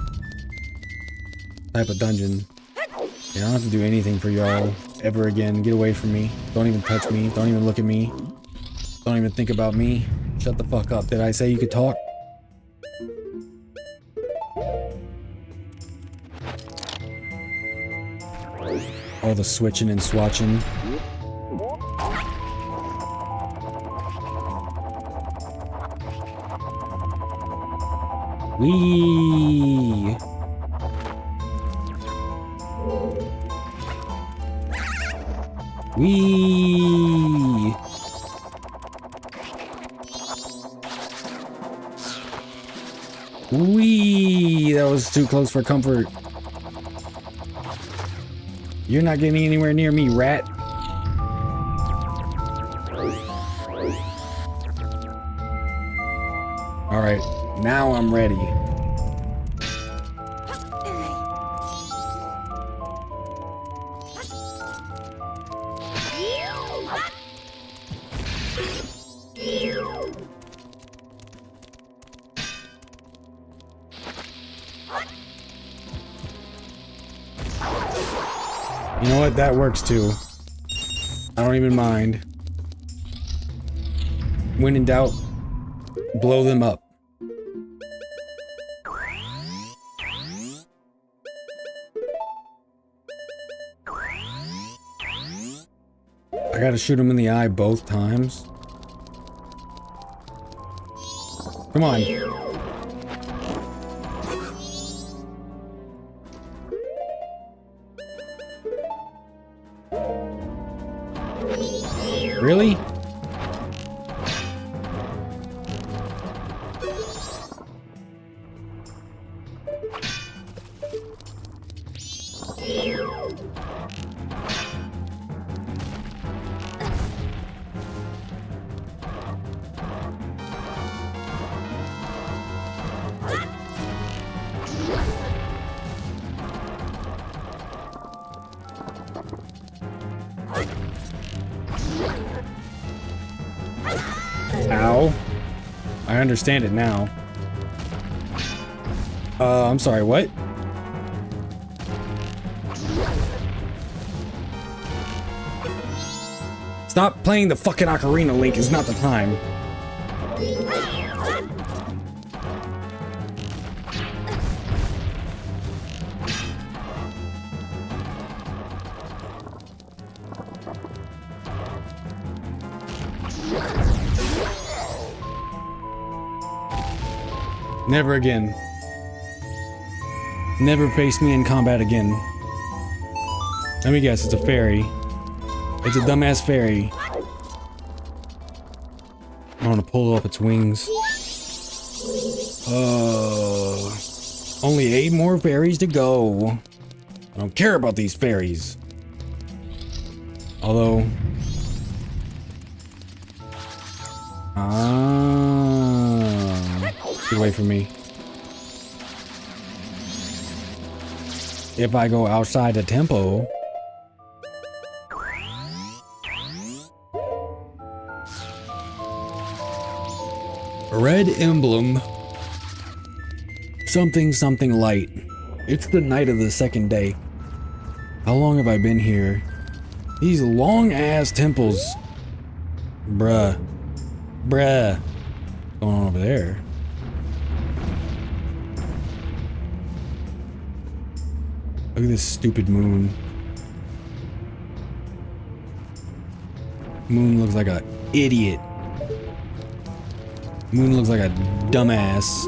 type of dungeon. I don't have to do anything for y'all ever again. Get away from me. Don't even touch me. Don't even look at me. Don't even think about me. Shut the fuck up. Did I say you could talk? All the switching and swatching. Wee. Wee. Wee. That was too close for comfort. You're not getting anywhere near me, rat. Alright, now I'm ready. You know what? That works too. I don't even mind. When in doubt, blow them up. I gotta shoot him in the eye both times. Come on. Really? Ow. I understand it now. I'm sorry, what? Stop playing the fucking ocarina, Link. It's not the time. Never again. Never face me in combat again. Let me guess, it's a fairy. It's a dumbass fairy. I want to pull off its wings. Only 8 more fairies to go. I don't care about these fairies. Although... Get away from me. If I go outside the temple... Red emblem. Something something light. It's the night of the second day. How long have I been here? These long ass temples. Bruh. Bruh. What's going on over there? Look at this stupid moon. Moon looks like a idiot. Moon looks like a dumbass.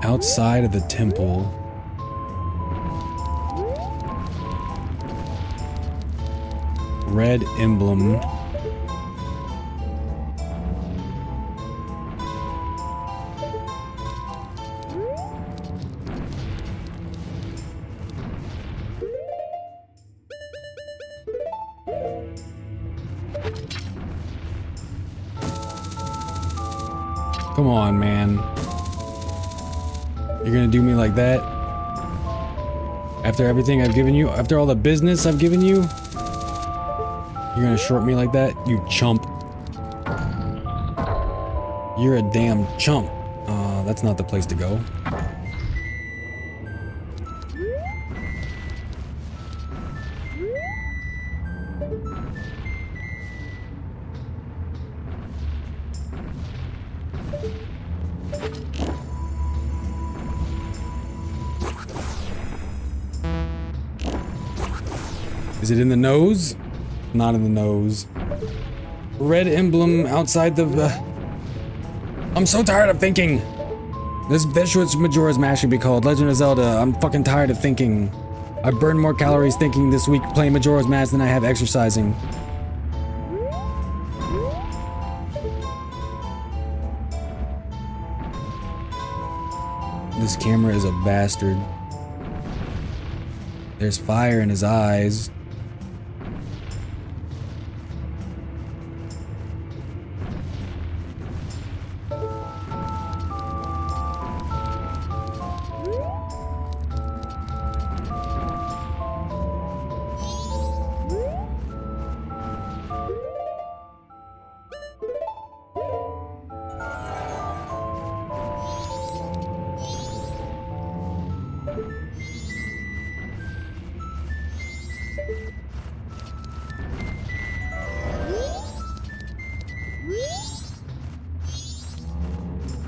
Outside of the temple. Red emblem. Come on, man. You're gonna do me like that? After everything I've given you? After all the business I've given you? You're gonna short me like that? You chump. You're a damn chump. That's not the place to go. Is it in the nose? Not in the nose. Red emblem outside the... I'm so tired of thinking! That's what Majora's Mask should be called. Legend of Zelda. I'm fucking tired of thinking. I burned more calories thinking this week playing Majora's Mask than I have exercising. This camera is a bastard. There's fire in his eyes.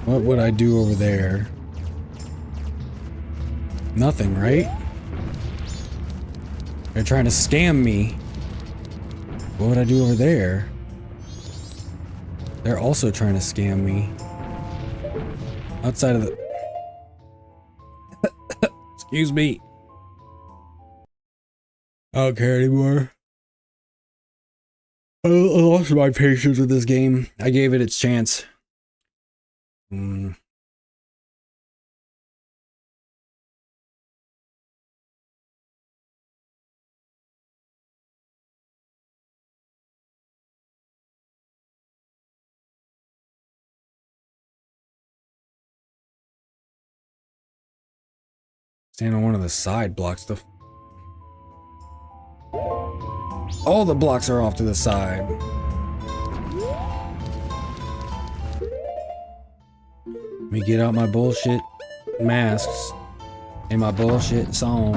What would I do over there? Nothing, right? They're trying to scam me. What would I do over there? They're also trying to scam me. Outside of the... Excuse me. I don't care anymore. I lost my patience with this game. I gave it its chance. Stand on one of the side blocks. All the blocks are off to the side. Let me get out my bullshit masks and my bullshit song.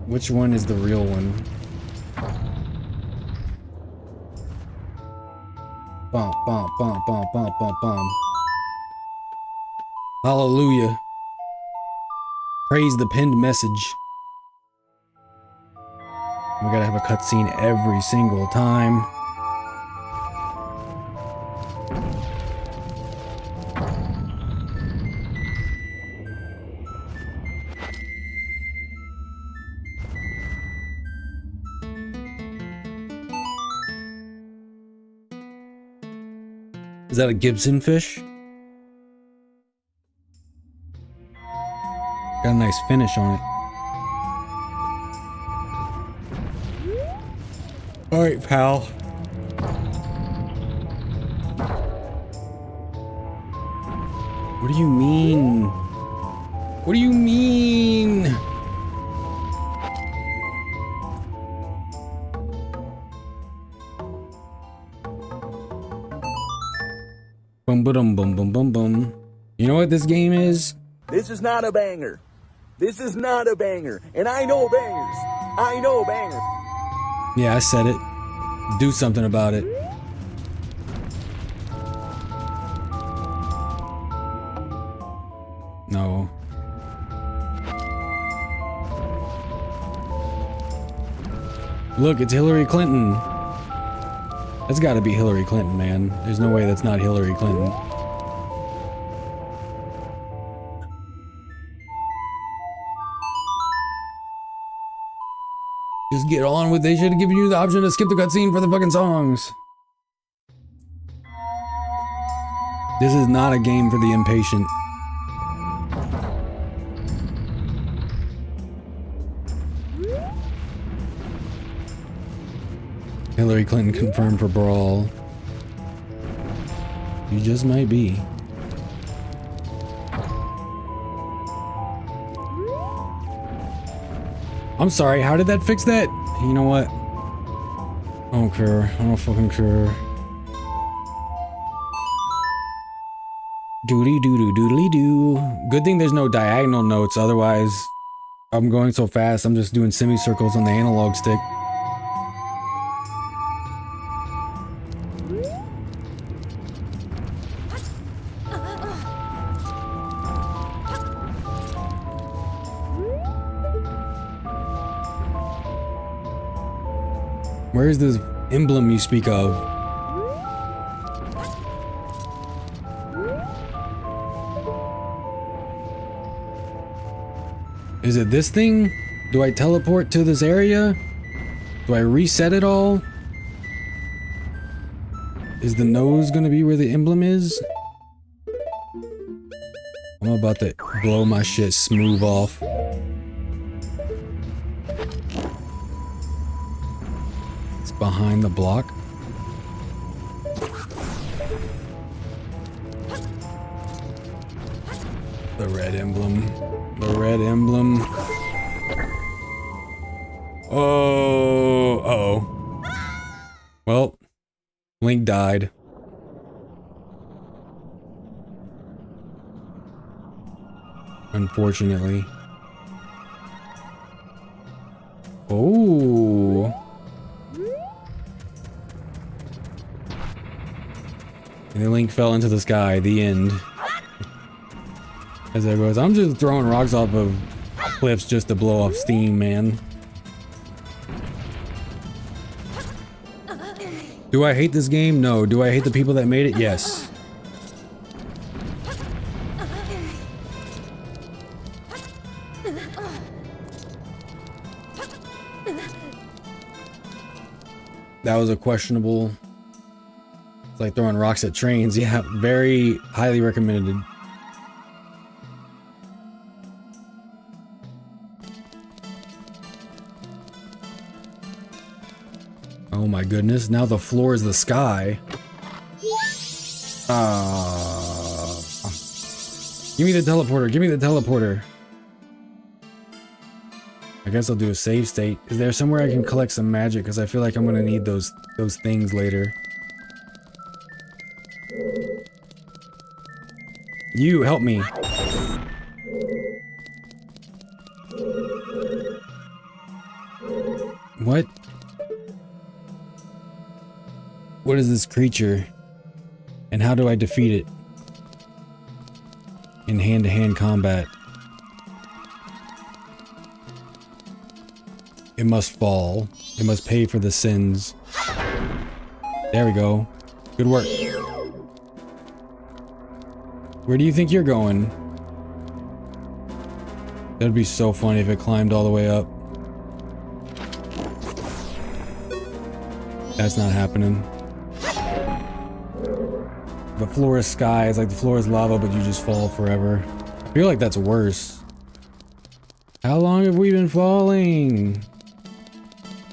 Which one is the real one? Bum, bum, bum, bum, bum, bum, bum. Hallelujah. Praise the pinned message. We gotta have a cutscene every single time. Is that a Gibson fish? Got a nice finish on it. Alright, pal. What do you mean? What do you mean? Bum bum bum bum bum bum. You know what this game is? This is not a banger. This is not a banger. And I know bangers. I know bangers. Yeah, I said it. Do something about it. No. Look, it's Hillary Clinton. That's gotta be Hillary Clinton, man. There's no way that's not Hillary Clinton. Just get on with it. They should have given you the option to skip the cutscene for the fucking songs. This is not a game for the impatient. Hillary Clinton confirmed for Brawl. You just might be. I'm sorry, how did that fix that? You know what? I don't care. I don't fucking care. Doody doo doo doodly doo. Good thing there's no diagonal notes, otherwise I'm going so fast I'm just doing semicircles on the analog stick. Where's this emblem you speak of? Is it this thing? Do I teleport to this area? Do I reset it all? Is the nose gonna be where the emblem is? I'm about to blow my shit smooth off. It's behind the block. The red emblem. The red emblem. Oh, uh-oh. Well, Link died. Unfortunately. Oh. And then Link fell into the sky. The end. As there goes, I'm just throwing rocks off of cliffs just to blow off steam, man. Do I hate this game? No. Do I hate the people that made it? Yes. That was a questionable... It's like throwing rocks at trains. Yeah, very highly recommended. Oh my goodness, now the floor is the sky. Give me the teleporter, give me the teleporter. I guess I'll do a save state. Is there somewhere I can collect some magic? Because I feel like I'm gonna need those things later. You, help me. What? What is this creature? And how do I defeat it? In hand-to-hand combat. It must fall. It must pay for the sins. There we go. Good work. Where do you think you're going? That'd be so funny if it climbed all the way up. That's not happening. The floor is sky. It's like the floor is lava, but you just fall forever. I feel like that's worse. How long have we been falling?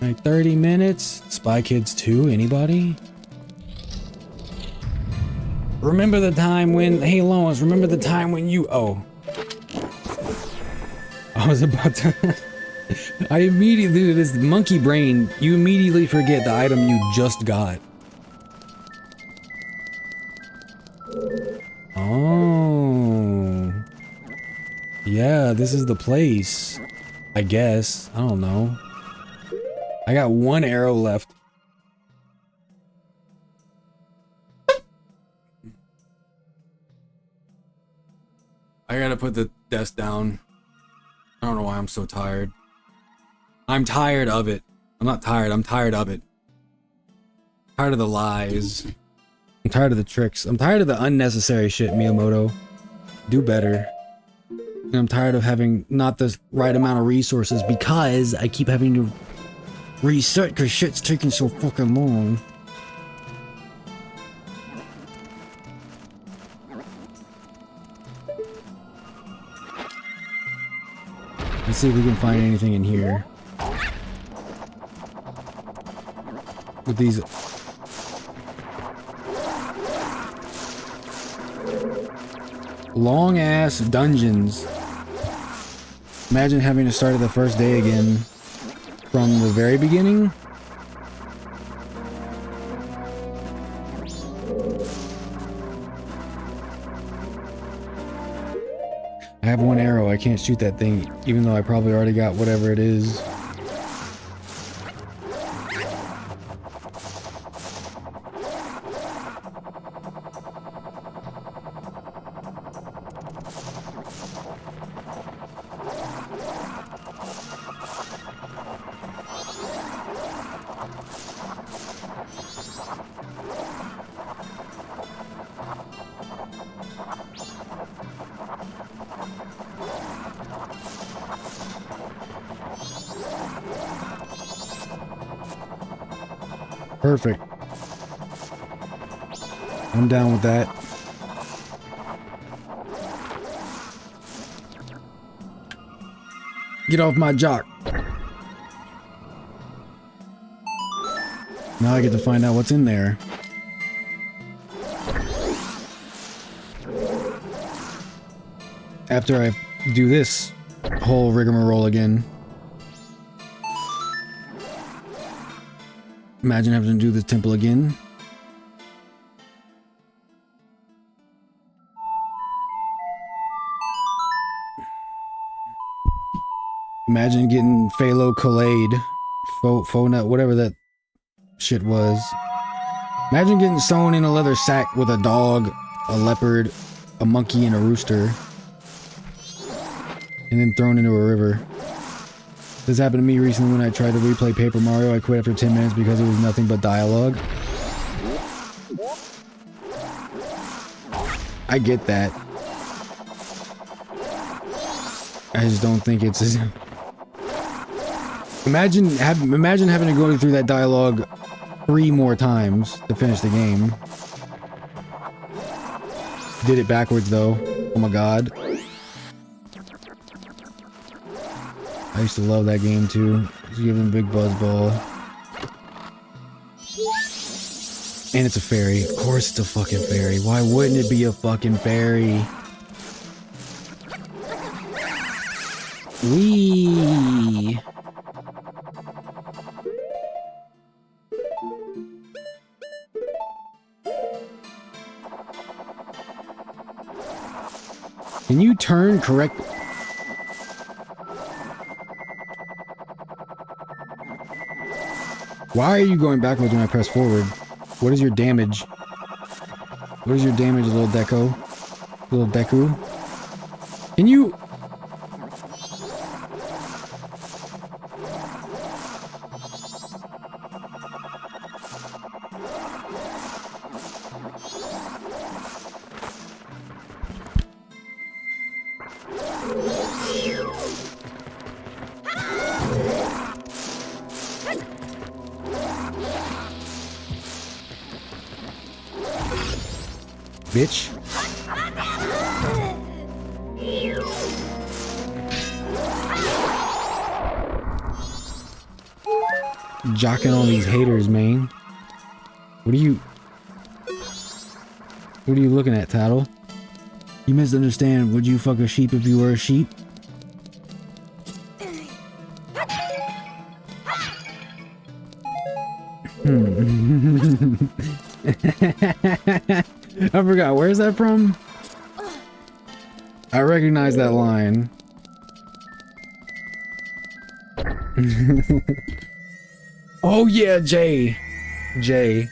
Like 30 minutes? Spy Kids 2? Anybody? Remember the time when... Hey, Lois, remember the time when you... Oh. I was about to... I immediately... This monkey brain, you immediately forget the item you just got. Oh. Yeah, this is the place. I guess. I don't know. I got one arrow left. I gotta put the desk down. I don't know why I'm so tired. I'm tired of it. I'm not tired, I'm tired of it. I'm tired of the lies. I'm tired of the tricks. I'm tired of the unnecessary shit, Miyamoto. Do better. And I'm tired of having not the right amount of resources because I keep having to reset because shit's taking so fucking long. Let's see if we can find anything in here. With these... long ass dungeons. Imagine having to start at the first day again from the very beginning. I have one arrow. I can't shoot that thing, even though I probably already got whatever it is. Perfect. I'm down with that. Get off my jock. Now I get to find out what's in there. After I do this whole rigmarole again. Imagine having to do this temple again. Imagine getting Phalo Khaled, Fonut, whatever that shit was. Imagine getting sewn in a leather sack with a dog, a leopard, a monkey, and a rooster. And then thrown into a river. This happened to me recently when I tried to replay Paper Mario. I quit after 10 minutes because it was nothing but dialogue. I get that. I just don't think it's as... Imagine having to go through that dialogue 3 more times to finish the game. Did it backwards though. Oh my god. I used to love that game too. Just give them a big buzz ball. And it's a fairy. Of course it's a fucking fairy. Why wouldn't it be a fucking fairy? Wee. Can you turn correct? Why are you going backwards when I press forward? What is your damage? What is your damage, little Deco? Little Deku? Can you... Bitch. Jocking all these haters, man. What are you looking at, Tattle? You misunderstand. Would you fuck a sheep if you were a sheep? I forgot. Where's that from? I recognize that line. Oh yeah, Jay. Jay.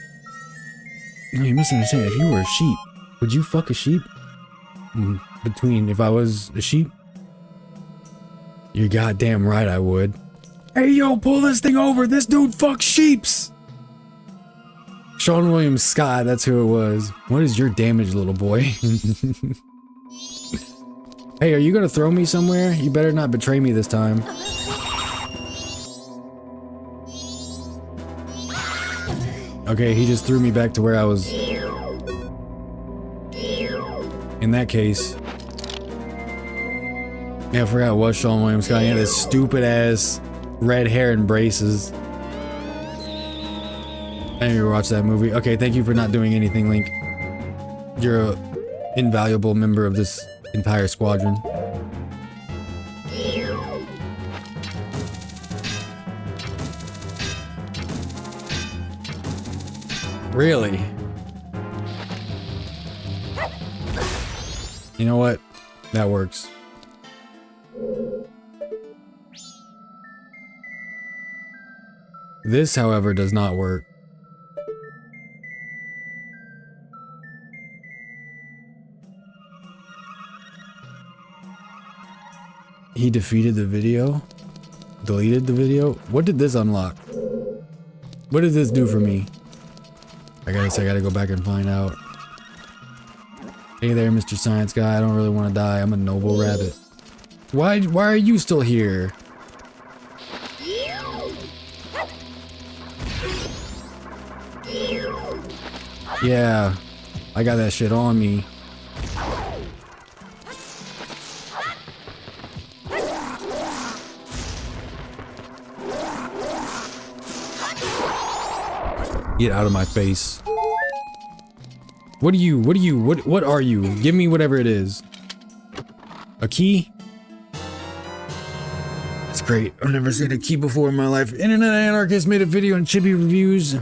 No, you misunderstand. If you were a sheep, would you fuck a sheep? Between if I was a sheep? You're goddamn right I would. Hey yo, pull this thing over. This dude fucks sheeps. Sean William Scott, that's who it was. What is your damage, little boy? Hey, are you gonna throw me somewhere? You better not betray me this time. Okay, he just threw me back to where I was. In that case. Yeah, I forgot it was Sean William Scott. He had this stupid ass red hair and braces. I need to watch that movie. Okay, thank you for not doing anything, Link. You're an invaluable member of this entire squadron. Really? You know what? That works. This, however, does not work. He defeated the video? Deleted the video? What did this unlock? What did this do for me? I guess I gotta go back and find out. Hey there, Mr. Science Guy. I don't really want to die. I'm a noble rabbit. Why are you still here? Yeah, I got that shit on me. Get out of my face. What are you? What are you? Give me whatever it is. A key? That's great. I've never seen a key before in my life. Internet Anarchist made a video on Chibi reviews.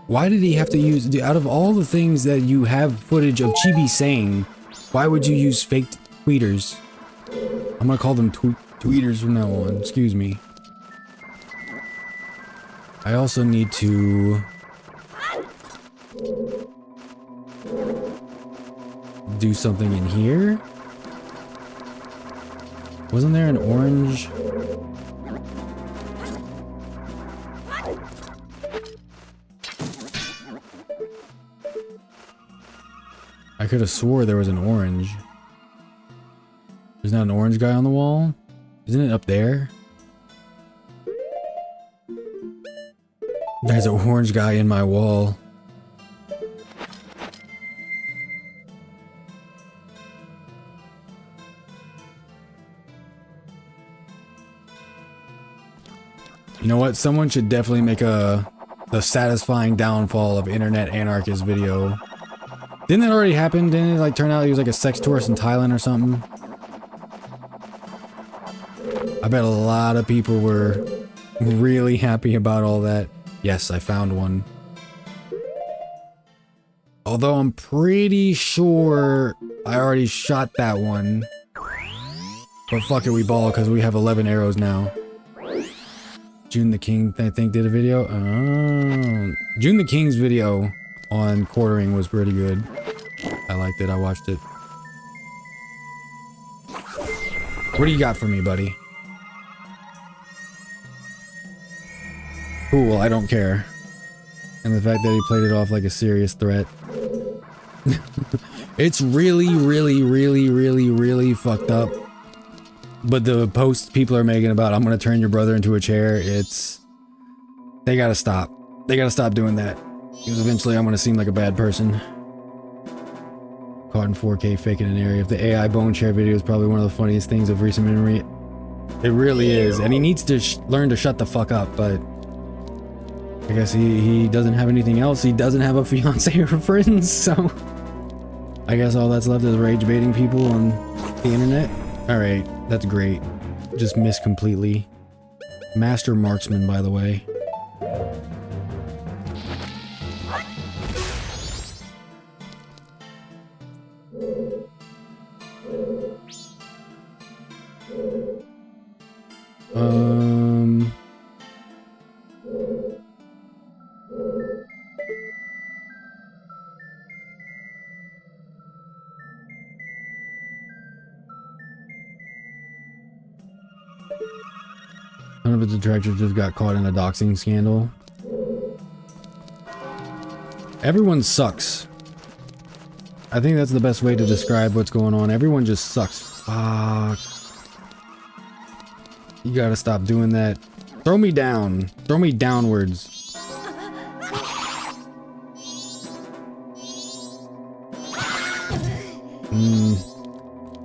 Why did he have to use, out of all the things that you have footage of Chibi saying, why would you use fake tweeters? I'm gonna call them tweeters from now on. Excuse me. I also need to do something in here. Wasn't there an orange? I could have swore there was an orange. There's not an orange guy on the wall? Isn't it up there? There's an orange guy in my wall. You know what? Someone should definitely make the satisfying downfall of Internet Anarchist video. Didn't that already happen? Didn't it like turn out he was like a sex tourist in Thailand or something? I bet a lot of people were really happy about all that. Yes, I found one. Although I'm pretty sure I already shot that one. But fuck it, we ball because we have 11 arrows now. June the King, I think, did a video. Oh. June the King's video on quartering was pretty good. I liked it, I watched it. What do you got for me, buddy? Cool, I don't care. And the fact that he played it off like a serious threat. It's really, really, really, really, really fucked up. But the posts people are making about I'm gonna turn your brother into a chair, it's... They gotta stop. They gotta stop doing that. Because eventually I'm gonna seem like a bad person. Caught in 4K faking an area. If the AI bone chair video is probably one of the funniest things of recent memory. It really is. And he needs to learn to shut the fuck up, but... I guess he doesn't have anything else. He doesn't have a fiance or friends, so... I guess all that's left is rage baiting people on the internet. Alright, that's great. Just missed completely. Master marksman, by the way. None of the detractors just got caught in a doxing scandal. Everyone sucks. I think that's the best way to describe what's going on. Everyone just sucks. Fuck. You gotta stop doing that. Throw me down. Throw me downwards.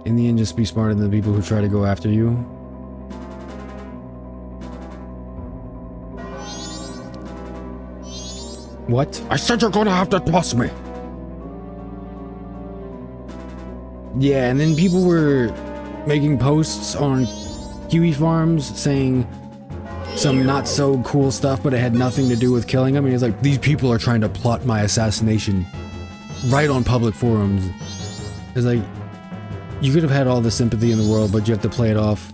In the end, just be smarter than the people who try to go after you. What? I said you're gonna have to trust me! Yeah, and then people were making posts on Kiwi Farms saying some not so cool stuff, but it had nothing to do with killing him. And he's like, these people are trying to plot my assassination right on public forums. It's like, you could have had all the sympathy in the world, but you have to play it off.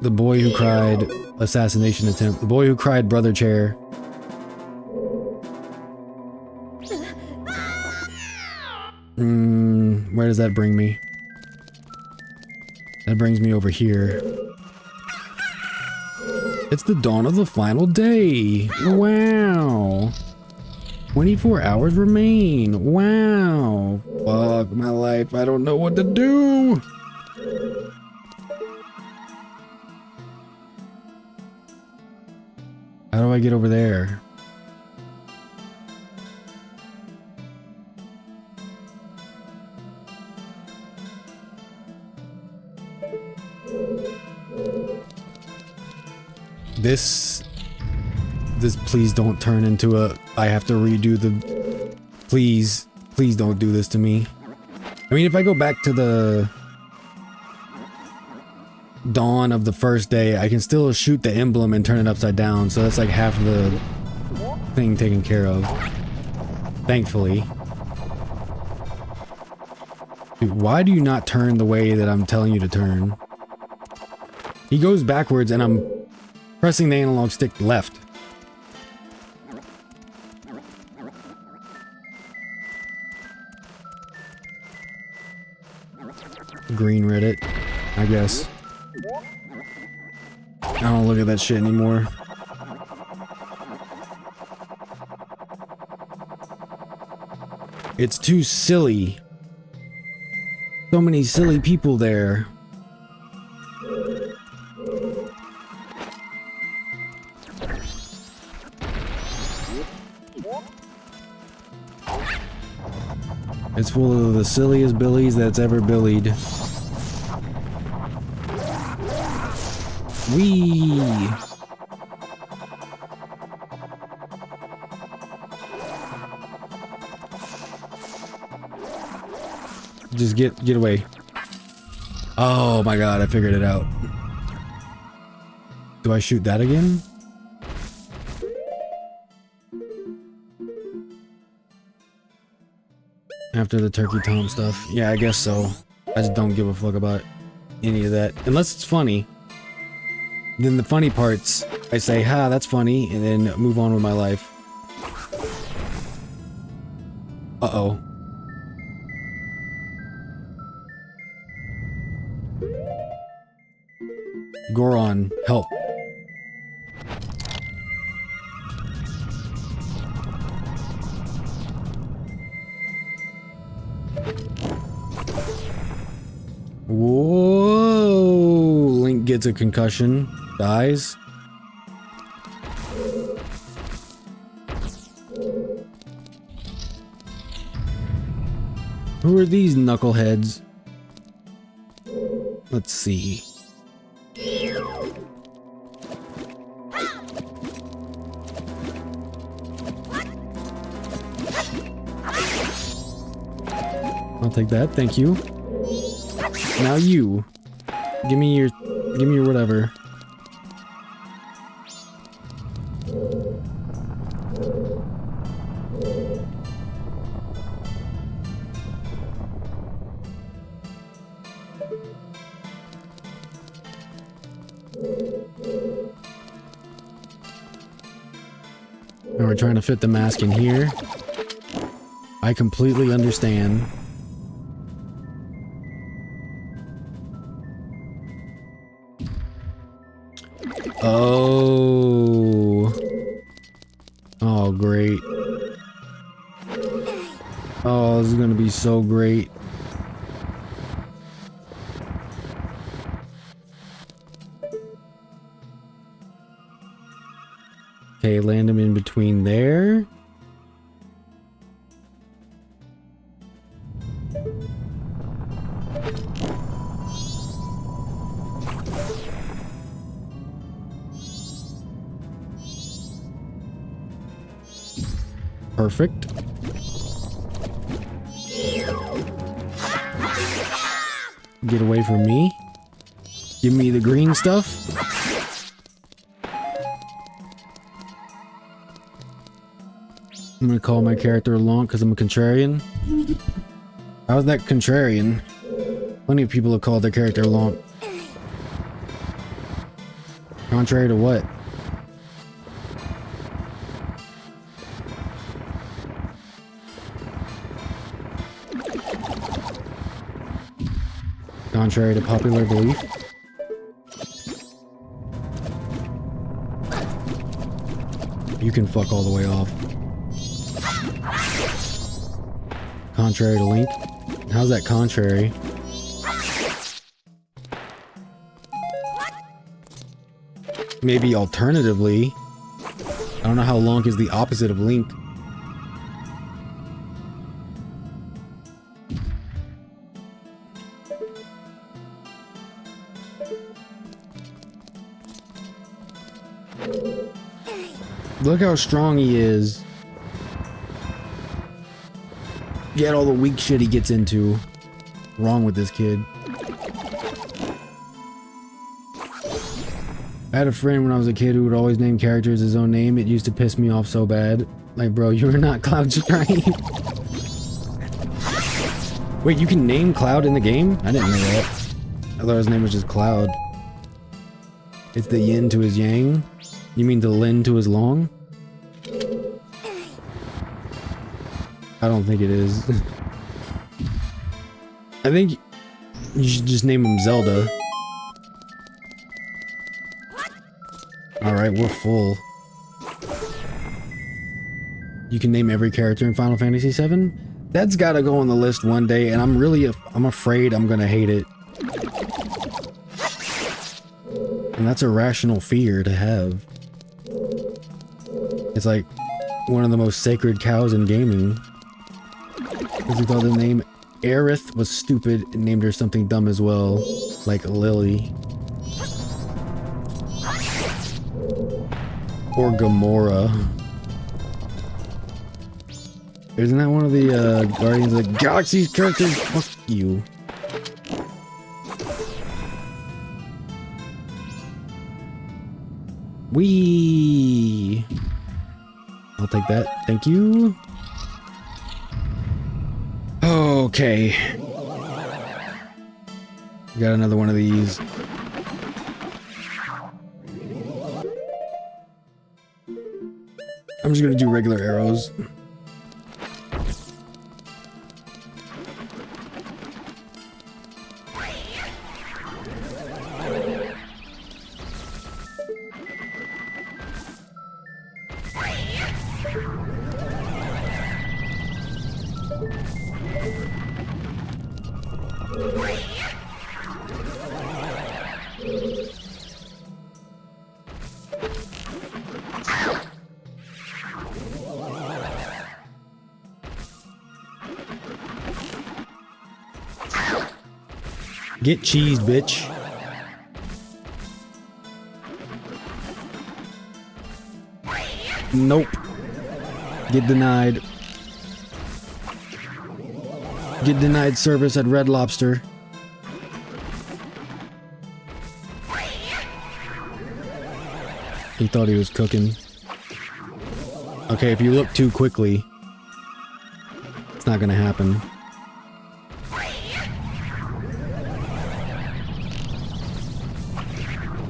The boy who cried, assassination attempt. The boy who cried, brother chair. Where does that bring me? That brings me over here. It's the dawn of the final day. Wow. 24 hours remain. Wow. Fuck my life. I don't know what to do. How do I get over there? This please don't turn into a I have to redo the please don't do this to me. I mean, if I go back to the dawn of the first day, I can still shoot the emblem and turn it upside down, so that's like half of the thing taken care of. Thankfully. Dude, why do you not turn the way that I'm telling you to turn? He goes backwards and I'm pressing the analog stick left. Green Reddit, I guess. I don't look at that shit anymore. It's too silly. So many silly people there. It's full of the silliest billies that's ever billied. Wee! Just get away. Oh my god, I figured it out. Do I shoot that again? After the turkey tom stuff? Yeah, I guess so. I just don't give a fuck about any of that. Unless it's funny. Then the funny parts, I say, ha, that's funny, and then move on with my life. Uh-oh. Goron, help. Whoa! Link gets a concussion, dies. Who are these knuckleheads? Let's see. I'll take that, thank you. Now you. Give me your whatever. And we're trying to fit the mask in here. I completely understand. Oh. Oh, great. Oh, this is gonna be so great. Okay, land him in between there. Perfect. Get away from me. Give me the green stuff. I'm gonna call my character Lonk because I'm a contrarian. How's that contrarian? Plenty of people have called their character Lonk. Contrary to what? Contrary to popular belief. You can fuck all the way off. Contrary to Link. How's that contrary? Maybe alternatively. I don't know how Lonk is the opposite of Link. Look how strong he is. Get all the weak shit he gets into. Wrong with this kid. I had a friend when I was a kid who would always name characters his own name. It used to piss me off so bad. Like, bro, you are not Cloud's right. Wait, you can name Cloud in the game? I didn't know that. I thought his name was just Cloud. It's the yin to his yang? You mean the lin to his long? I don't think it is. I think you should just name him Zelda. Alright, we're full. You can name every character in Final Fantasy VII? That's gotta go on the list one day, and I'm afraid I'm gonna hate it. And that's a rational fear to have. It's like one of the most sacred cows in gaming. Because he thought the name Aerith was stupid and named her something dumb as well, like Lily. Or Gamora. Isn't that one of the Guardians of the Galaxy's characters? Fuck you. Wee. I'll take that. Thank you. Okay. Got another one of these. I'm just gonna do regular arrows. Get cheesed, bitch. Nope. Get denied. Get denied service at Red Lobster. He thought he was cooking. Okay, if you look too quickly, it's not gonna happen.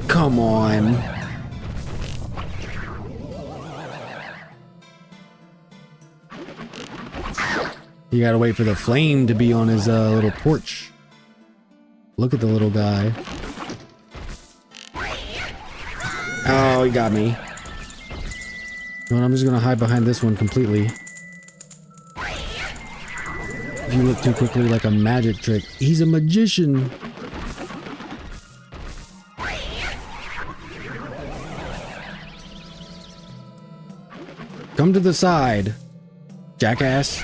Come on. You gotta wait for the flame to be on his little porch. Look at the little guy. Oh, he got me. You know what, I'm just gonna hide behind this one completely. If you look too quickly, like a magic trick. He's a magician. Come to the side, jackass.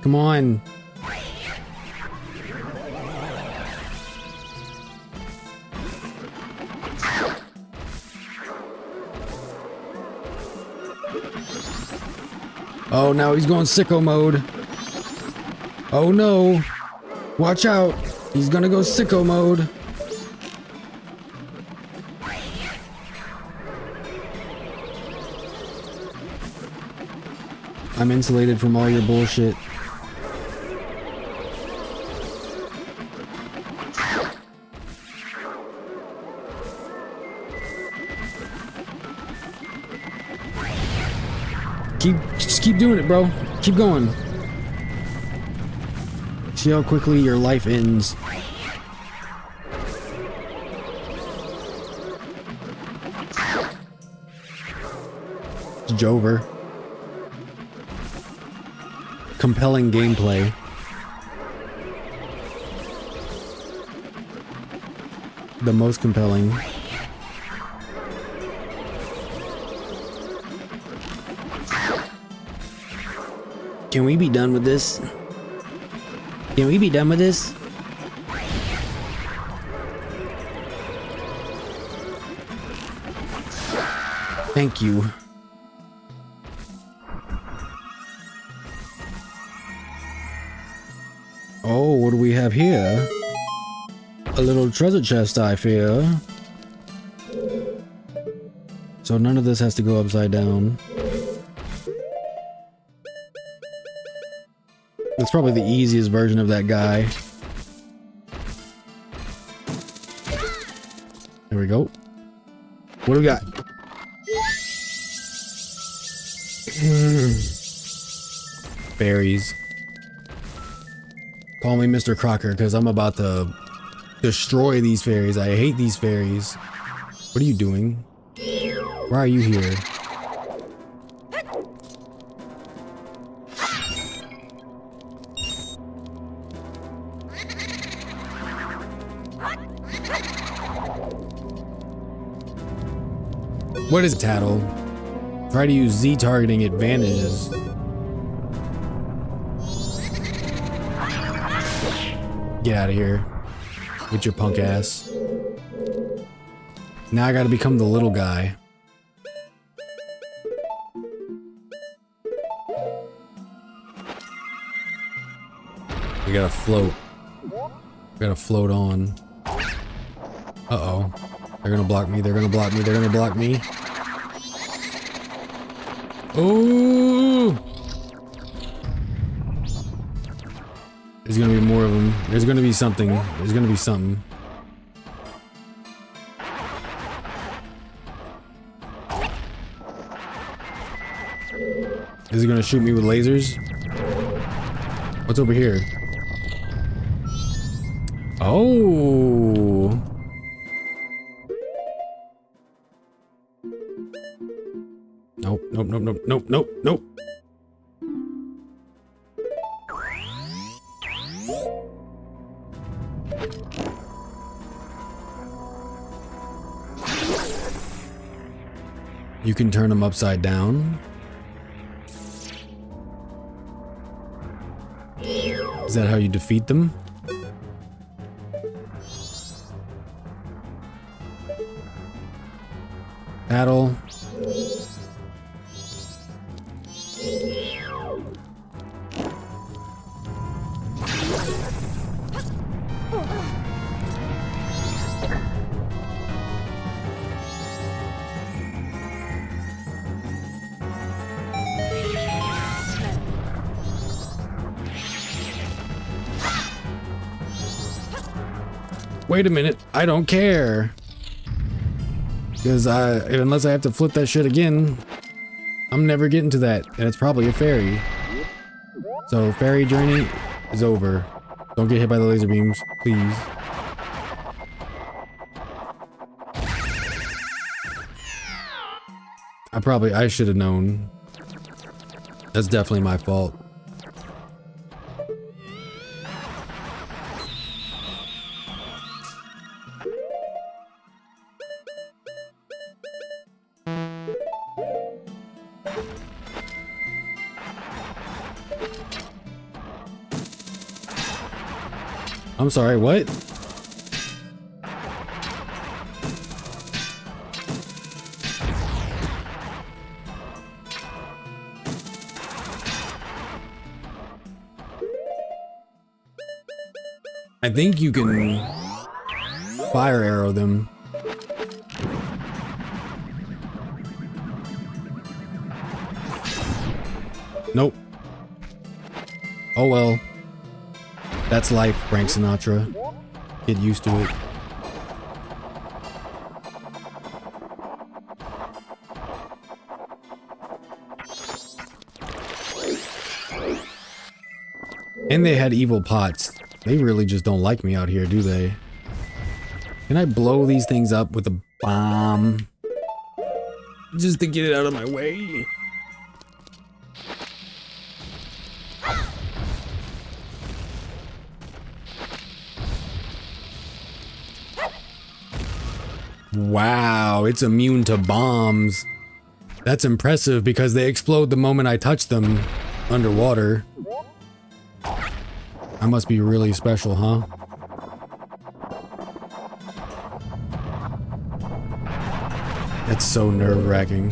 Come on. Oh, now he's going sicko mode. Oh no. Watch out. He's gonna go sicko mode. I'm insulated from all your bullshit. Just keep doing it, bro. Keep going. See how quickly your life ends. It's Jover. Compelling gameplay. the most compelling. Can we be done with this? Can we be done with this? Thank you. Oh, what do we have here? A little treasure chest, I fear. So none of this has to go upside down. That's probably the easiest version of that guy. There we go. What do we got? Berries. Call me Mr. Crocker because I'm about to destroy these fairies. I hate these fairies. What are you doing? Why are you here? What is Tattle? Try to use Z targeting advantages. Get out of here with your punk ass. Now I gotta become the little guy. We gotta float. We gotta float on. Uh-oh. They're gonna block me, they're gonna block me, they're gonna block me. Oh! There's gonna be more of them. There's gonna be something. There's gonna be something. Is he gonna shoot me with lasers? What's over here? Oh! Nope, nope, nope, nope, nope, nope, nope. You can turn them upside down. Is that how you defeat them? Battle. Wait a minute, I don't care. Because unless I have to flip that shit again, I'm never getting to that. And it's probably a fairy. So fairy journey is over. Don't get hit by the laser beams, please. I should have known. That's definitely my fault. I'm sorry, what? I think you can fire arrow them. Nope. Oh well. That's life, Frank Sinatra. Get used to it. And they had evil pots. They really just don't like me out here, do they? Can I blow these things up with a bomb? Just to get it out of my way. Wow, it's immune to bombs. That's impressive because they explode the moment I touch them underwater. I must be really special, huh? That's so nerve-wracking.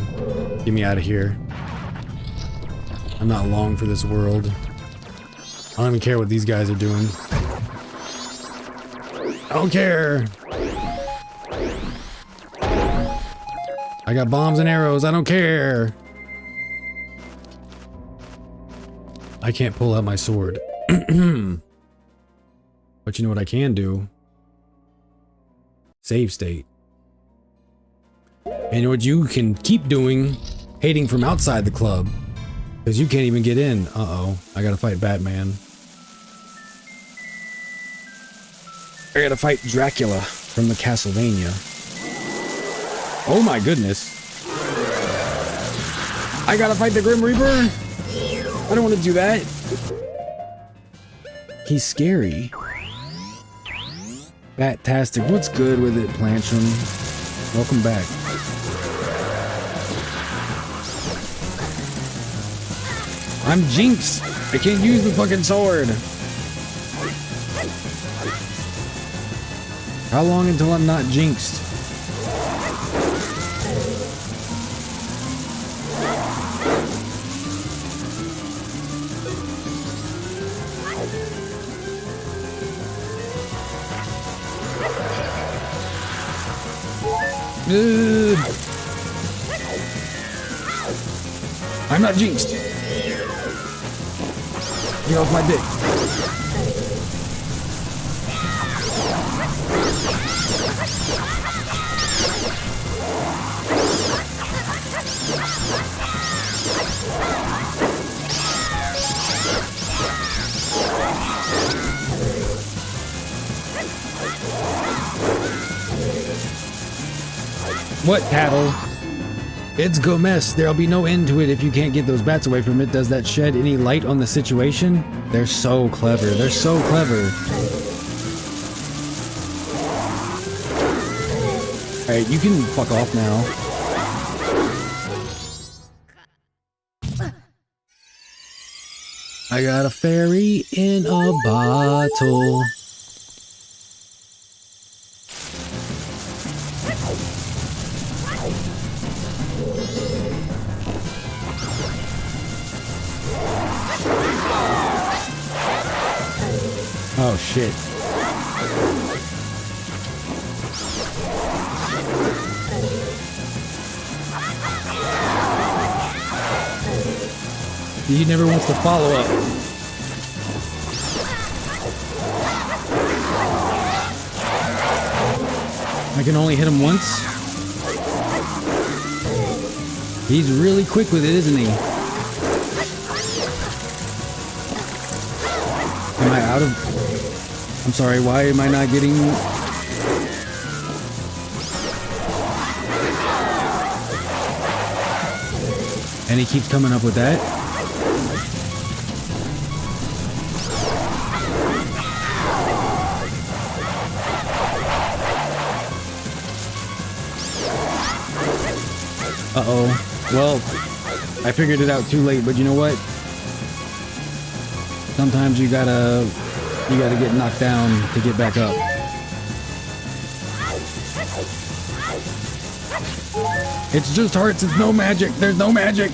Get me out of here. I'm not long for this world. I don't even care what these guys are doing. I don't care. I got bombs and arrows. I don't care. I can't pull out my sword. But you know what I can do? Save state. And what you can keep doing, hating from outside the club. Because you can't even get in. Uh-oh. I gotta fight Batman. I gotta fight Dracula from the Castlevania. Oh my goodness. I gotta fight the Grim Reaper? I don't want to do that. He's scary. Bat-tastic. What's good with it, Plancham? Welcome back. I'm Jinx. I can't use the fucking sword. How long until I'm not jinxed? I'm not jinxed. Get off my dick. What, Tattle? It's Gomez. There'll be no end to it if you can't get those bats away from it. Does that shed any light on the situation? They're so clever. They're so clever. Alright, you can fuck off now. I got a fairy in a bottle. Oh shit. He never wants to follow up. I can only hit him once. He's really quick with it, isn't he? Am I out of... I'm sorry, why am I not getting... And he keeps coming up with that? Uh-oh. Well, I figured it out too late, but you know what? Sometimes you gotta get knocked down to get back up. It's just hearts, it's no magic, there's no magic!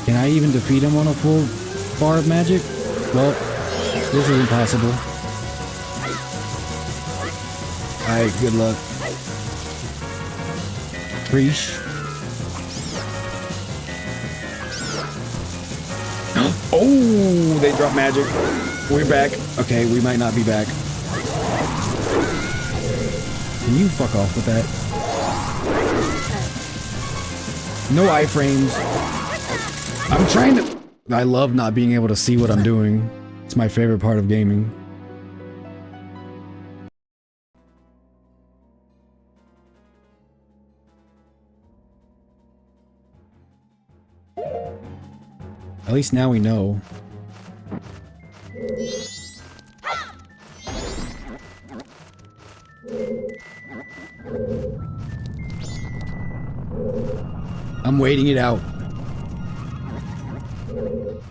Can I even defeat him on a full bar of magic? Well, this is impossible. Alright, good luck. Preach. Oh, they dropped magic. We're back. Okay, we might not be back. Can you fuck off with that? No iframes. I'm trying to... I love not being able to see what I'm doing. It's my favorite part of gaming. At least now we know. I'm waiting it out.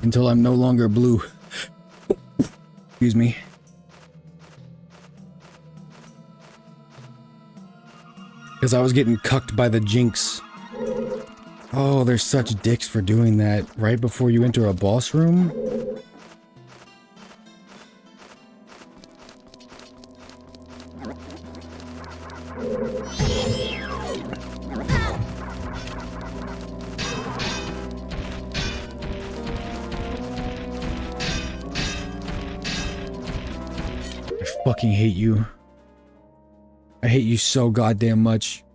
Until I'm no longer blue. Excuse me. Because I was getting cucked by the Jinx. Oh, they're such dicks for doing that right before you enter a boss room. I fucking hate you. I hate you so goddamn much.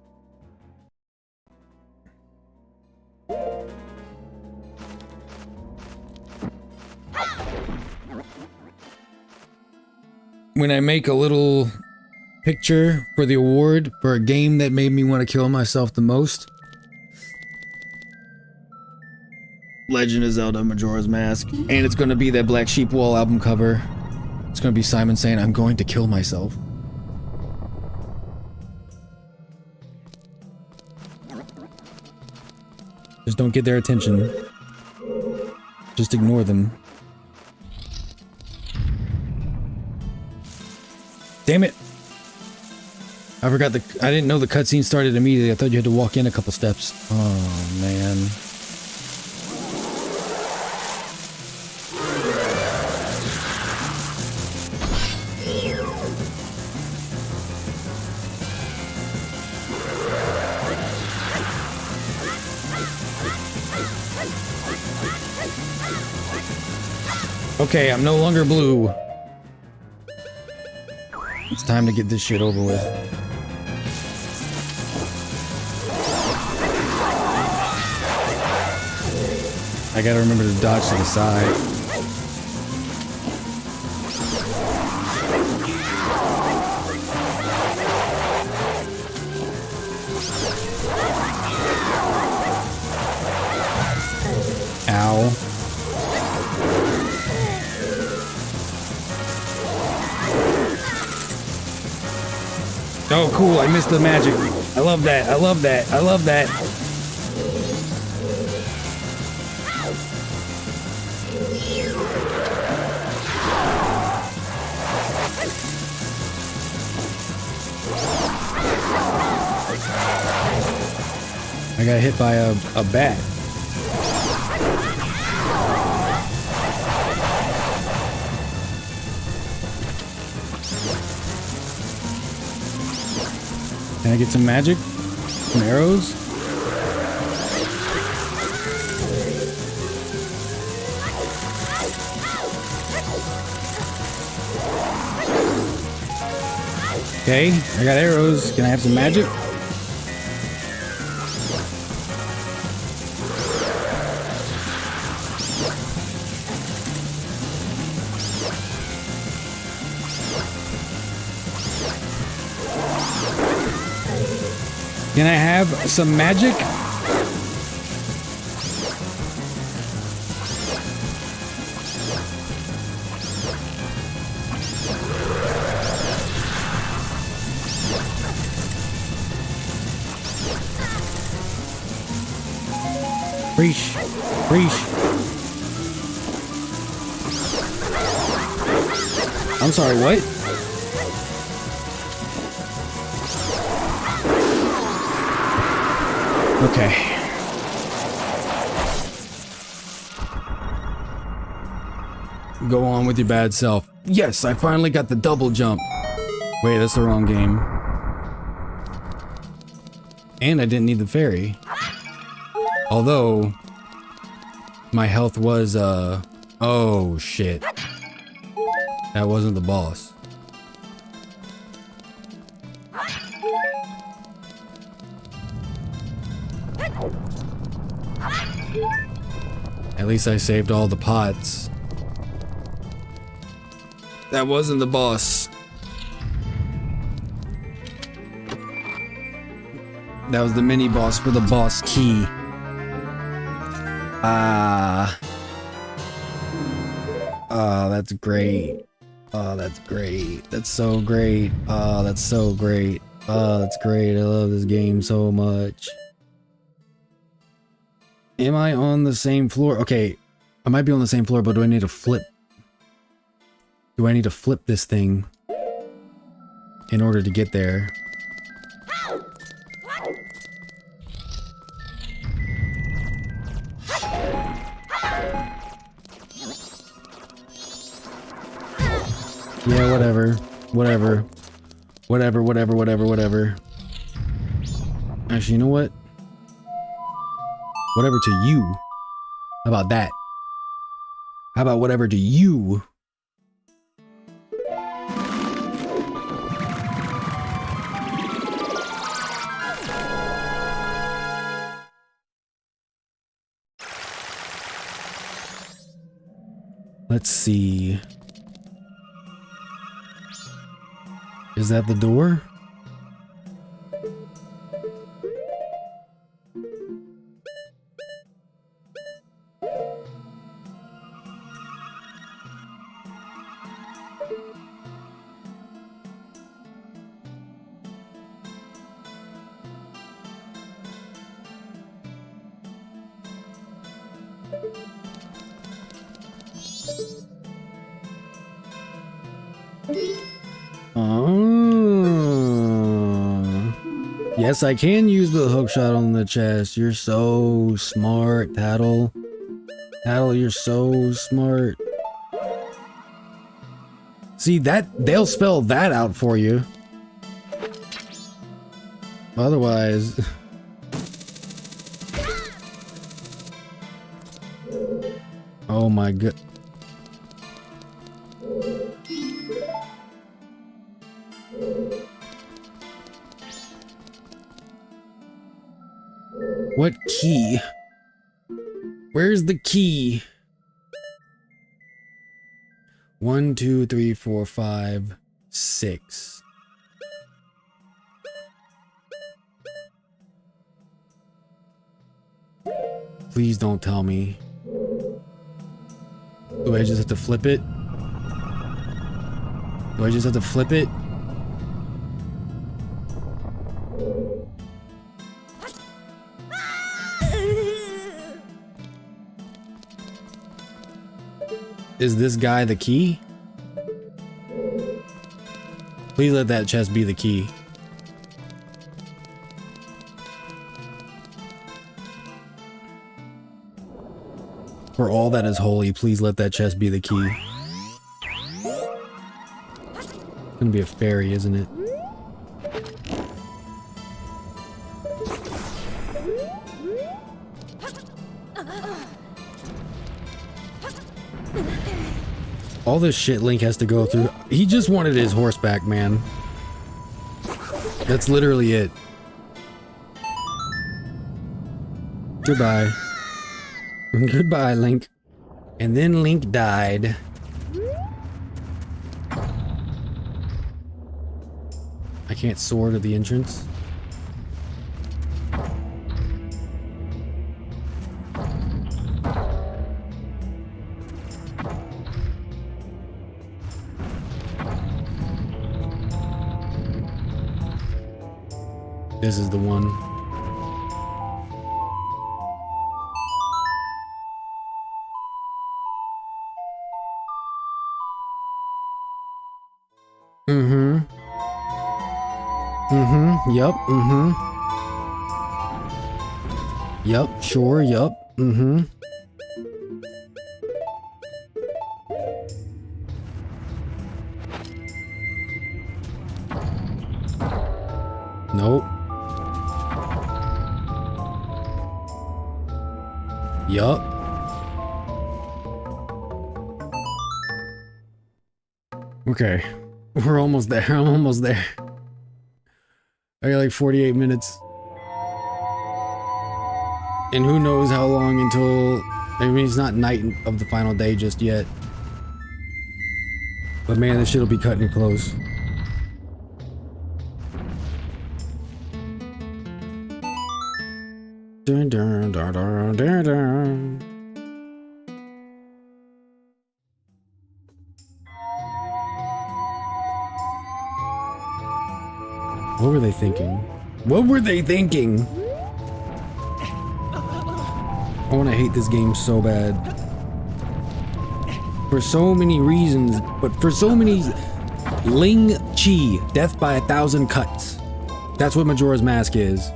When I make a little picture for the award for a game that made me want to kill myself the most. Legend of Zelda Majora's Mask. And it's going to be that Black Sheep Wall album cover. It's going to be Simon saying, I'm going to kill myself. Just don't get their attention. Just ignore them. Damn it! I forgot I didn't know the cutscene started immediately. I thought you had to walk in a couple steps. Oh, man. Okay, I'm no longer blue. It's time to get this shit over with. I gotta remember to dodge to the side. Ow. Oh, cool. I missed the magic. I love that. I love that. I love that. I got hit by a bat. Can I get some magic? Some arrows? Okay, I got arrows. Can I have some magic? Can I have some magic? Preach. Preach. I'm sorry, what? Okay. Go on with your bad self. Yes, I finally got the double jump. Wait, that's the wrong game. And I didn't need the fairy. Although, my health was, oh shit. That wasn't the boss. At least I saved all the pots. That wasn't the boss. That was the mini boss for the boss key. Oh, that's great. Oh, that's great. That's so great. Oh, that's so great. Oh, that's great. I love this game so much. Am I on the same floor? Okay, I might be on the same floor, but do I need to flip? Do I need to flip this thing in order to get there? Yeah, whatever. Whatever. Whatever, whatever, whatever, whatever. Actually, you know what? Whatever to you. How about that? How about whatever to you? Let's see. Is that the door? Oh. Yes, I can use the hook shot on the chest. You're so smart, Tattle. Tattle, you're so smart. See, that they'll spell that out for you. Otherwise... Oh my god. What key? Where's the key? 1, 2, 3, 4, 5, 6. Please don't tell me. Do I just have to flip it? Do I just have to flip it? Is this guy the key? Please let that chest be the key. For all that is holy, please let that chest be the key. It's gonna be a fairy, isn't it? All this shit Link has to go through. He just wanted his horse back, man. That's literally it. Goodbye. Goodbye, Link. And then Link died. I can't soar to the entrance. This is the one. Yup, Yup, sure, yup, Nope. Yup. Okay. We're almost there. I'm almost there. I got like 48 minutes. And who knows how long until... I mean, it's not night of the final day just yet. But man, this shit'll be cutting it close. Dun, dun, dun, dun, dun, dun. What were they thinking? What were they thinking? I want to hate this game so bad. For so many reasons, but for so many... Ling Chi, death by 1,000 cuts. That's what Majora's Mask is.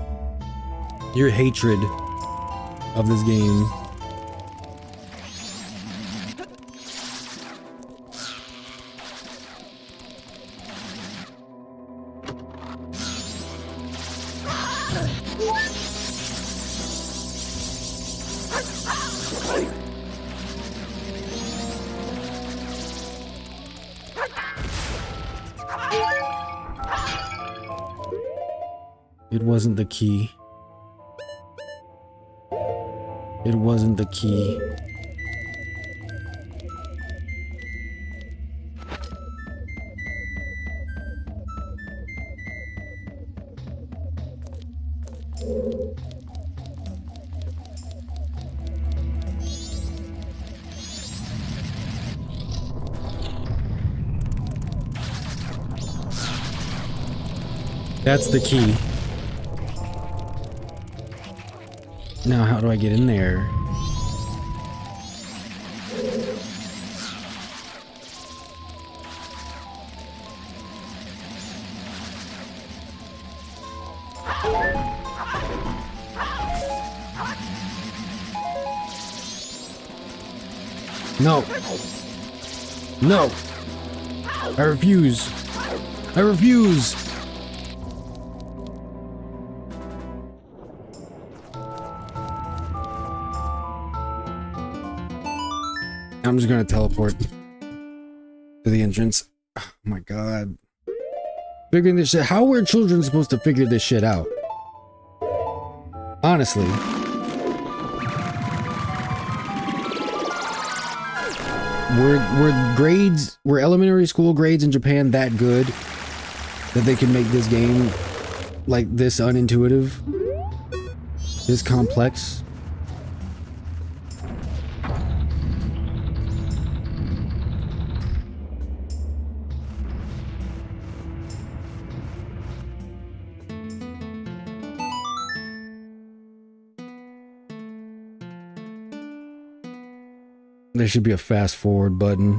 Your hatred of this game. It wasn't the key. It wasn't the key. That's the key. Now, how do I get in there? No. No. I refuse. I refuse. I'm just gonna teleport to the entrance. Oh my god. Figuring this shit. How were children supposed to figure this shit out? Honestly. Were elementary school grades in Japan that good that they can make this game like this unintuitive? This complex? There should be a fast forward button.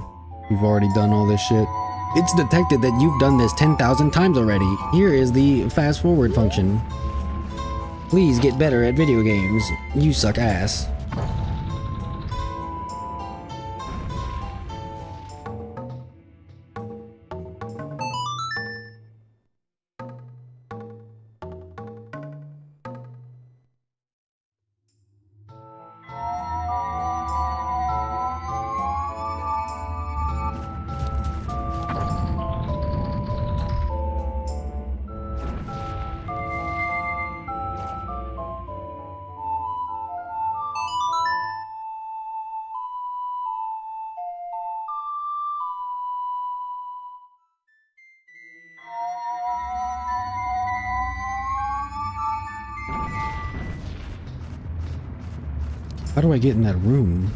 You've already done all this shit. It's detected that you've done this 10,000 times already. Here is the fast forward function. Please get better at video games. You suck ass. How do I get in that room?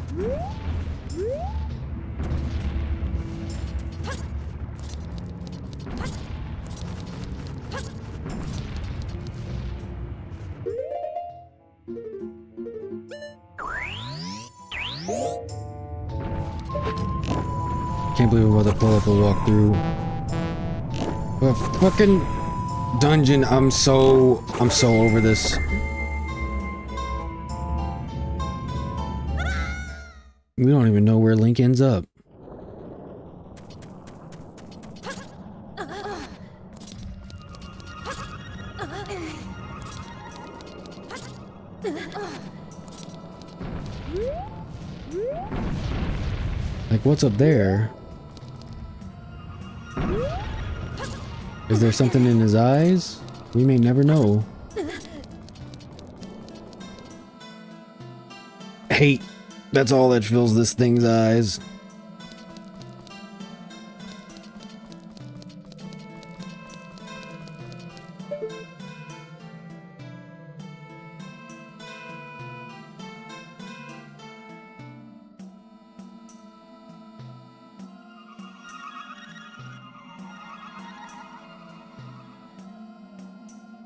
Can't believe we're about to pull up a walkthrough. A fucking dungeon. I'm so over this. We don't even know where Link ends up. Like, what's up there? Is there something in his eyes? We may never know. Hate. That's all that fills this thing's eyes.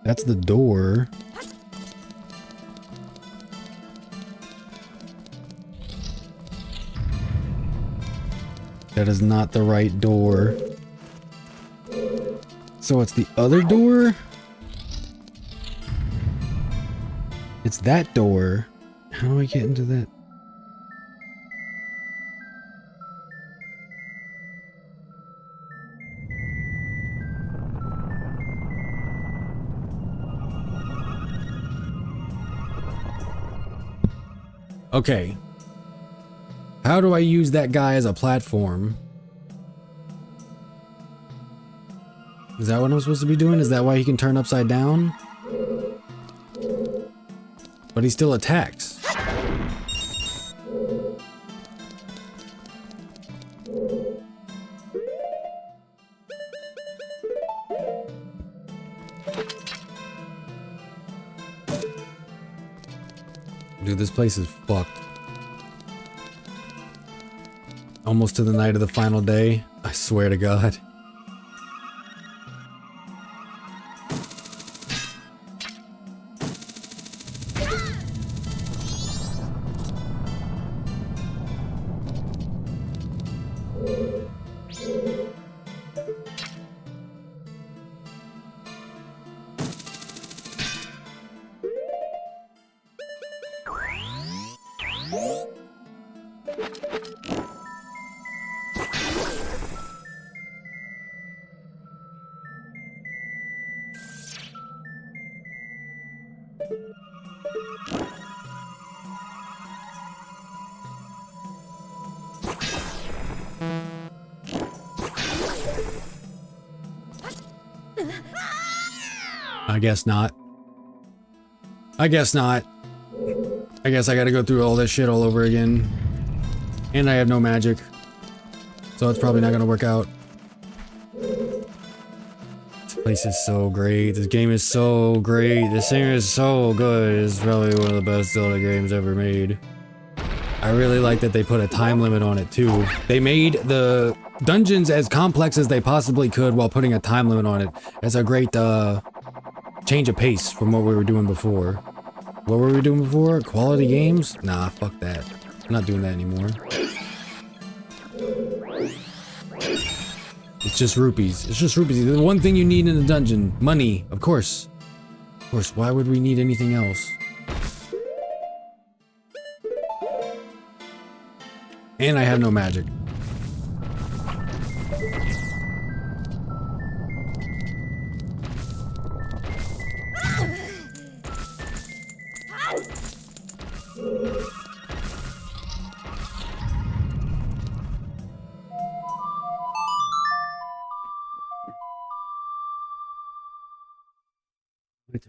That's the door. That is not the right door. So it's the other door? It's that door. How do I get into that? Okay. How do I use that guy as a platform? Is that what I'm supposed to be doing? Is that why he can turn upside down? But he still attacks. Dude, this place is fucked. Almost to the night of the final day. I swear to God. I guess not. I guess not. I guess I gotta go through all this shit all over again. And I have no magic. So it's probably not gonna work out. This place is so great. This game is so great. This singer is so good. It's probably one of the best Zelda games ever made. I really like that they put a time limit on it too. They made the dungeons as complex as they possibly could while putting a time limit on it. It's a great change of pace from what we were doing before. What were we doing before? Quality games? Nah, fuck that. I'm not doing that anymore. It's just rupees. It's just rupees. The one thing you need in a dungeon. Money, of course. Of course, why would we need anything else? And I have no magic.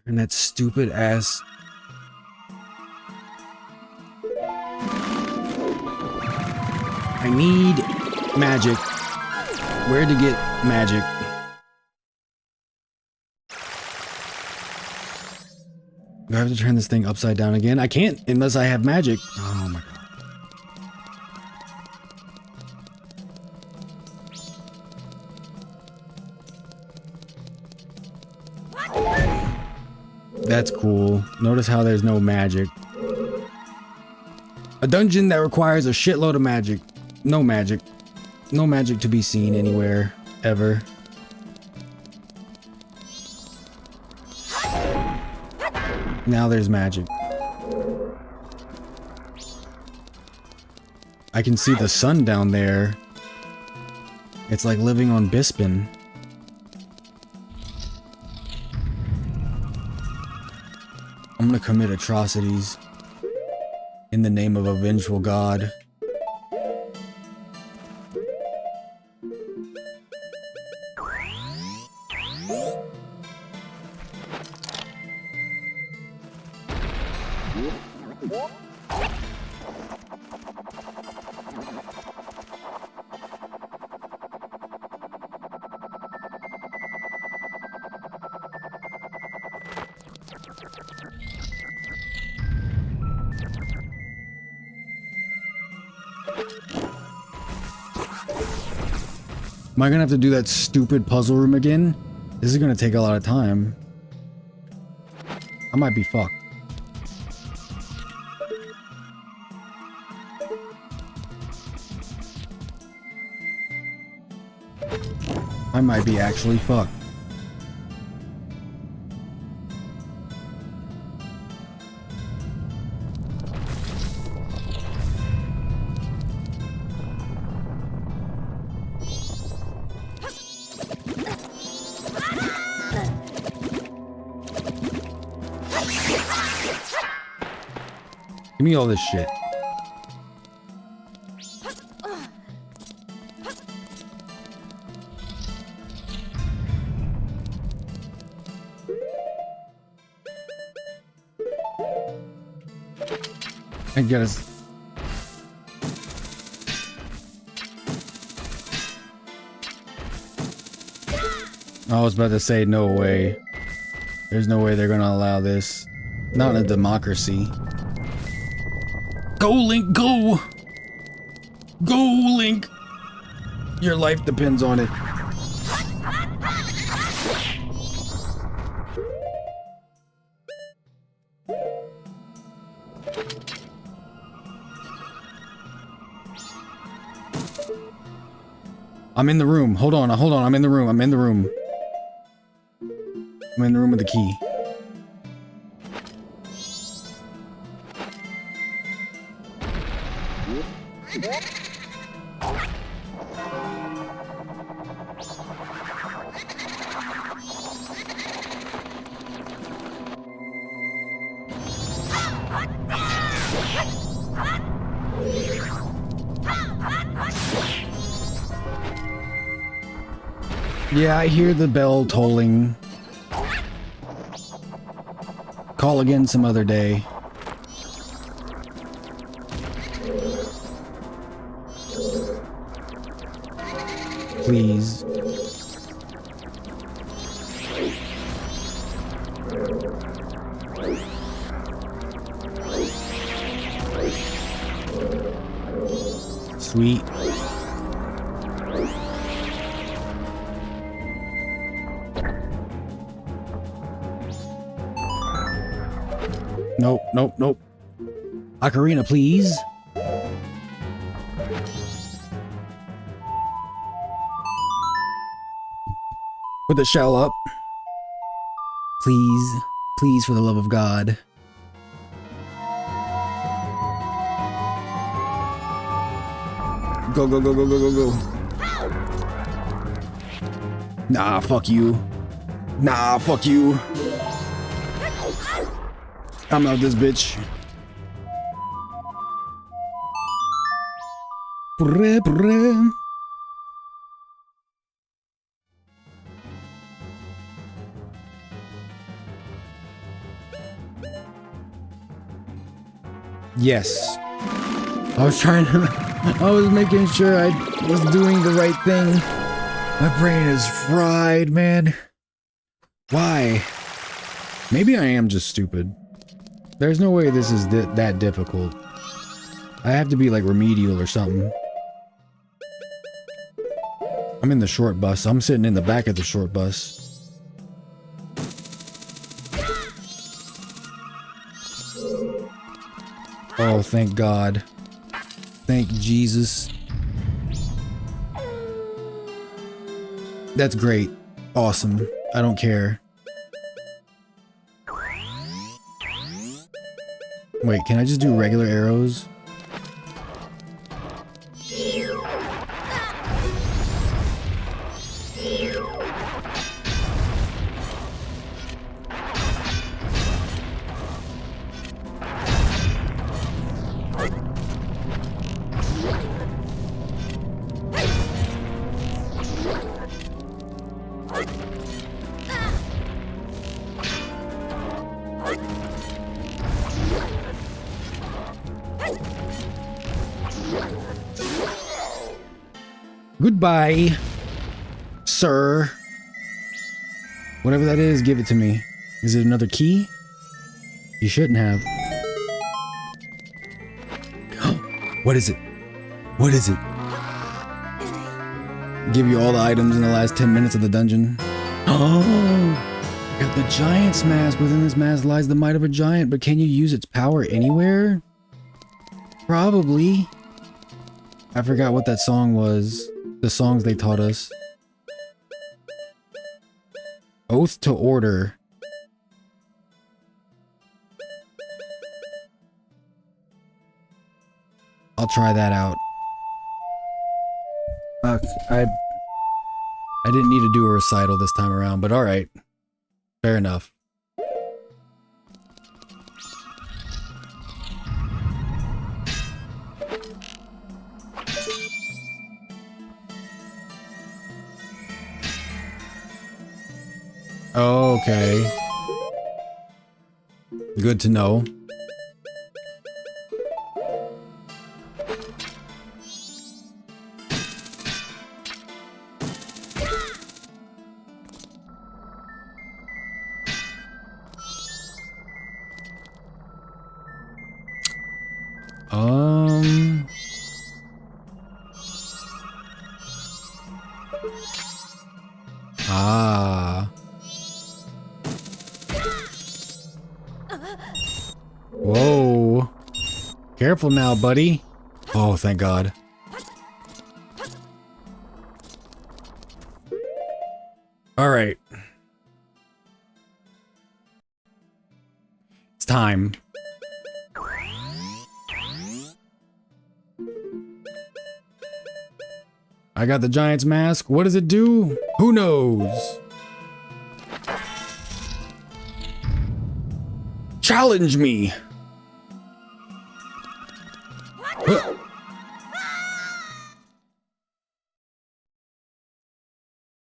Turn that stupid ass. I need magic. Where to get magic? Do I have to turn this thing upside down again? I can't unless I have magic. Oh my god. That's cool. Notice how there's no magic. A dungeon that requires a shitload of magic. No magic. No magic to be seen anywhere, ever. Now there's magic. I can see the sun down there. It's like living on Bispin. I'm gonna commit atrocities in the name of a vengeful god. Am I gonna have to do that stupid puzzle room again? This is gonna take a lot of time. I might be fucked. I might be actually fucked. Give me all this shit. I guess. I was about to say, no way. There's no way they're gonna allow this. Not in a democracy. Go, Link, go! Go, Link! Your life depends on it. I'm in the room. Hold on, I'm in the room. I'm in the room. I'm in the room with the key. Yeah, I hear the bell tolling. Call again some other day. Please. Sweet. Nope, nope, nope. Ocarina, please. Put the shell up. Please. Please, for the love of God. Go, go, go, go, go, go, go. Nah, fuck you. Nah, fuck you. I'm out this bitch. Brr, brr. Yes. I was trying to... I was making sure I was doing the right thing. My brain is fried, man. Why? Maybe I am just stupid. There's no way this is that difficult. I have to be like remedial or something. I'm in the short bus. I'm sitting in the back of the short bus. Oh, thank God. Thank Jesus. That's great. Awesome. I don't care. Wait, can I just do regular arrows? Goodbye, sir. Whatever that is, give it to me. Is it another key? You shouldn't have. What is it? What is it? Give you all the items in the last 10 minutes of the dungeon. Oh, got the giant's mask. Within this mask lies the might of a giant, but can you use its power anywhere? Probably. I forgot what that song was. The songs they taught us. Oath to order. I'll try that out. I didn't need to do a recital this time around, but alright. Fair enough. Okay. Good to know. Ah. Whoa. Careful now, buddy. Oh, thank God. All right. It's time. I got the Giant's mask. What does it do? Who knows? Challenge me.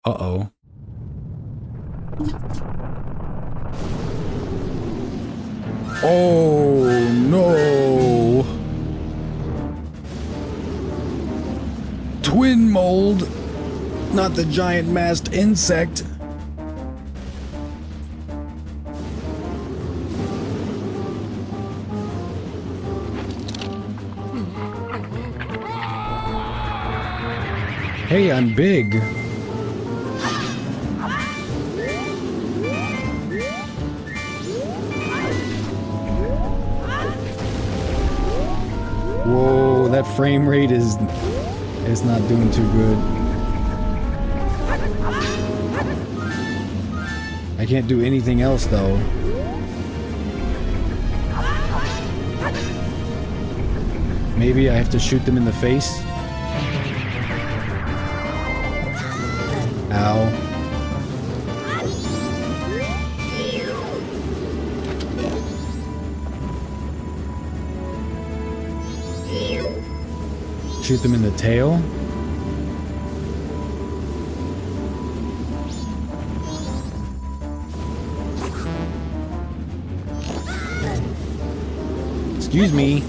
Uh-oh. Oh, no. Twin mold, not the giant masked insect. Hey, I'm big. Whoa, that frame rate is not doing too good. I can't do anything else though. Maybe I have to shoot them in the face. Ow. Shoot them in the tail. Excuse me.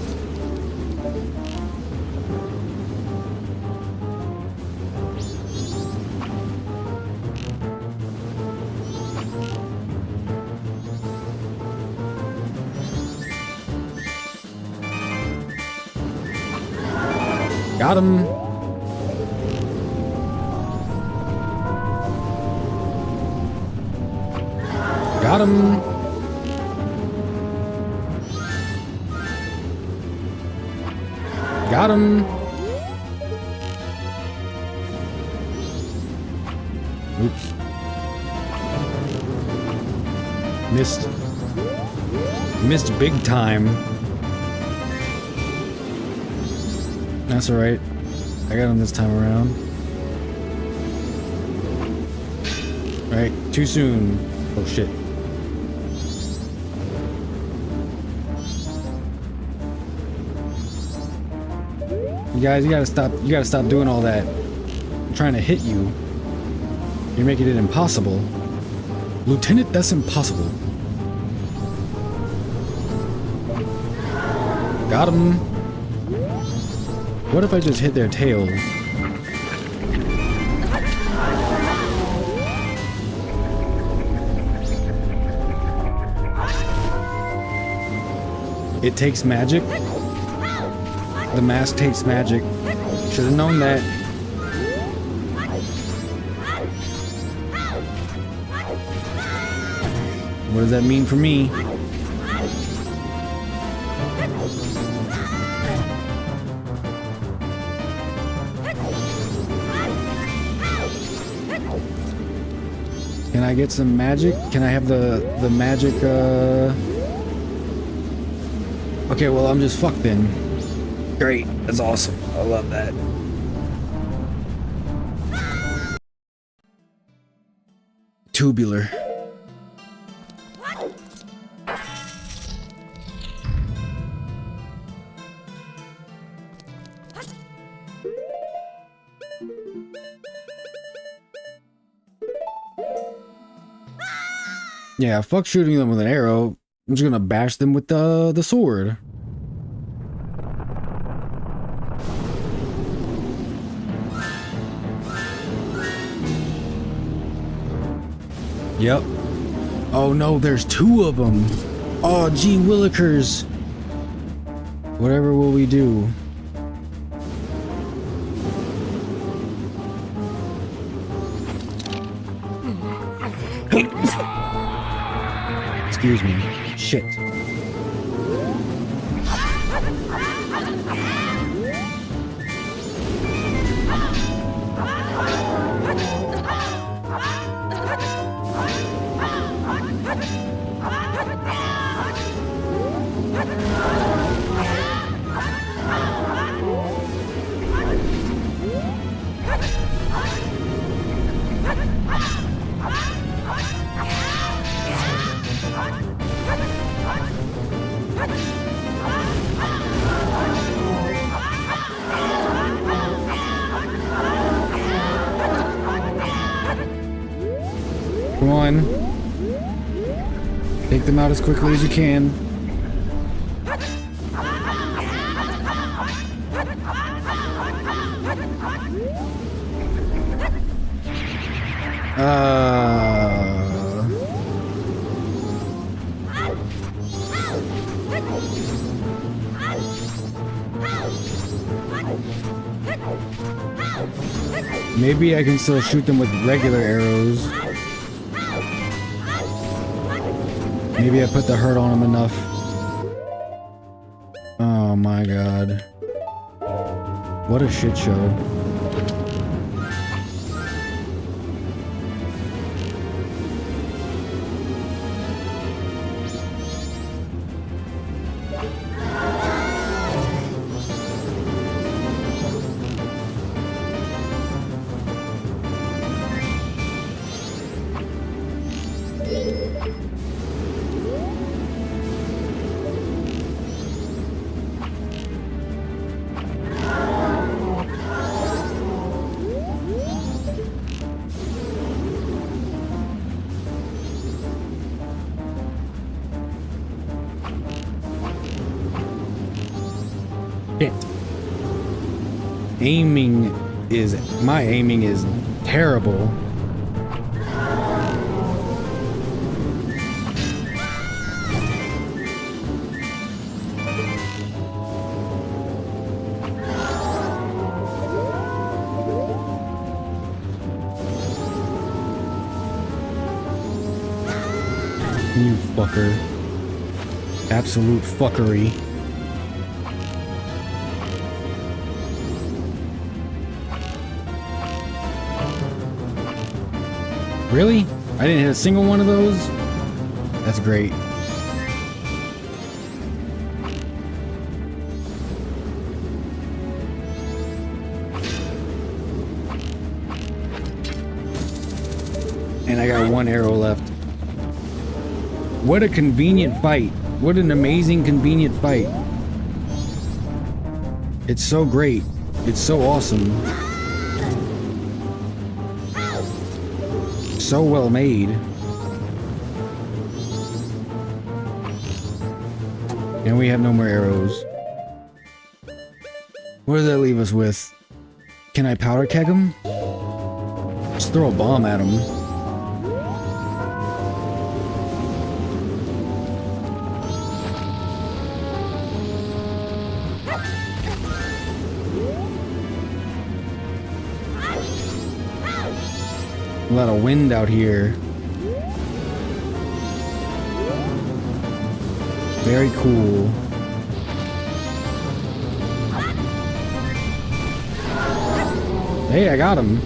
Got him. Got him. Got him. Oops. Missed. Missed big time. That's alright. I got him this time around. Alright, too soon. Oh shit. You guys, you gotta stop doing all that. I'm trying to hit you. You're making it impossible. Lieutenant, that's impossible. Got him. What if I just hit their tails? It takes magic? The mask takes magic. Should have known that. What does that mean for me? Can I get some magic? Can I have the magic, Okay, well, I'm just fucked then. Great. That's awesome. I love that. Tubular. Yeah, fuck shooting them with an arrow. I'm just gonna bash them with the sword. Yep. Oh no, there's two of them. Oh, gee willikers. Whatever will we do? Excuse me. Shit. Come on. Take them out as quickly as you can. Maybe I can still shoot them with regular arrows. Maybe I put the hurt on them enough. Oh my god. What a shit show. My aiming is terrible. You fucker. Absolute fuckery. Really? I didn't hit a single one of those? That's great. And I got one arrow left. What a convenient fight. What an amazing convenient fight. It's so great. It's so awesome. So well made. And we have no more arrows. What does that leave us with? Can I powder keg him? Just throw a bomb at him. A lot of wind out here. Very cool. Hey, I got him.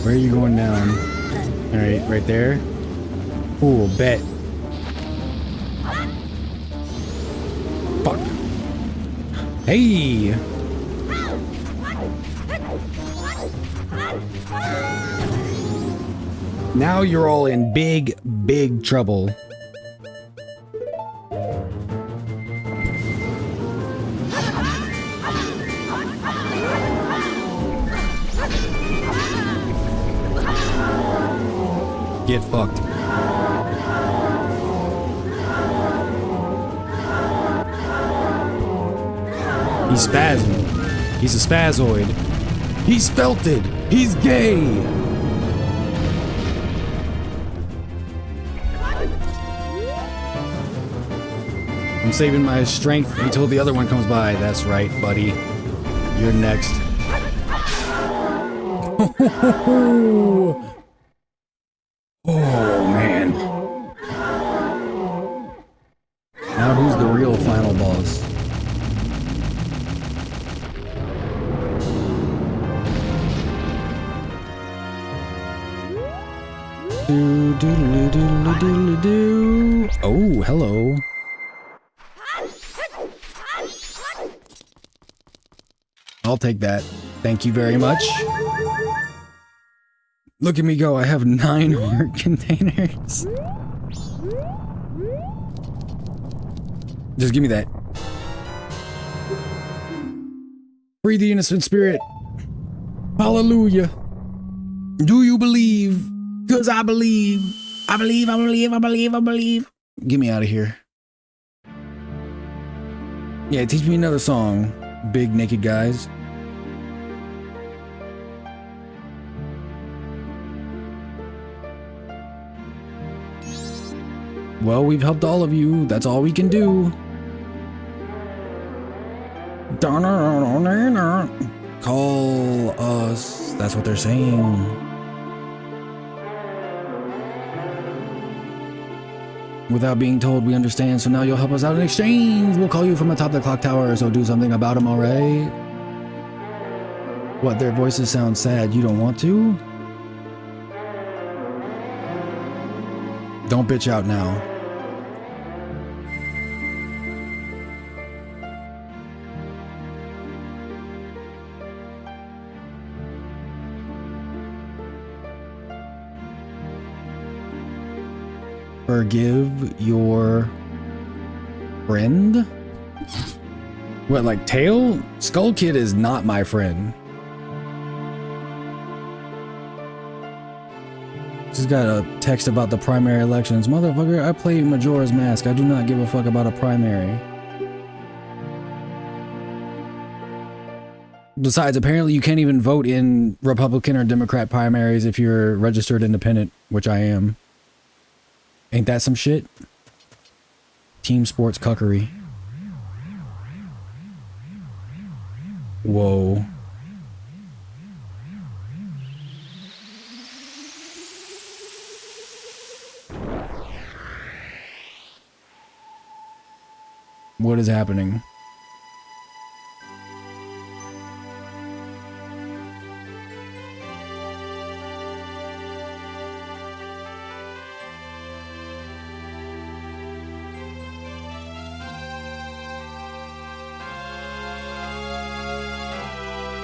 Where are you going down? Alright, right there. Cool, bet. Fuck. Hey! Now you're all in big, big trouble. Get fucked. He's spazzing. He's a spazoid. He's felted. He's gay. I'm saving my strength until the other one comes by. That's right, buddy. You're next. Oh, man. Now who's the real final boss? Oh, hello. I'll take that. Thank you very much. Look at me go, I have 9 heart containers. Just give me that. Free the innocent spirit. Hallelujah. Do you believe? Because I believe. I believe, I believe, I believe, I believe. Get me out of here. Yeah, teach me another song, big naked guys. Well, we've helped all of you. That's all we can do. Call us. That's what they're saying. Without being told, we understand, so now you'll help us out in exchange. We'll call you from atop the clock tower, so do something about them, alright? What, their voices sound sad? You don't want to? Don't bitch out now. Forgive your friend? What, like Tail? Skull Kid is not my friend. Just got a text about the primary elections. Motherfucker, I play Majora's Mask. I do not give a fuck about a primary. Besides, apparently you can't even vote in Republican or Democrat primaries if you're registered independent, which I am. Ain't that some shit? Team sports cuckery. Whoa. What is happening?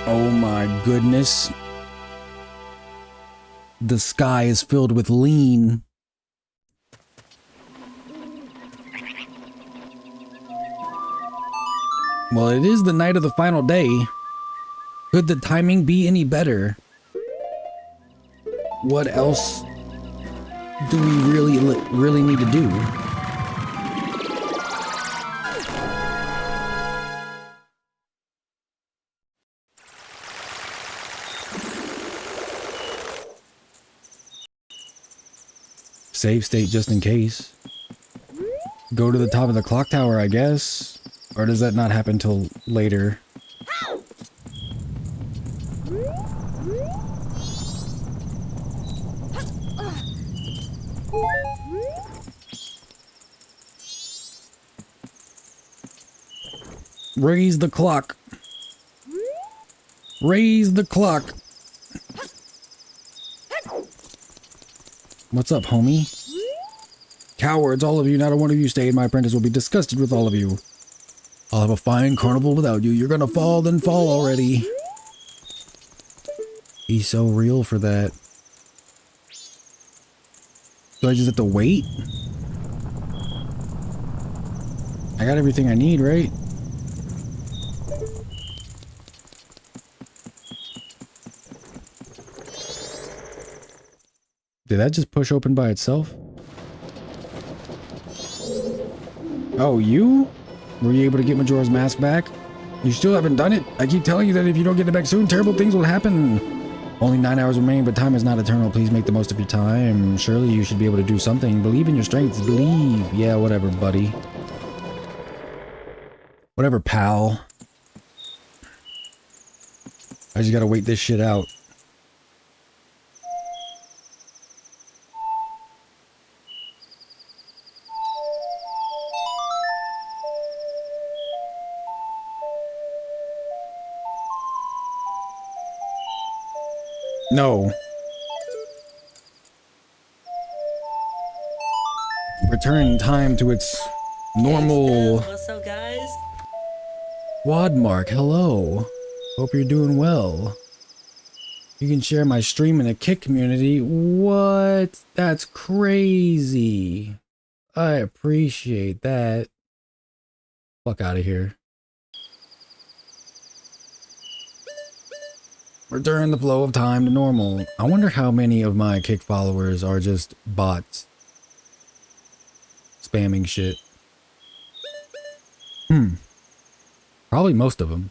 Oh my goodness. The sky is filled with lean. Well, it is the night of the final day. Could the timing be any better? What else do we really need to do? Save state just in case. Go to the top of the clock tower, I guess. Or does that not happen till later? Raise the clock. Raise the clock. What's up, homie? Cowards, all of you. Not a one of you stayed. My apprentice will be disgusted with all of you. I'll have a fine carnival without you. You're gonna fall, then fall already. He's so real for that. Do I just have to wait? I got everything I need, right? Did that just push open by itself? Oh, you? Were you able to get Majora's Mask back? You still haven't done it? I keep telling you that if you don't get it back soon, terrible things will happen. Only 9 hours remain, but time is not eternal. Please make the most of your time. Surely you should be able to do something. Believe in your strengths. Believe. Yeah, whatever, buddy. Whatever, pal. I just gotta wait this shit out. No. Return time to its normal. What's up, guys? Wadmark, hello. Hope you're doing well. You can share my stream in the Kick community. What? That's crazy. I appreciate that. Fuck out of here. Return the flow of time to normal. I wonder how many of my Kick followers are just bots. Spamming shit. Probably most of them.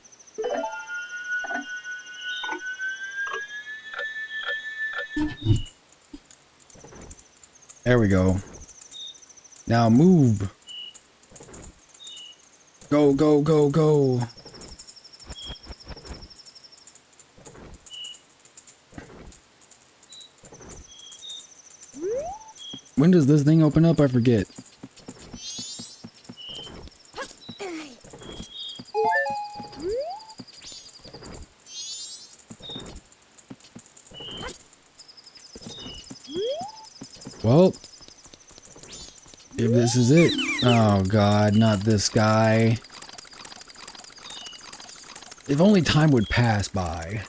There we go. Now move. Go, go, go, go. When does this thing open up? I forget. Well, if this is it. Oh god, not this guy. If only time would pass by.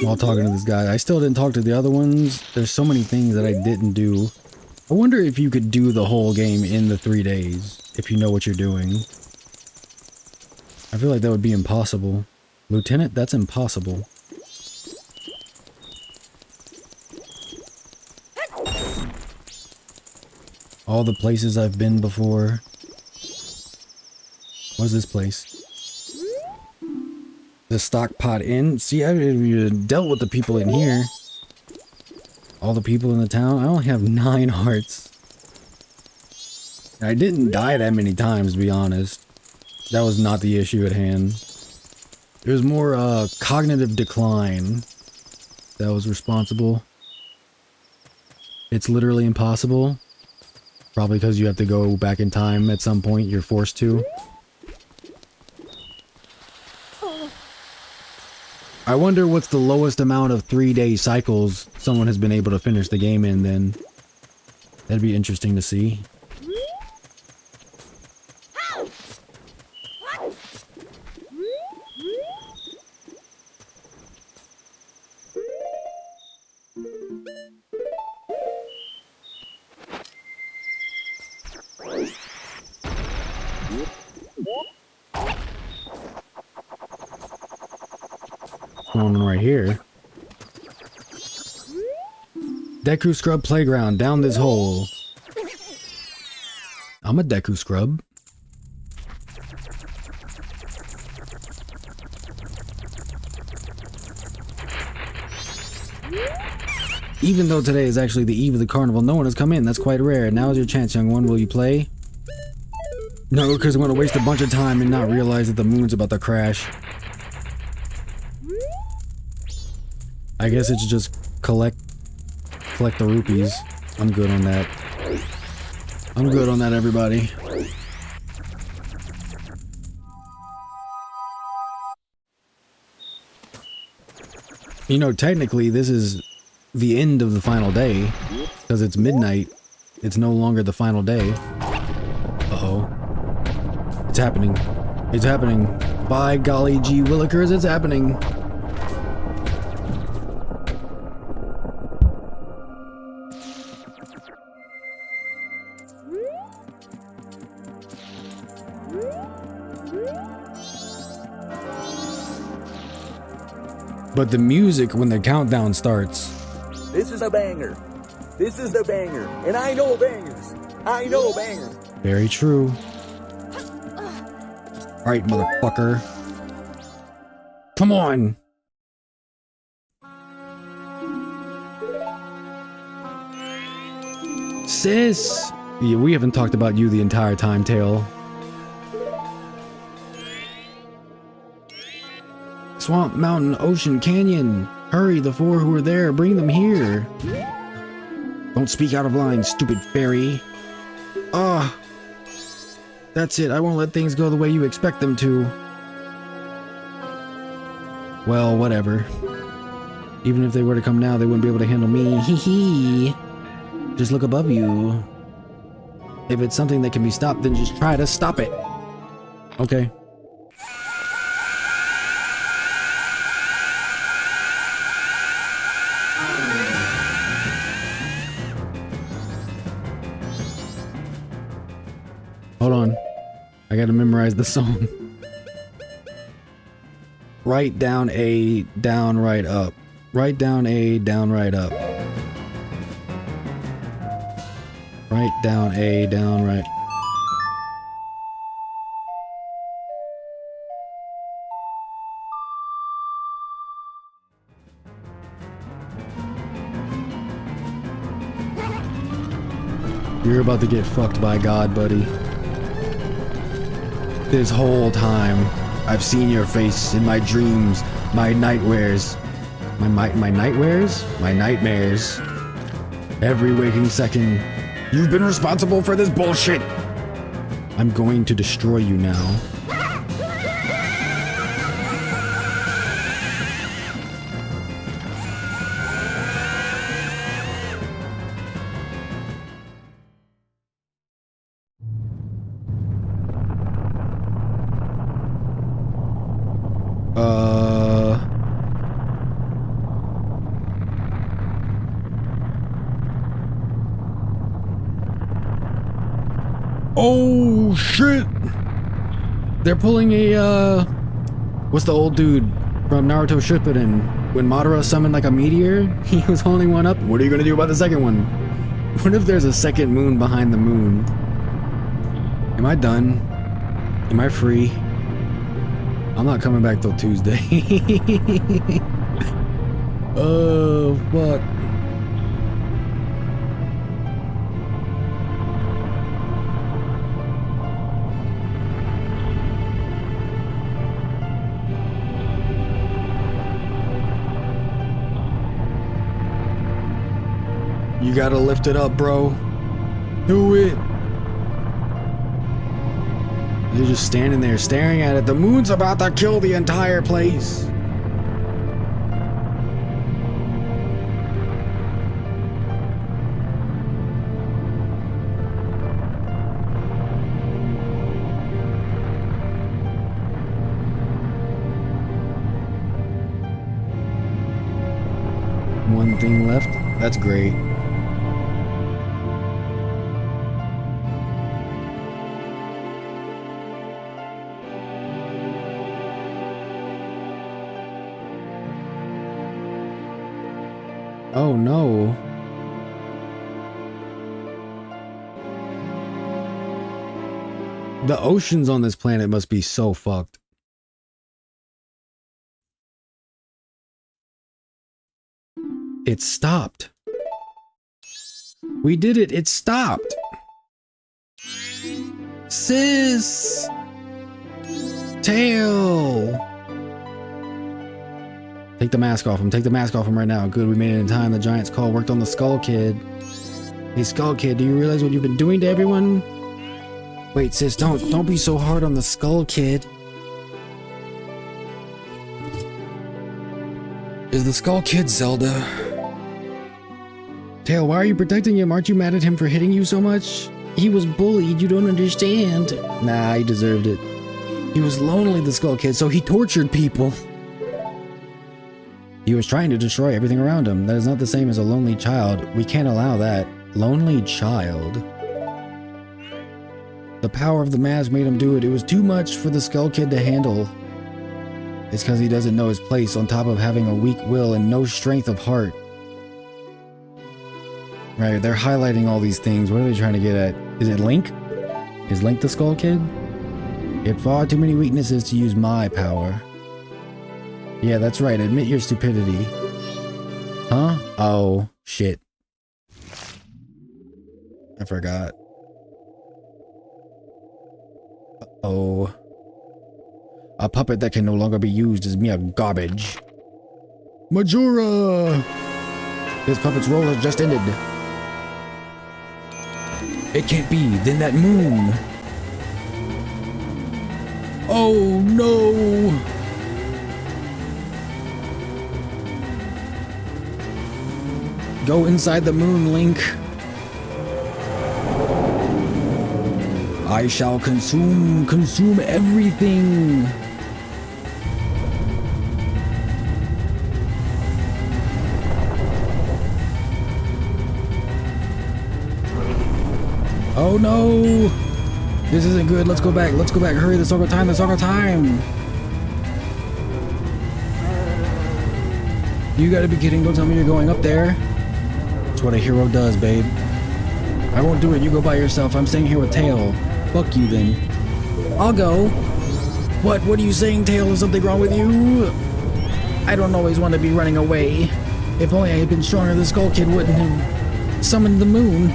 While talking to this guy. I still didn't talk to the other ones. There's so many things that I didn't do. I wonder if you could do the whole game in the 3 days, if you know what you're doing. I feel like that would be impossible. Lieutenant, that's impossible. All the places I've been before. What's this place? The Stockpot Inn. See, I've dealt with the people in here. All the people in the town. I only have 9 hearts. I didn't die that many times, to be honest. That was not the issue at hand. It was more cognitive decline that was responsible. It's literally impossible. Probably because you have to go back in time at some point. You're forced to. I wonder what's the lowest amount of 3-day cycles someone has been able to finish the game in then. That'd be interesting to see. Going on right here. Deku Scrub Playground, down this hole. I'm a Deku Scrub. Even though today is actually the eve of the carnival, no one has come in. That's quite rare. Now is your chance, young one. Will you play? No, because I'm going to waste a bunch of time and not realize that the moon's about to crash. I guess it's just collect the rupees. I'm good on that. I'm good on that, everybody. You know, technically, this is the end of the final day. Because it's midnight. It's no longer the final day. Uh-oh. It's happening. It's happening. By golly gee willikers, it's happening. But the music when the countdown starts. This is a banger. This is the banger. And I know bangers. I know bangers. Very true. Alright, motherfucker. Come on! Sis! Yeah, we haven't talked about you the entire time, Tail. Swamp, mountain, ocean, canyon. Hurry, the four who are there, bring them here. Don't speak out of line, stupid fairy. Ah. That's it, I won't let things go the way you expect them to. Well, whatever. Even if they were to come now, they wouldn't be able to handle me. Hee hee. Just look above you. If it's something that can be stopped, then just try to stop it. Okay. Hold on. I gotta memorize the song. Right down A, down right up. Right down A, down right up. Right down A, down right. You're about to get fucked by God, buddy. This whole time, I've seen your face in my dreams, my nightmares. My nightmares? My nightmares. Every waking second. You've been responsible for this bullshit! I'm going to destroy you now. Oh shit! They're pulling a what's the old dude from Naruto Shippuden? When Madara summoned like a meteor, he was holding one up. What are you gonna do about the second one? What if there's a second moon behind the moon? Am I done? Am I free? I'm not coming back till Tuesday. Oh fuck. You gotta lift it up, bro. Do it. You're just standing there staring at it. The moon's about to kill the entire place. One thing left. That's great. Oh no. The oceans on this planet must be so fucked. It stopped. We did it. It stopped. Sis. Tail. Take the mask off him. Take the mask off him right now. Good, we made it in time. The Giant's call worked on the Skull Kid. Hey, Skull Kid, do you realize what you've been doing to everyone? Wait, sis, don't be so hard on the Skull Kid. Is the Skull Kid Zelda? Tail, why are you protecting him? Aren't you mad at him for hitting you so much? He was bullied, you don't understand. Nah, he deserved it. He was lonely, the Skull Kid, so he tortured people. He was trying to destroy everything around him. That is not the same as a lonely child. We can't allow that. Lonely child. The power of the mask made him do it. It was too much for the Skull Kid to handle. It's because he doesn't know his place, on top of having a weak will and no strength of heart. Right, they're highlighting all these things. What are they trying to get at? Is it Link? Is Link the Skull Kid? He had far too many weaknesses to use my power. Yeah, that's right. Admit your stupidity. Huh? Oh, shit. I forgot. Uh-oh. A puppet that can no longer be used is mere garbage. Majora! This puppet's role has just ended. It can't be. Then that moon. Oh no! Go inside the moon, Link. I shall consume everything. Oh no! This isn't good. Let's go back. Let's go back. Hurry, let's talk about time. Let's talk about time. You gotta be kidding. Don't tell me you're going up there. That's what a hero does, babe. I won't do it. You go by yourself. I'm staying here with Tail. Fuck you then. I'll go. What? What are you saying, Tail? Is something wrong with you? I don't always want to be running away. If only I had been stronger, the Skull Kid wouldn't have summoned the moon.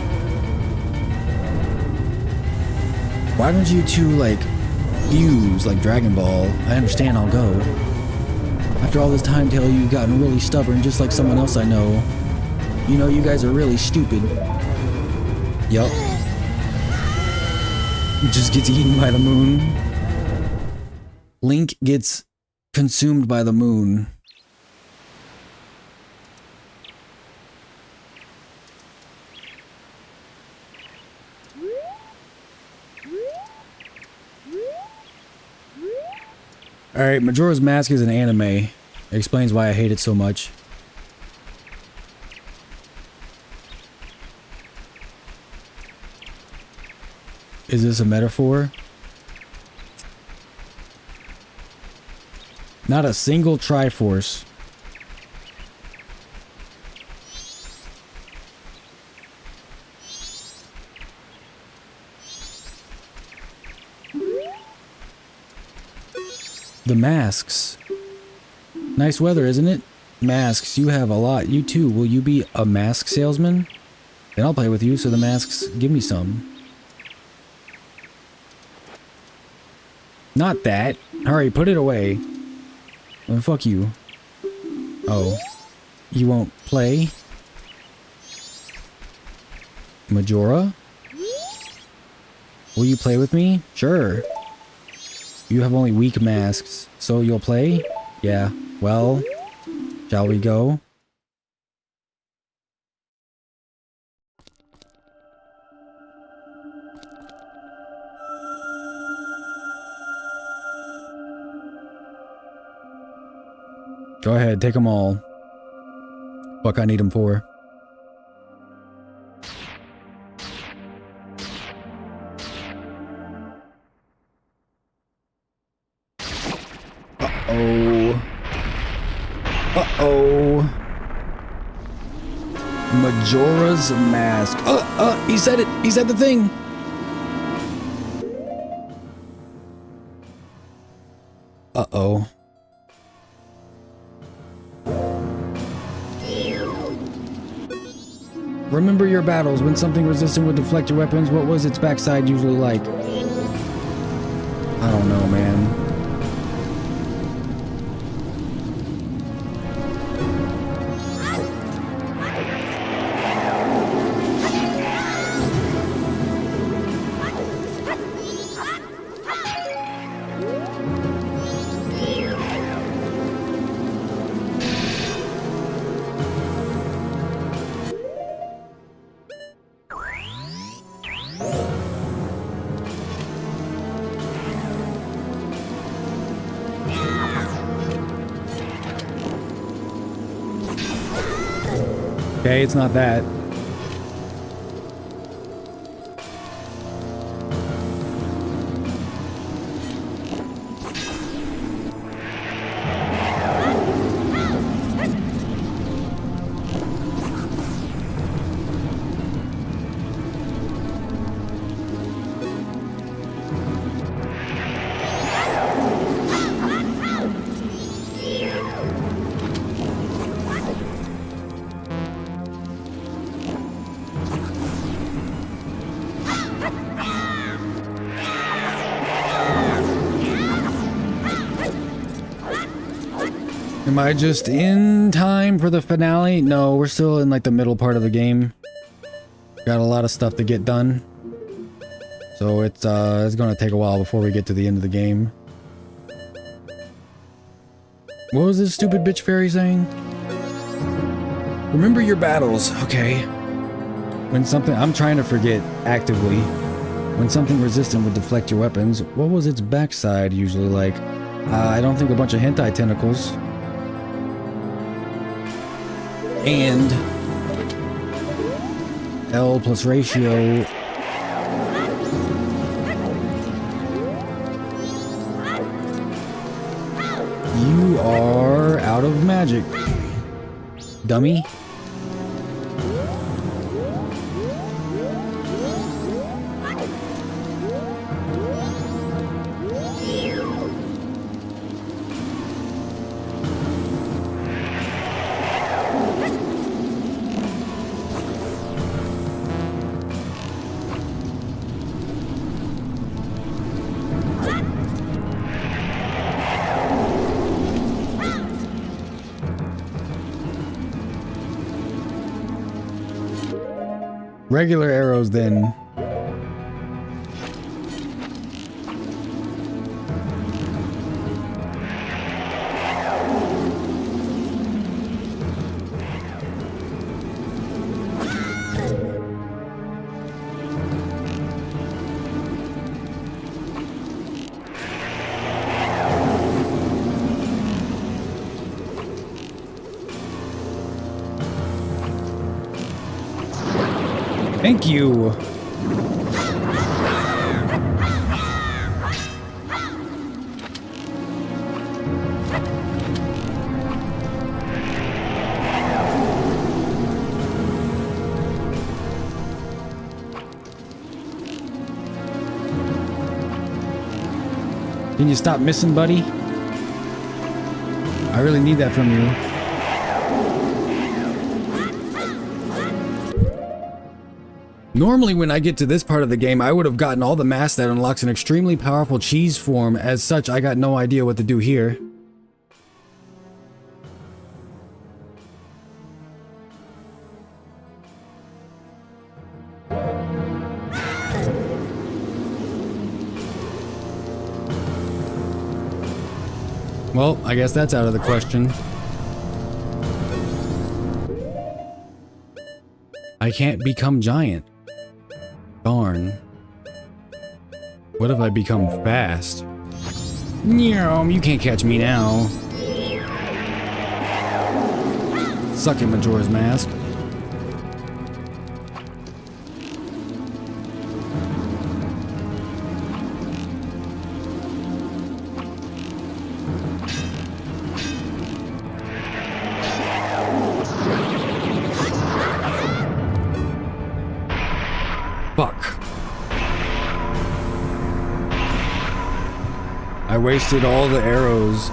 Why don't you two, like, fuse like Dragon Ball? I understand, I'll go. After all this time, Tail, you've gotten really stubborn, just like someone else I know. You know, you guys are really stupid. Yup. Just gets eaten by the moon. Link gets consumed by the moon. Alright, Majora's Mask is an anime. It explains why I hate it so much. Is this a metaphor? Not a single Triforce. The masks. Nice weather, isn't it? Masks, you have a lot. You too. Will you be a mask salesman? Then I'll play with you, so the masks give me some. Not that. Hurry, put it away. Oh, fuck you. Oh. You won't play? Majora? Will you play with me? Sure. You have only weak masks, so you'll play? Yeah. Well, shall we go? Go ahead, take them all. Fuck, I need them for. Uh-oh. Uh-oh. Majora's Mask. He said it. He said the thing. Uh-oh. Remember your battles. When something resistant would deflect your weapons, what was its backside usually like? I don't know, man. Okay, it's not that. Am I just in time for the finale? No, we're still in like the middle part of the game. Got a lot of stuff to get done. So it's gonna take a while before we get to the end of the game. What was this stupid bitch fairy saying? Remember your battles, okay. When something, I'm trying to forget actively. When something resistant would deflect your weapons, what was its backside usually like? I don't think a bunch of hentai tentacles. And L plus ratio. You are out of magic, dummy. Regular arrows then. Thank you. Can you stop missing, buddy? I really need that from you. Normally when I get to this part of the game, I would have gotten all the mass that unlocks an extremely powerful cheese form. As such, I got no idea what to do here. Well, I guess that's out of the question. I can't become giant. Darn. What if I become fast? You can't catch me now. Suck it, Majora's Mask. Fuck. I wasted all the arrows.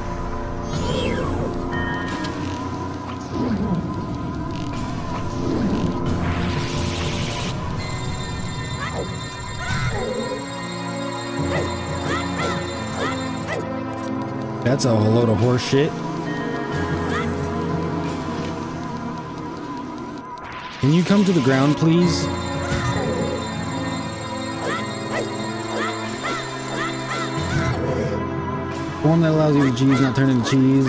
That's a whole load of horse shit. Can you come to the ground, please? Form that allows you to cheese not turn into cheese.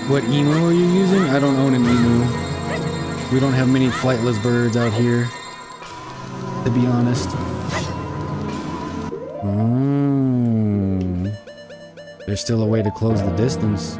What emu are you using? I don't own an emu. We don't have many flightless birds out here, to be honest. There's still a way to close the distance.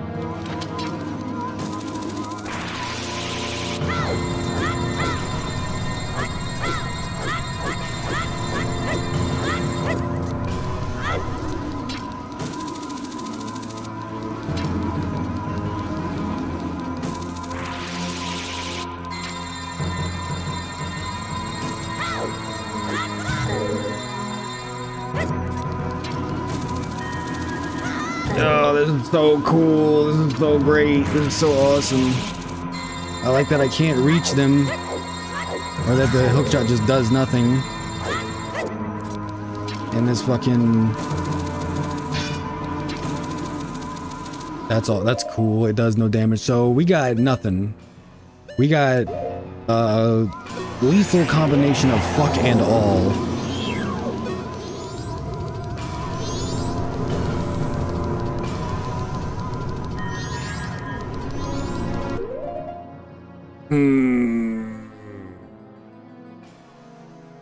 this is so cool. This is so great. This is so awesome. I like that I can't reach them. Or that the hookshot just does nothing. And this fucking... That's all. That's cool. It does no damage. So we got nothing. We got lethal combination of fuck and all.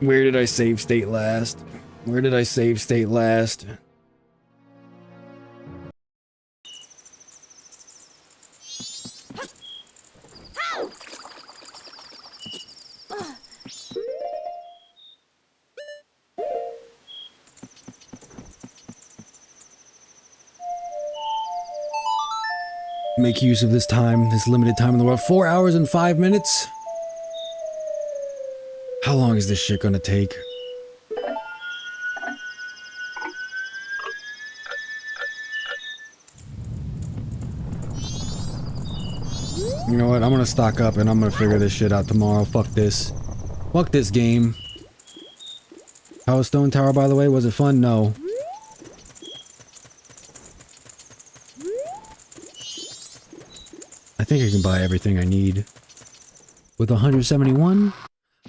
Where did I save state last? Where did I save state last? Make use of this time, this limited time in the world. 4 hours and 5 minutes? How long is this shit gonna take? You know what? I'm gonna stock up and I'm gonna figure this shit out tomorrow. Fuck this. Fuck this game. How was Stone Tower, by the way? Was it fun? No. I think I can buy everything I need. With 171,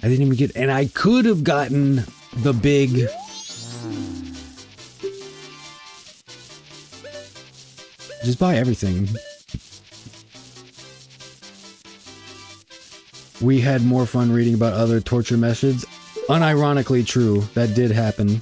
I didn't even get... And I could have gotten the big... Just buy everything. We had more fun reading about other torture methods. Unironically true. That did happen.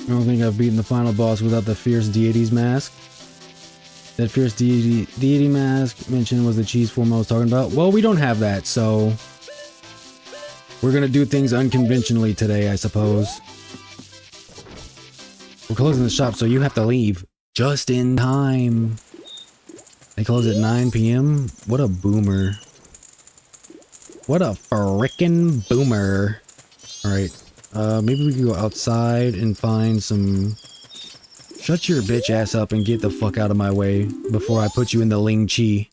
I don't think I've beaten the final boss without the Fierce Deity's mask. That Fierce Deity mask mentioned was the cheese form I was talking about. Well, we don't have that, so... We're gonna do things unconventionally today, I suppose. We're closing the shop, so you have to leave. Just in time. They close at 9 p.m.? What a boomer. What a frickin' boomer. Alright. Maybe we can go outside and find some... Shut your bitch ass up and get the fuck out of my way before I put you in the Ling Chi.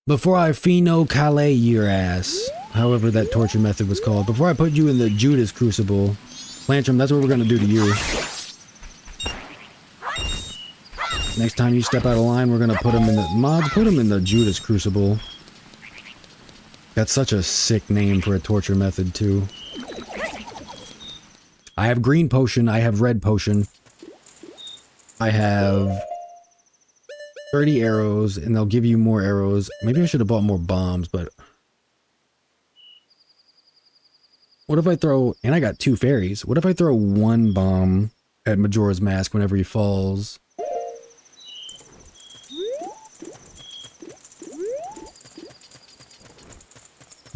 Before I Fino Calais your ass. However that torture method was called. Before I put you in the Judas Crucible. Plantrum, that's what we're gonna do to you. Next time you step out of line, we're gonna put him in the... Mods, put him in the Judas Crucible. That's such a sick name for a torture method, too. I have green potion, I have red potion. I have 30 arrows, and they'll give you more arrows. Maybe I should have bought more bombs, but... What if I throw... And I got 2 fairies. What if I throw 1 bomb at Majora's Mask whenever he falls?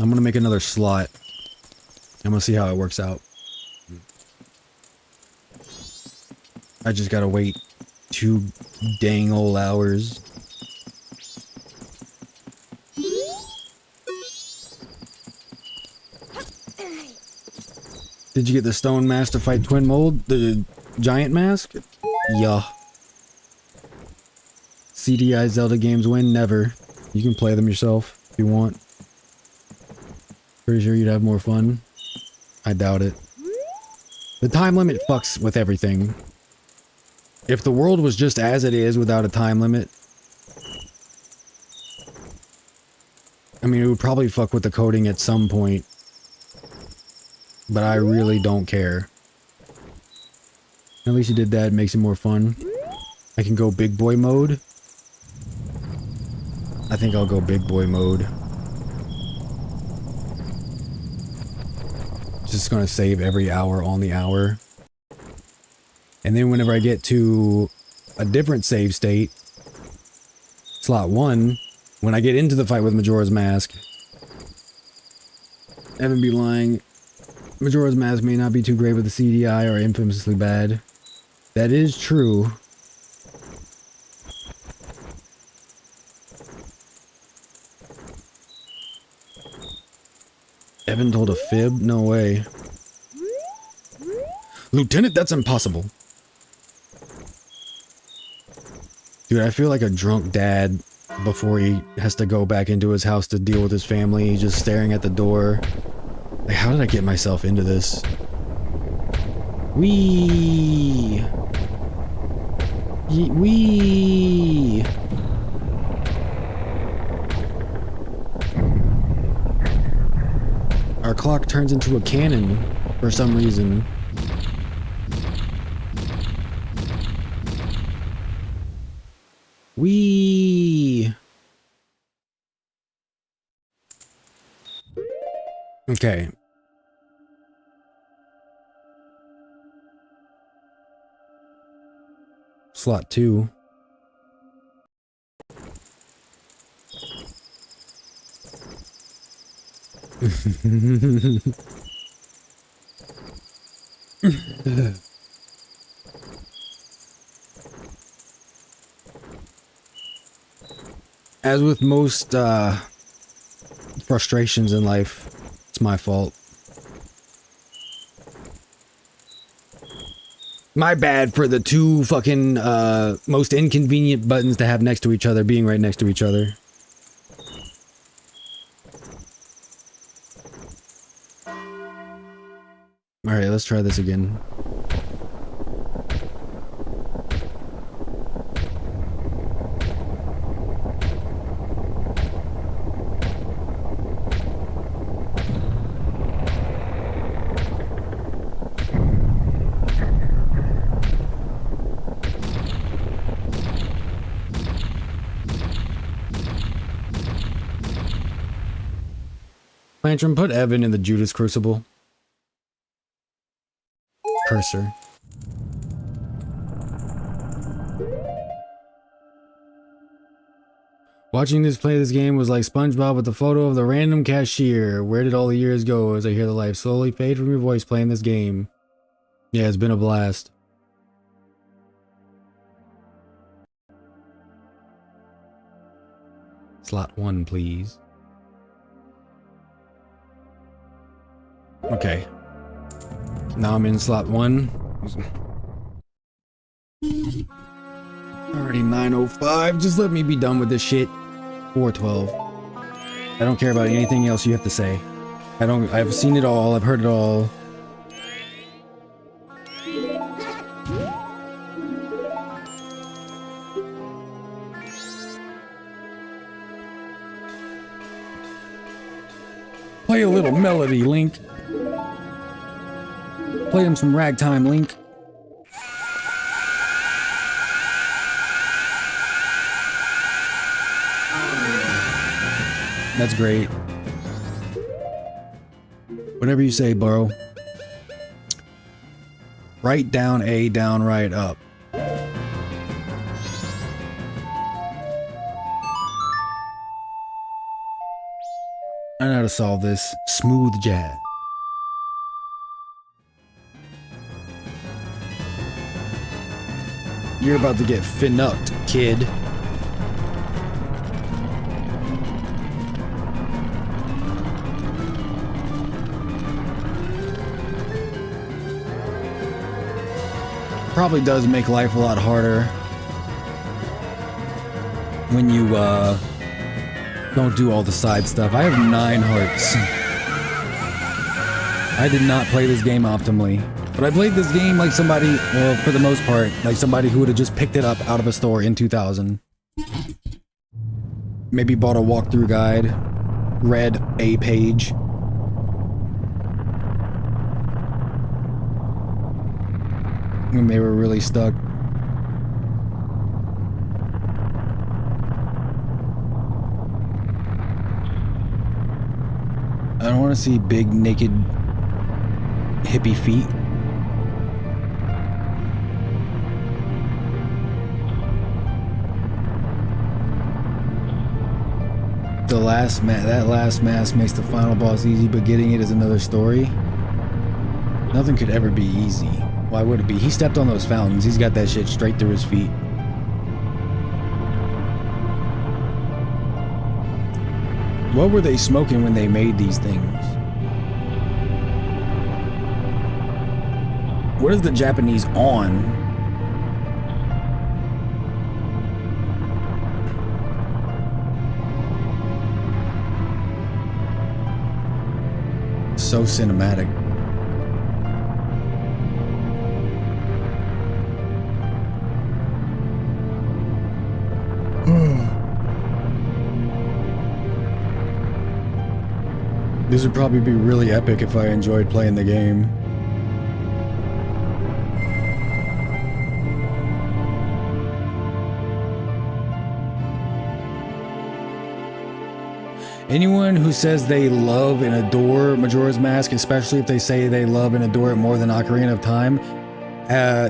I'm gonna make another slot. I'm gonna see how it works out. I just gotta wait 2 dang old hours. Did you get the stone mask to fight Twin Mold? The giant mask? Yeah. CDI Zelda games win? Never. You can play them yourself if you want. Pretty sure you'd have more fun. I doubt it. The time limit fucks with everything. If the world was just as it is without a time limit, I mean, it would probably fuck with the coding at some point. But I really don't care. At least you did that, it makes it more fun. I can go big boy mode. I think I'll go big boy mode. Just gonna save every hour on the hour. And then whenever I get to a different save state, slot 1, when I get into the fight with Majora's Mask, Evan be lying. Majora's Mask may not be too great with the CDI or infamously bad. That is true. Evan told a fib? No way. Lieutenant, that's impossible. Dude, I feel like a drunk dad before he has to go back into his house to deal with his family, just staring at the door. Like, how did I get myself into this? Wee! Wee! Our clock turns into a cannon for some reason. Wee! Okay. Slot 2. As with most frustrations in life, it's my fault. My bad for the two fucking most inconvenient buttons to have next to each other being right next to each other. Alright, let's try this again. Lantern, put Evan in the Judas Crucible. Cursor. Watching this play this game was like SpongeBob with the photo of the random cashier. Where did all the years go as I hear the life slowly fade from your voice playing this game? Yeah, it's been a blast. Slot 1, please. Okay. Now I'm in slot 1. Already 9:05. Just let me be done with this shit. 4:12. I don't care about anything else you have to say. I've seen it all. I've heard it all. Play a little melody, Link. Play him some ragtime, Link. That's great. Whatever you say, bro. Right down, A, down, right, up. I know how to solve this. Smooth jazz. You're about to get finucked, kid. Probably does make life a lot harder when you don't do all the side stuff. I have 9 hearts. I did not play this game optimally, but I played this game like somebody, well, for the most part, like somebody who would have just picked it up out of a store in 2000. Maybe bought a walkthrough guide, read a page. When they were really stuck. I don't want to see big naked hippie feet. That last mask makes the final boss easy, but getting it is another story. Nothing could ever be easy. Why would it be? He stepped on those fountains. He's got that shit straight through his feet. What were they smoking when they made these things? What is the Japanese on? So cinematic. This would probably be really epic if I enjoyed playing the game. Anyone who says they love and adore Majora's Mask, especially if they say they love and adore it more than Ocarina of Time,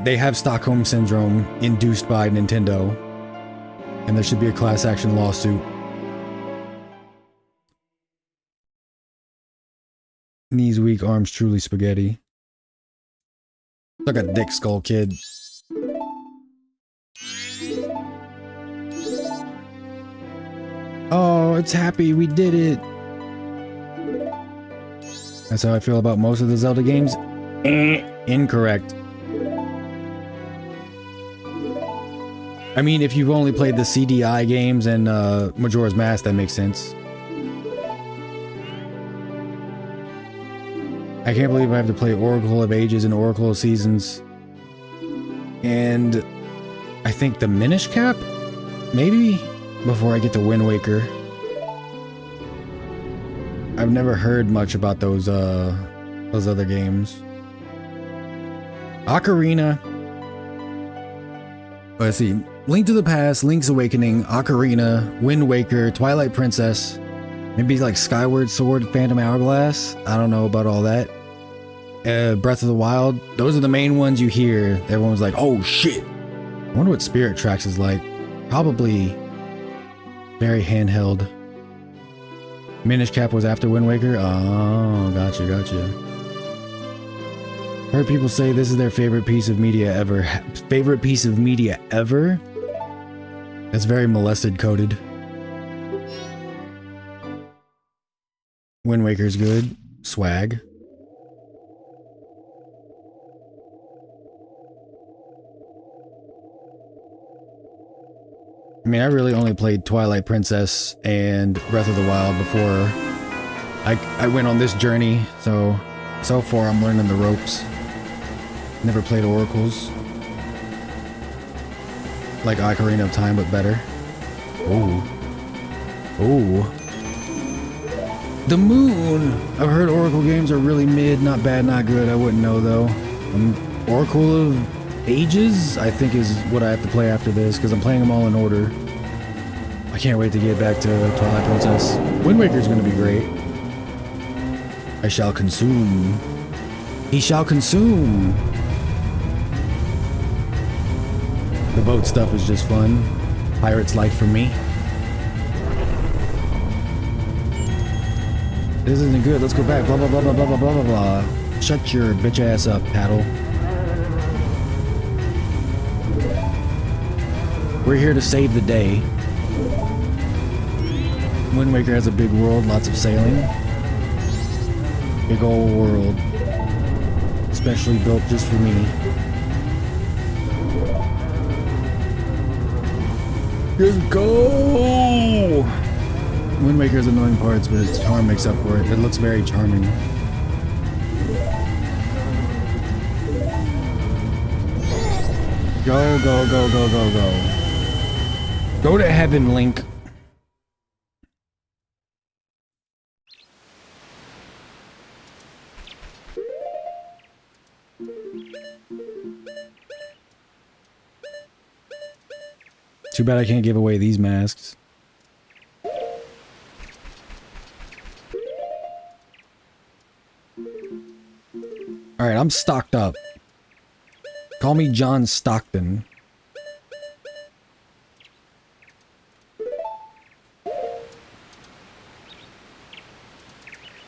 they have Stockholm Syndrome induced by Nintendo. And there should be a class action lawsuit. Knees weak, arms truly spaghetti. Like a dick skull kid. Oh, it's happy, we did it. That's how I feel about most of the Zelda games. Incorrect. I mean, if you've only played the CDI games and Majora's Mask, that makes sense. I can't believe I have to play Oracle of Ages and Oracle of Seasons. And I think the Minish Cap? Maybe? Before I get to Wind Waker. I've never heard much about those other games. Ocarina. Let's see. Link to the Past, Link's Awakening, Ocarina, Wind Waker, Twilight Princess. Maybe like Skyward Sword, Phantom Hourglass. I don't know about all that. Breath of the Wild. Those are the main ones you hear. Everyone's like, oh shit. I wonder what Spirit Tracks is like. Probably very handheld. Minish Cap was after Wind Waker? Oh, gotcha. Heard people say this is their favorite piece of media ever. Favorite piece of media ever? That's very molested coded. Wind Waker's good. Swag. I mean, I really only played Twilight Princess and Breath of the Wild before I went on this journey, so far I'm learning the ropes. Never played Oracles. Like Ocarina of Time, but better. Oh. The Moon! I've heard Oracle games are really mid, not bad, not good. I wouldn't know though. Oracle of Ages, I think, is what I have to play after this, because I'm playing them all in order. I can't wait to get back to Twilight Princess. Wind Waker's gonna be great. I shall consume. He shall consume. The boat stuff is just fun. Pirate's life for me. This isn't good. Let's go back. Blah, blah, blah, blah, blah, blah, blah, blah, blah. Shut your bitch ass up, paddle. We're here to save the day. Wind Waker has a big world, lots of sailing. Big old world. Especially built just for me. Just go! Wind Waker has annoying parts, but its charm makes up for it. It looks very charming. Go, go, go, go, go, go. Go to heaven, Link. Too bad I can't give away these masks. Alright, I'm stocked up. Call me John Stockton.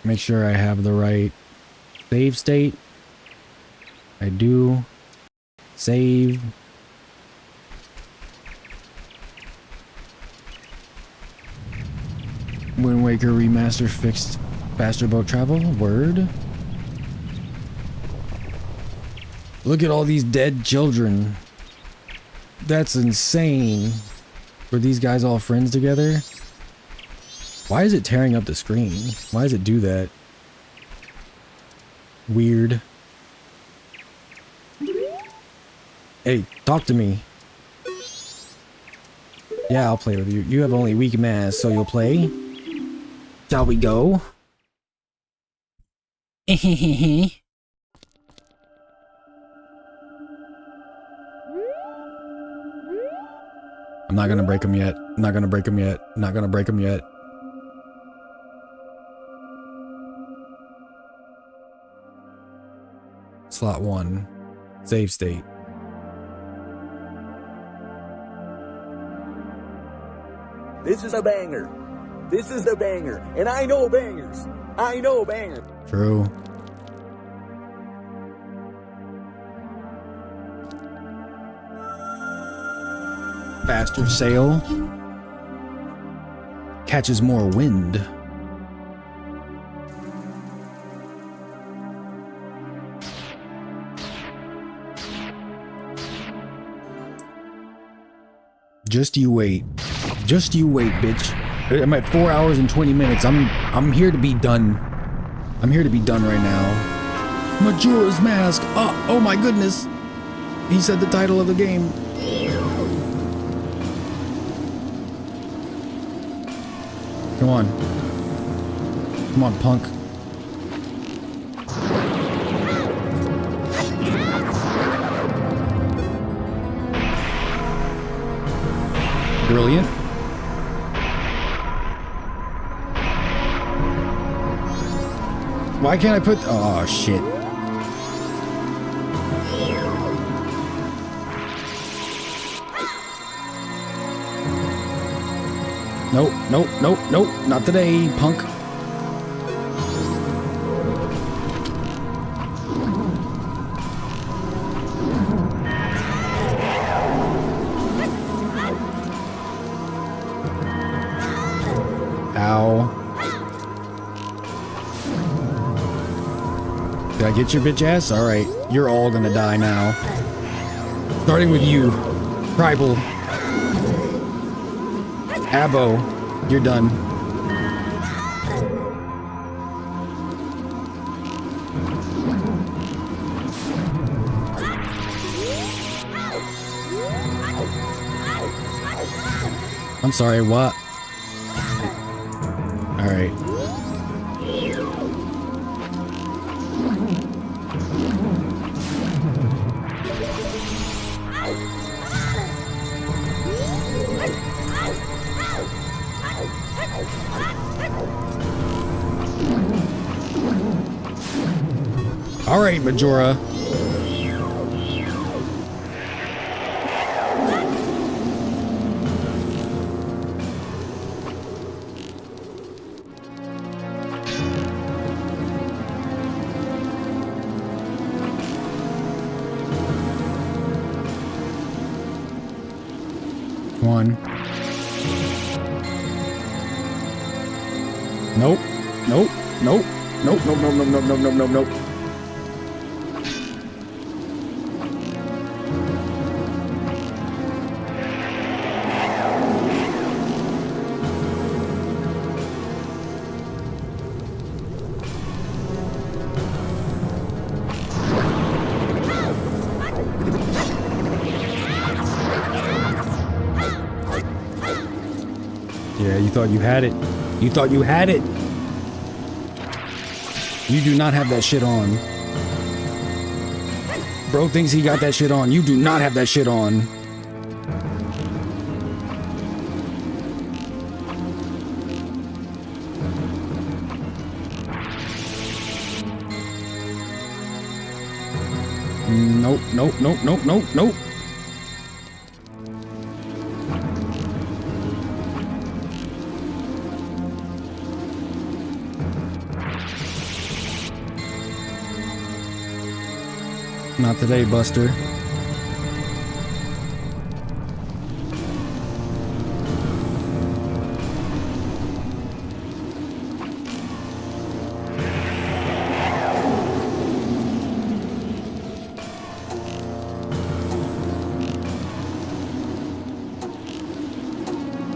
Make sure I have the right save state. I do. Save. Wind Waker remaster fixed faster boat travel. Word. Look at all these dead children. That's insane. Were these guys all friends together? Why is it tearing up the screen? Why does it do that? Weird. Hey, talk to me. Yeah, I'll play with you. You have only weak mass, so you'll play? Shall we go? I'm not gonna break him yet. I'm not gonna break him yet. I'm not gonna break him yet. Slot 1. Save state. This is a banger. This is the banger. And I know bangers. I know bangers. True. Faster sail. Catches more wind. Just you wait. Just you wait, bitch. I'm at 4 hours and 20 minutes. I'm here to be done. I'm here to be done right now. Majora's Mask. Oh my goodness. He said the title of the game. Come on. Come on, punk. Brilliant. Why can't I put... Oh, shit. Nope, nope, nope, nope. Not today, punk. Ow. Did I get your bitch ass? Alright, you're all gonna die now. Starting with you, Tribal. Abo, you're done. I'm sorry, what? Alright. Alright, Majora. One. Nope. Nope. Nope. Nope. Nope. Nope. Nope. Nope. Nope. Nope. Nope. Nope. Yeah, you thought you had it. You thought you had it. You do not have that shit on. Bro thinks he got that shit on. You do not have that shit on. Nope, nope, nope, nope, nope, nope. Not today, Buster.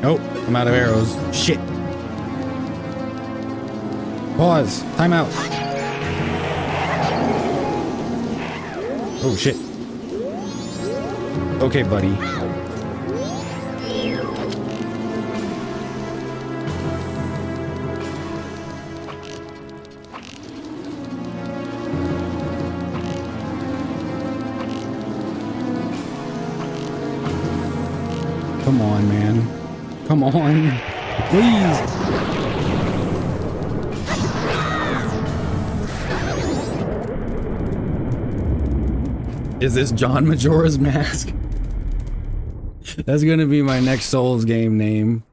Nope, I'm out of arrows. Shit. Pause. Time out. Oh shit. Okay, buddy. Come on, man. Come on. Please. Is this John Majora's Mask? That's gonna be my next Souls game name.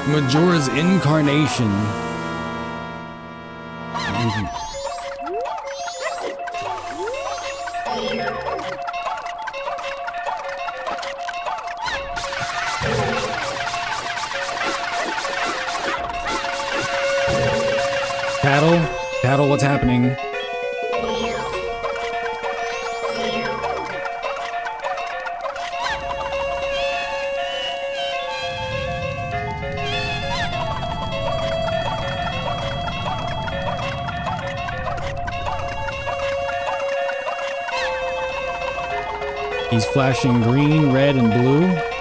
Majora's Incarnation. Paddle, what's happening? He's flashing green, red, and blue.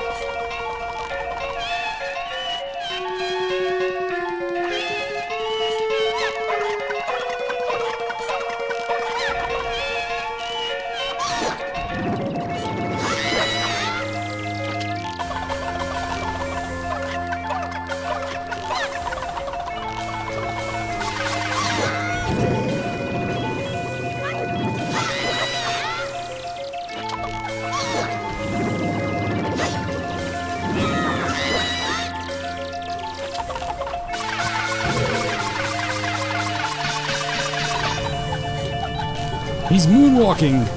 He's moonwalking!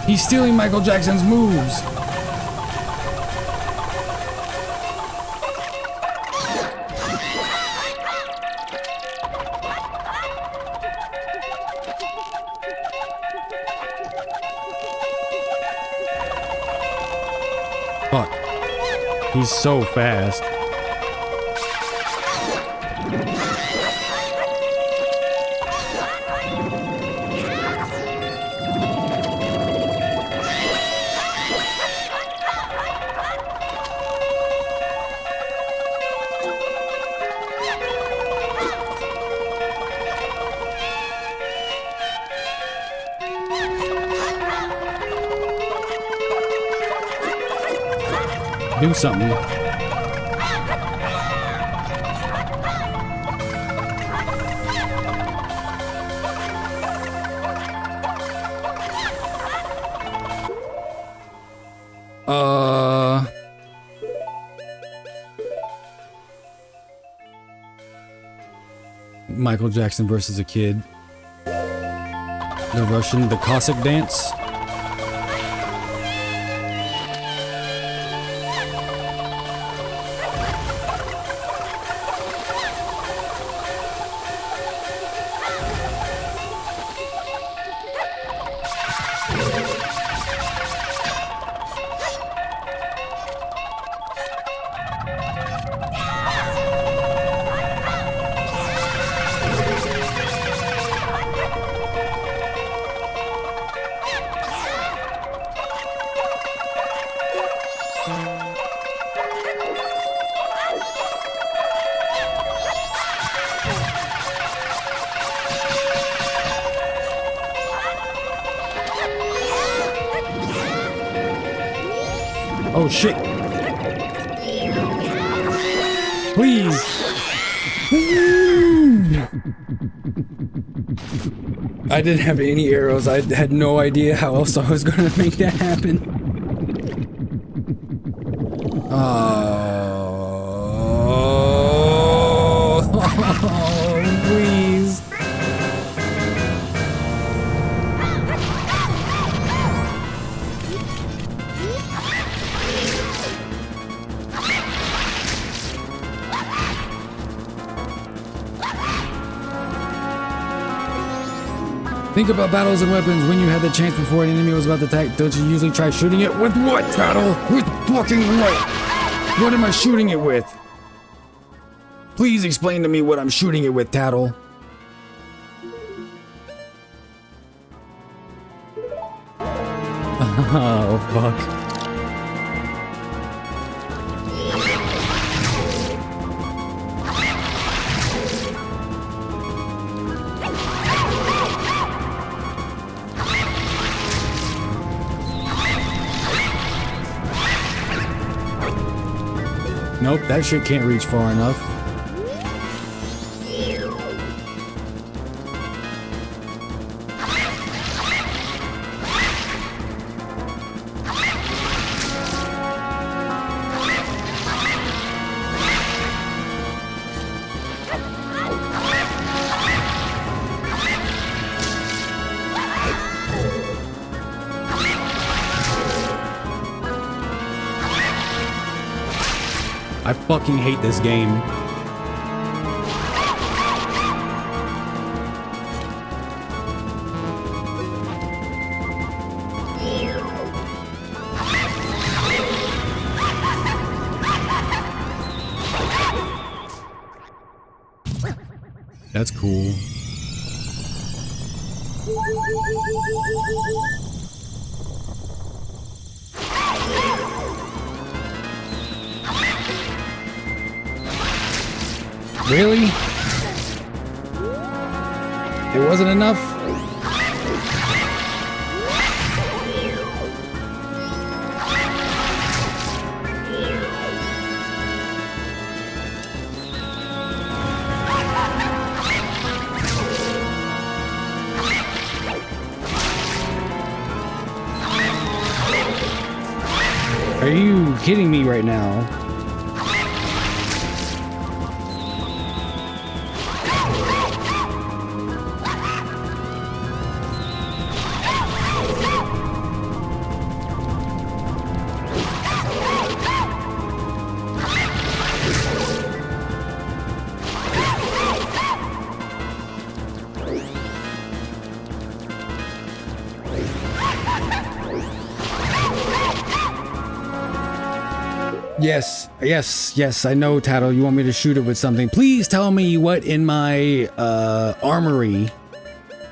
He's stealing Michael Jackson's moves! Fuck. He's so fast. Do something. Michael Jackson versus a kid. The Cossack dance. Oh shit. Please. I didn't have any arrows. I had no idea how else I was gonna make that happen. Oh. Think about battles and weapons. When you had the chance before an enemy was about to attack, don't you usually try shooting it? With what, Tattle? With fucking what? What am I shooting it with? Please explain to me what I'm shooting it with, Tattle. Oh, fuck. Nope, that shit can't reach far enough. I fucking hate this game. That's cool. Really? It wasn't enough? Are you kidding me right now? Yes, I know, Tattle, you want me to shoot it with something. Please tell me what in my armory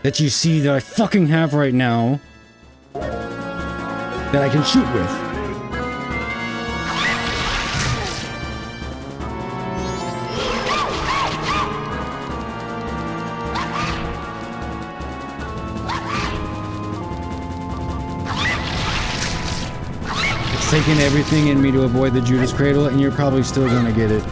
that you see that I fucking have right now that I can shoot with. Taking everything in me to avoid the Judas Cradle, and you're probably still gonna get it.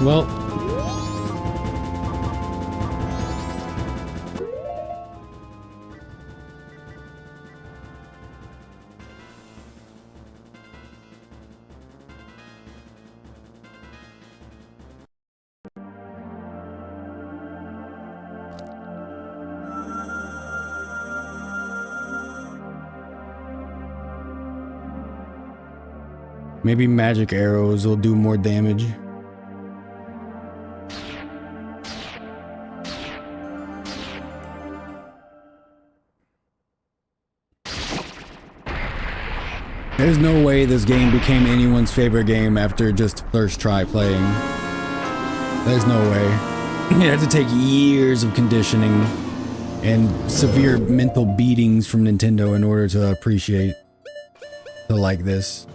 Well, maybe magic arrows will do more damage. There's no way this game became anyone's favorite game after just first try playing. There's no way. You had to take years of conditioning and severe mental beatings from Nintendo in order to appreciate to like this.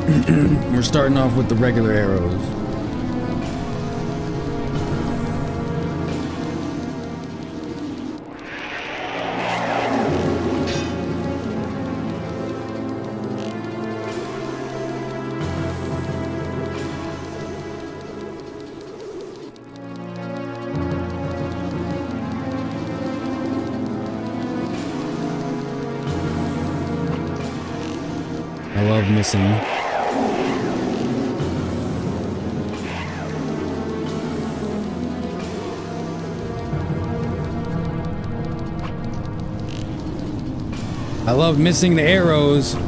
We're starting off with the regular arrows. I love missing. I love missing the arrows. I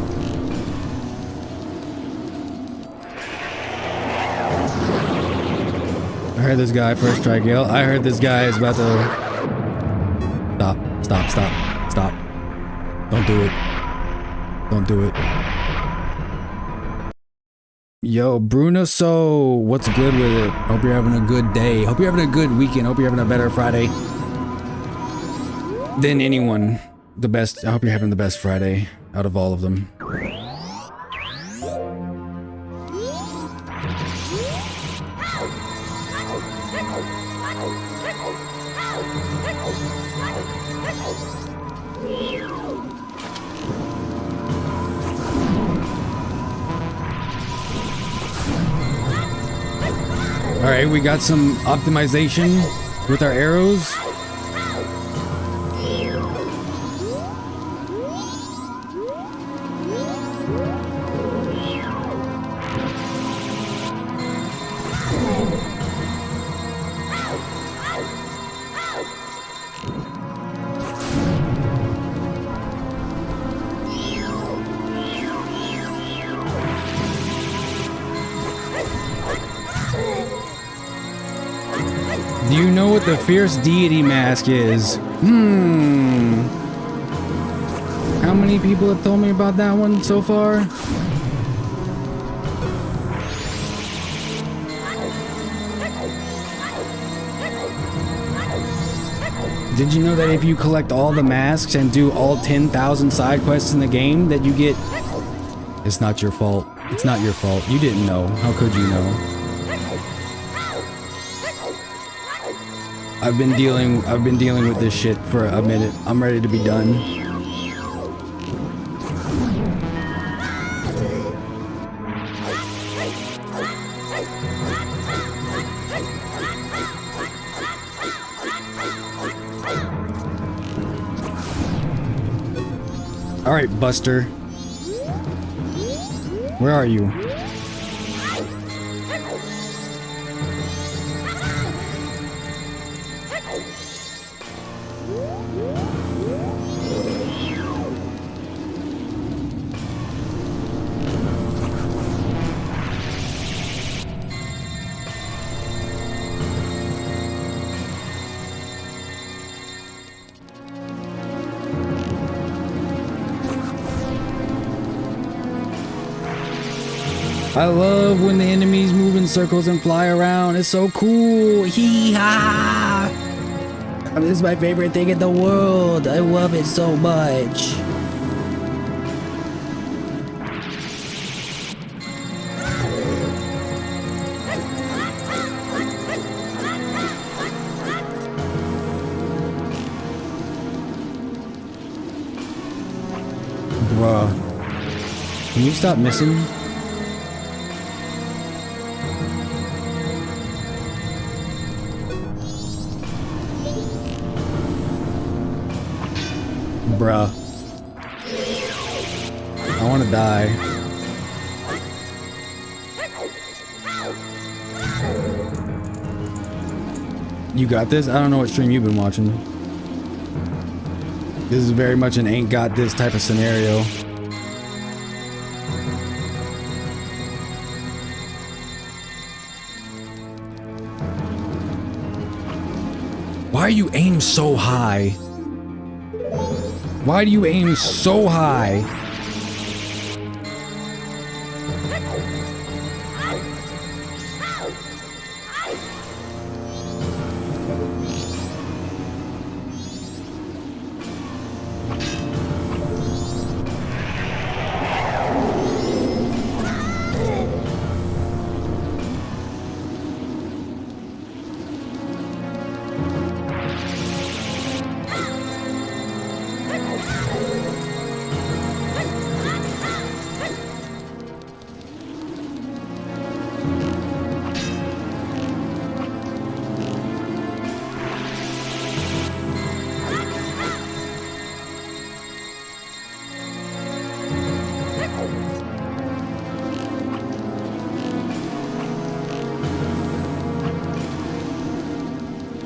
heard this guy first try kill. I heard this guy is about to... Stop, stop, stop, stop. Don't do it. Don't do it. Yo, Bruno, so what's good with it? Hope you're having a good day. Hope you're having a good weekend. Hope you're having a better Friday than anyone. The best. I hope you're having the best Friday out of all of them. All right, we got some optimization with our arrows. Do you know what the fierce deity mask is? How many people have told me about that one so far? Did you know that if you collect all the masks and do all 10,000 side quests in the game that you get... It's not your fault. It's not your fault. You didn't know. How could you know? I've been dealing with this shit for a minute. I'm ready to be done. All right, Buster. Where are you? I love when the enemies move in circles and fly around. It's so cool. Hee-ha! This is my favorite thing in the world. I love it so much. Bruh. Can you stop missing? Bruh. I want to die. You got this? I don't know what stream you've been watching. This is very much an ain't got this type of scenario. Why do you aim so high? Why do you aim so high?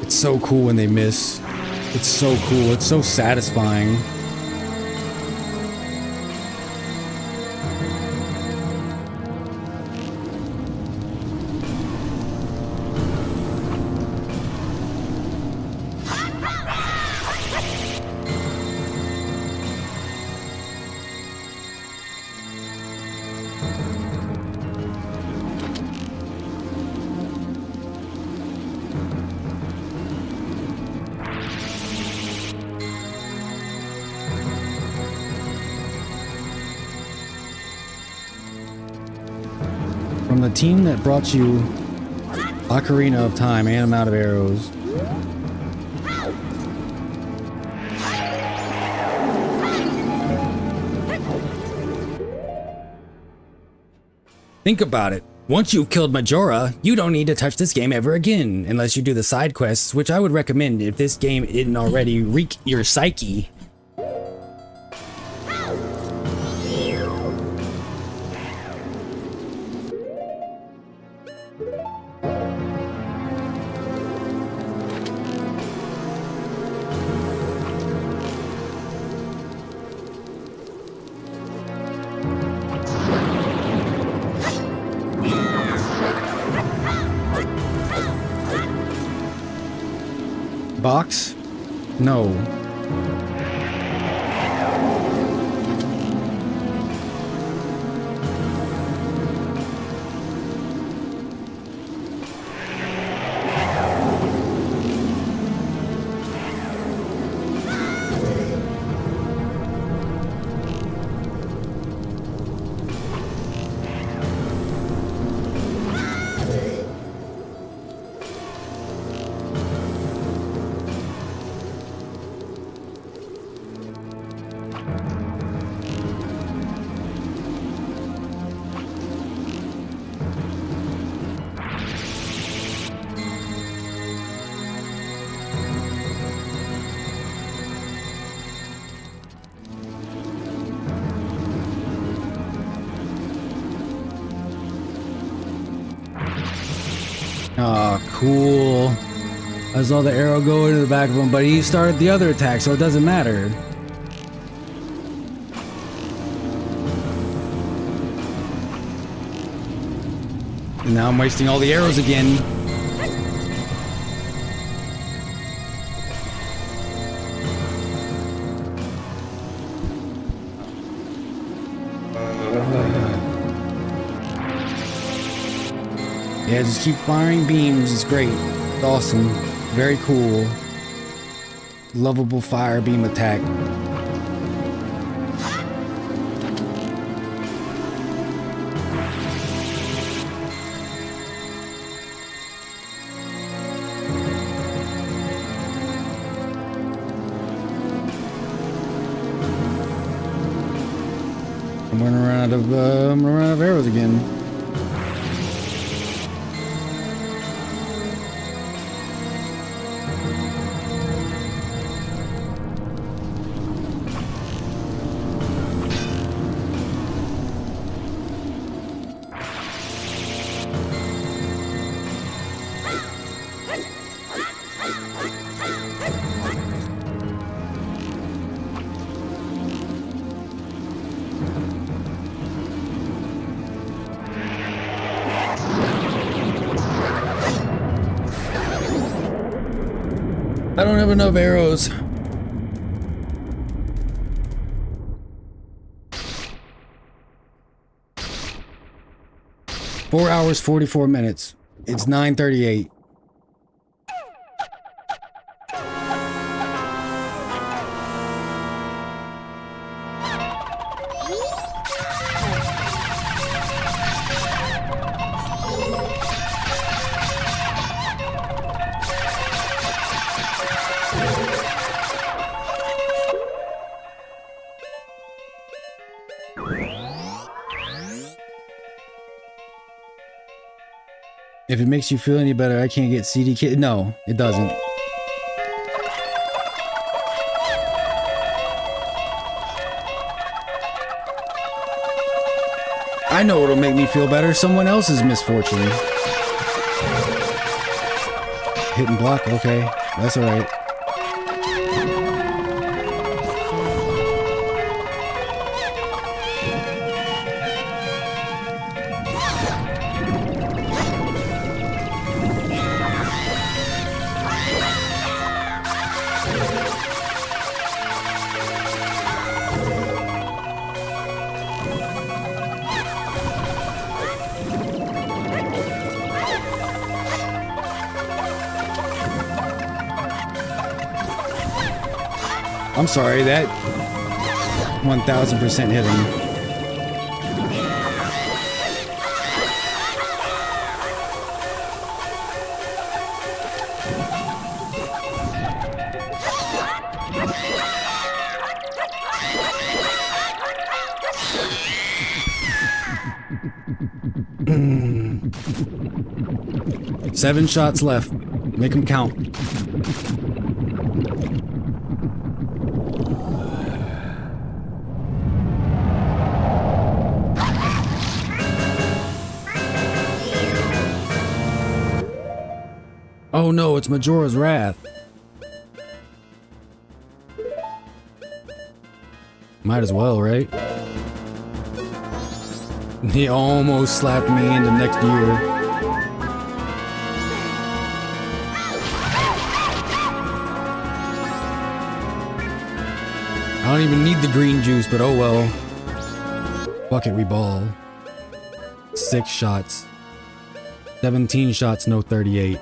It's so cool when they miss. It's so cool. It's so satisfying. From the team that brought you Ocarina of Time and I'm out of arrows. Think about it. Once you've killed Majora, you don't need to touch this game ever again, unless you do the side quests, which I would recommend if this game didn't already wreak your psyche. Box? No. Ah, cool. I saw the arrow go into the back of him, but he started the other attack, so it doesn't matter. And now I'm wasting all the arrows again. Yeah, just keep firing beams. It's great. It's awesome. Very cool. Lovable fire beam attack. I'm gonna run out of arrows again. I don't have enough arrows. Four hours, 44 minutes. It's 9:38. If it makes you feel any better, I can't get CD kit. No, it doesn't. I know what'll make me feel better. Someone else's misfortune. Hit and block. Okay, that's all right. I'm sorry, that 1000% hit him. Seven shots left. Make them count. Oh no, it's Majora's Wrath. Might as well, right? He almost slapped me into next year. I don't even need the green juice, but oh well. Fuck it, we ball. 6 shots. 17 shots, no 38.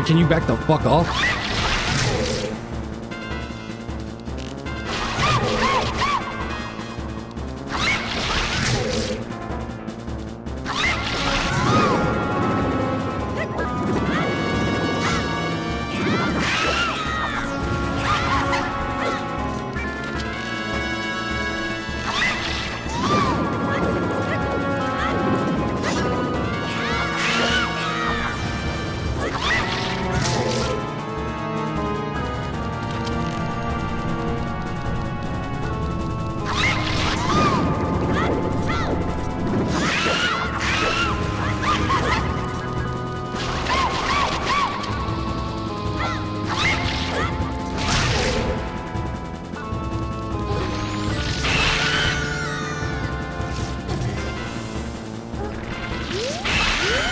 Can you back the fuck off?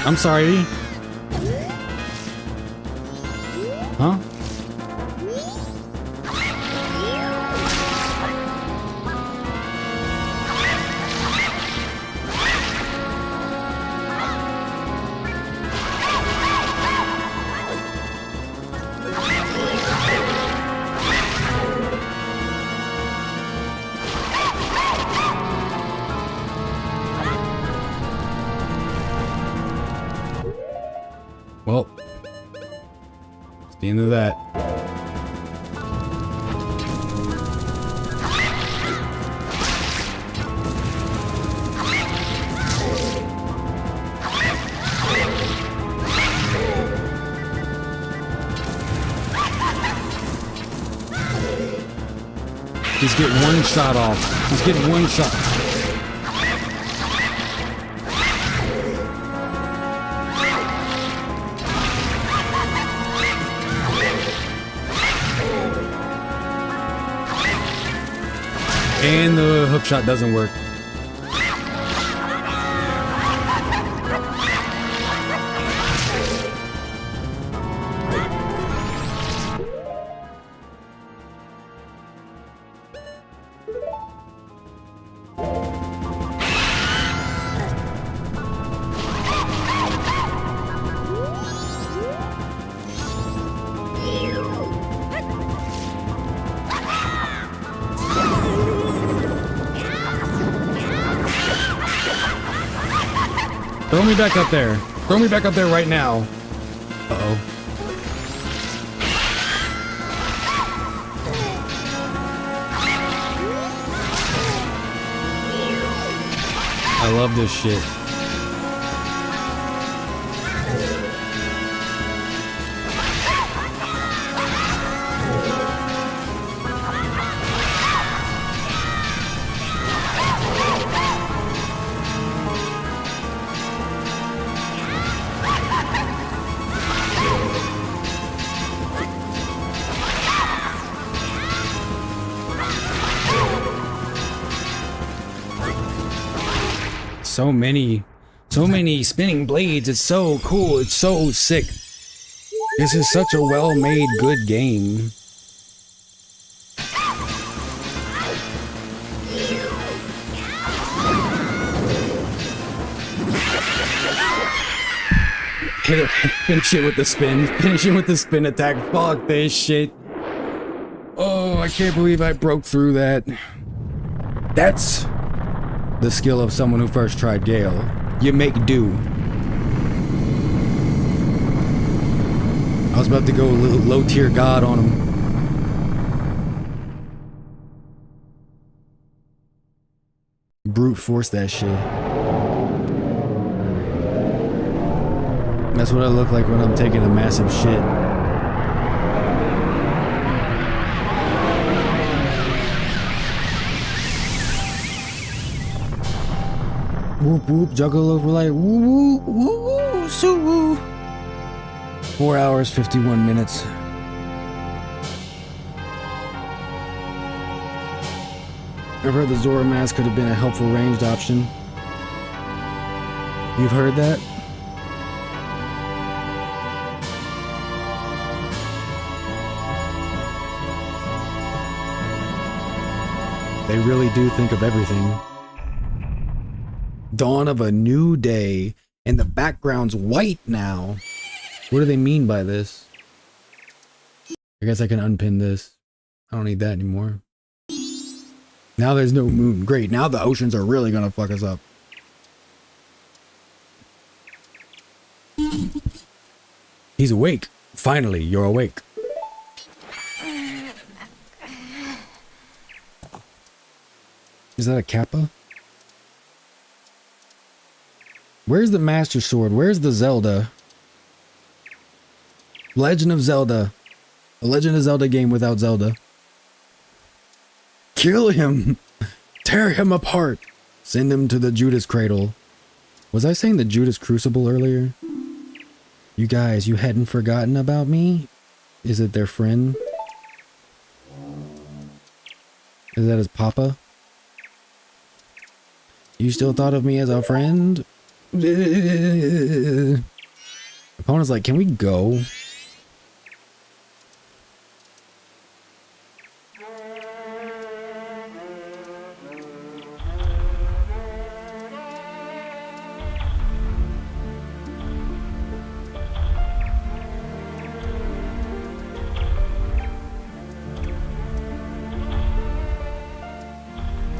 I'm sorry. Huh? Well, it's the end of that. He's getting one shot off. He's getting one shot. And the hook shot doesn't work. Throw me back up there. Throw me back up there right now. Uh-oh. I love this shit. So many spinning blades. It's so cool. It's so sick. This is such a well-made, good game. Finish it with the spin. Finish it with the spin attack. Fuck this shit. Oh, I can't believe I broke through that. That's the skill of someone who first tried Gale. You make do. I was about to go low tier god on him. Brute force that shit. That's what I look like when I'm taking a massive shit. Whoop whoop, juggalo for like woo woo woo woo so woo. 4 hours 51 minutes. I've heard the Zora mask could have been a helpful ranged option. You've heard that? They really do think of everything. Dawn of a new day, and the background's white now. What do they mean by this? I guess I can unpin this. I don't need that anymore. Now there's no moon. Great, now the oceans are really gonna fuck us up. He's awake. Finally, you're awake. Is that a Kappa? Where's the Master Sword? Where's the Zelda? Legend of Zelda. A Legend of Zelda game without Zelda. Kill him! Tear him apart! Send him to the Judas Cradle. Was I saying the Judas Crucible earlier? You guys, you hadn't forgotten about me? Is it their friend? Is that his papa? You still thought of me as a friend? Opponent's like, can we go?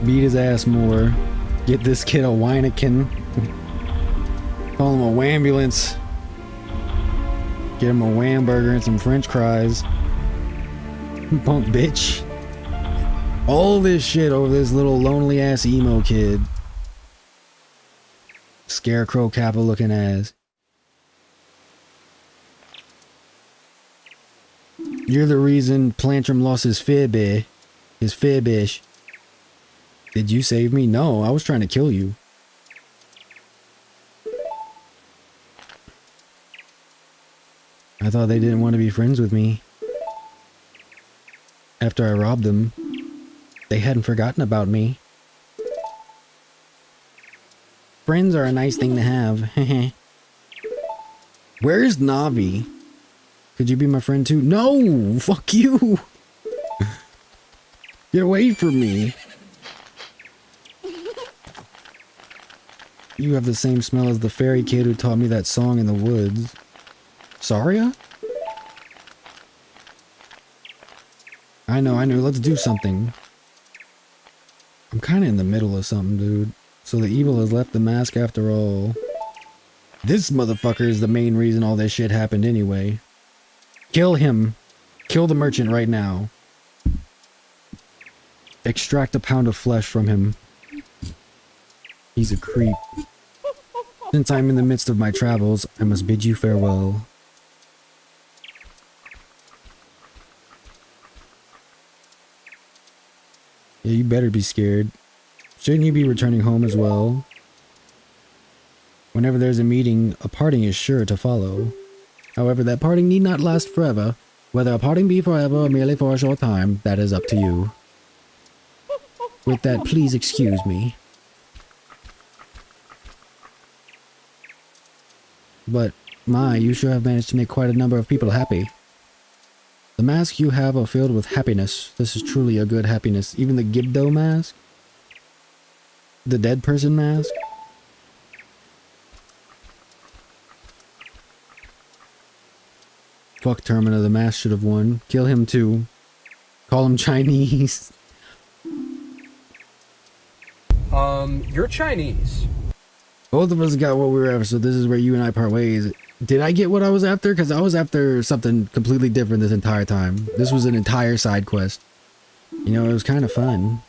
Beat his ass more. Get this kid a Weineken. Call him a Wambulance. Get him a Whamburger and some French fries. Punk bitch. All this shit over this little lonely ass emo kid. Scarecrow Kappa looking ass. You're the reason Plantrum lost his fibby. His fibbish. Did you save me? No, I was trying to kill you. I thought they didn't want to be friends with me. After I robbed them, they hadn't forgotten about me. Friends are a nice thing to have. Where's Navi? Could you be my friend too? No! Fuck you! Get away from me! You have the same smell as the fairy kid who taught me that song in the woods. Saria? I know, let's do something. I'm kinda in the middle of something, dude. So the evil has left the mask after all. This motherfucker is the main reason all this shit happened anyway. Kill him. Kill the merchant right now. Extract a pound of flesh from him. He's a creep. Since I'm in the midst of my travels, I must bid you farewell. Yeah, you better be scared. Shouldn't you be returning home as well? Whenever there's a meeting, a parting is sure to follow. However, that parting need not last forever. Whether a parting be forever or merely for a short time, that is up to you. With that, please excuse me. But, my, you sure have managed to make quite a number of people happy. The masks you have are filled with happiness. This is truly a good happiness. Even the Gibdo mask? The dead person mask? Fuck Termina, the mask should have won. Kill him too. Call him Chinese. You're Chinese. Both of us got what we were after, so this is where you and I part ways. Did I get what I was after? Because I was after something completely different this entire time. This was an entire side quest. You know, it was kind of fun.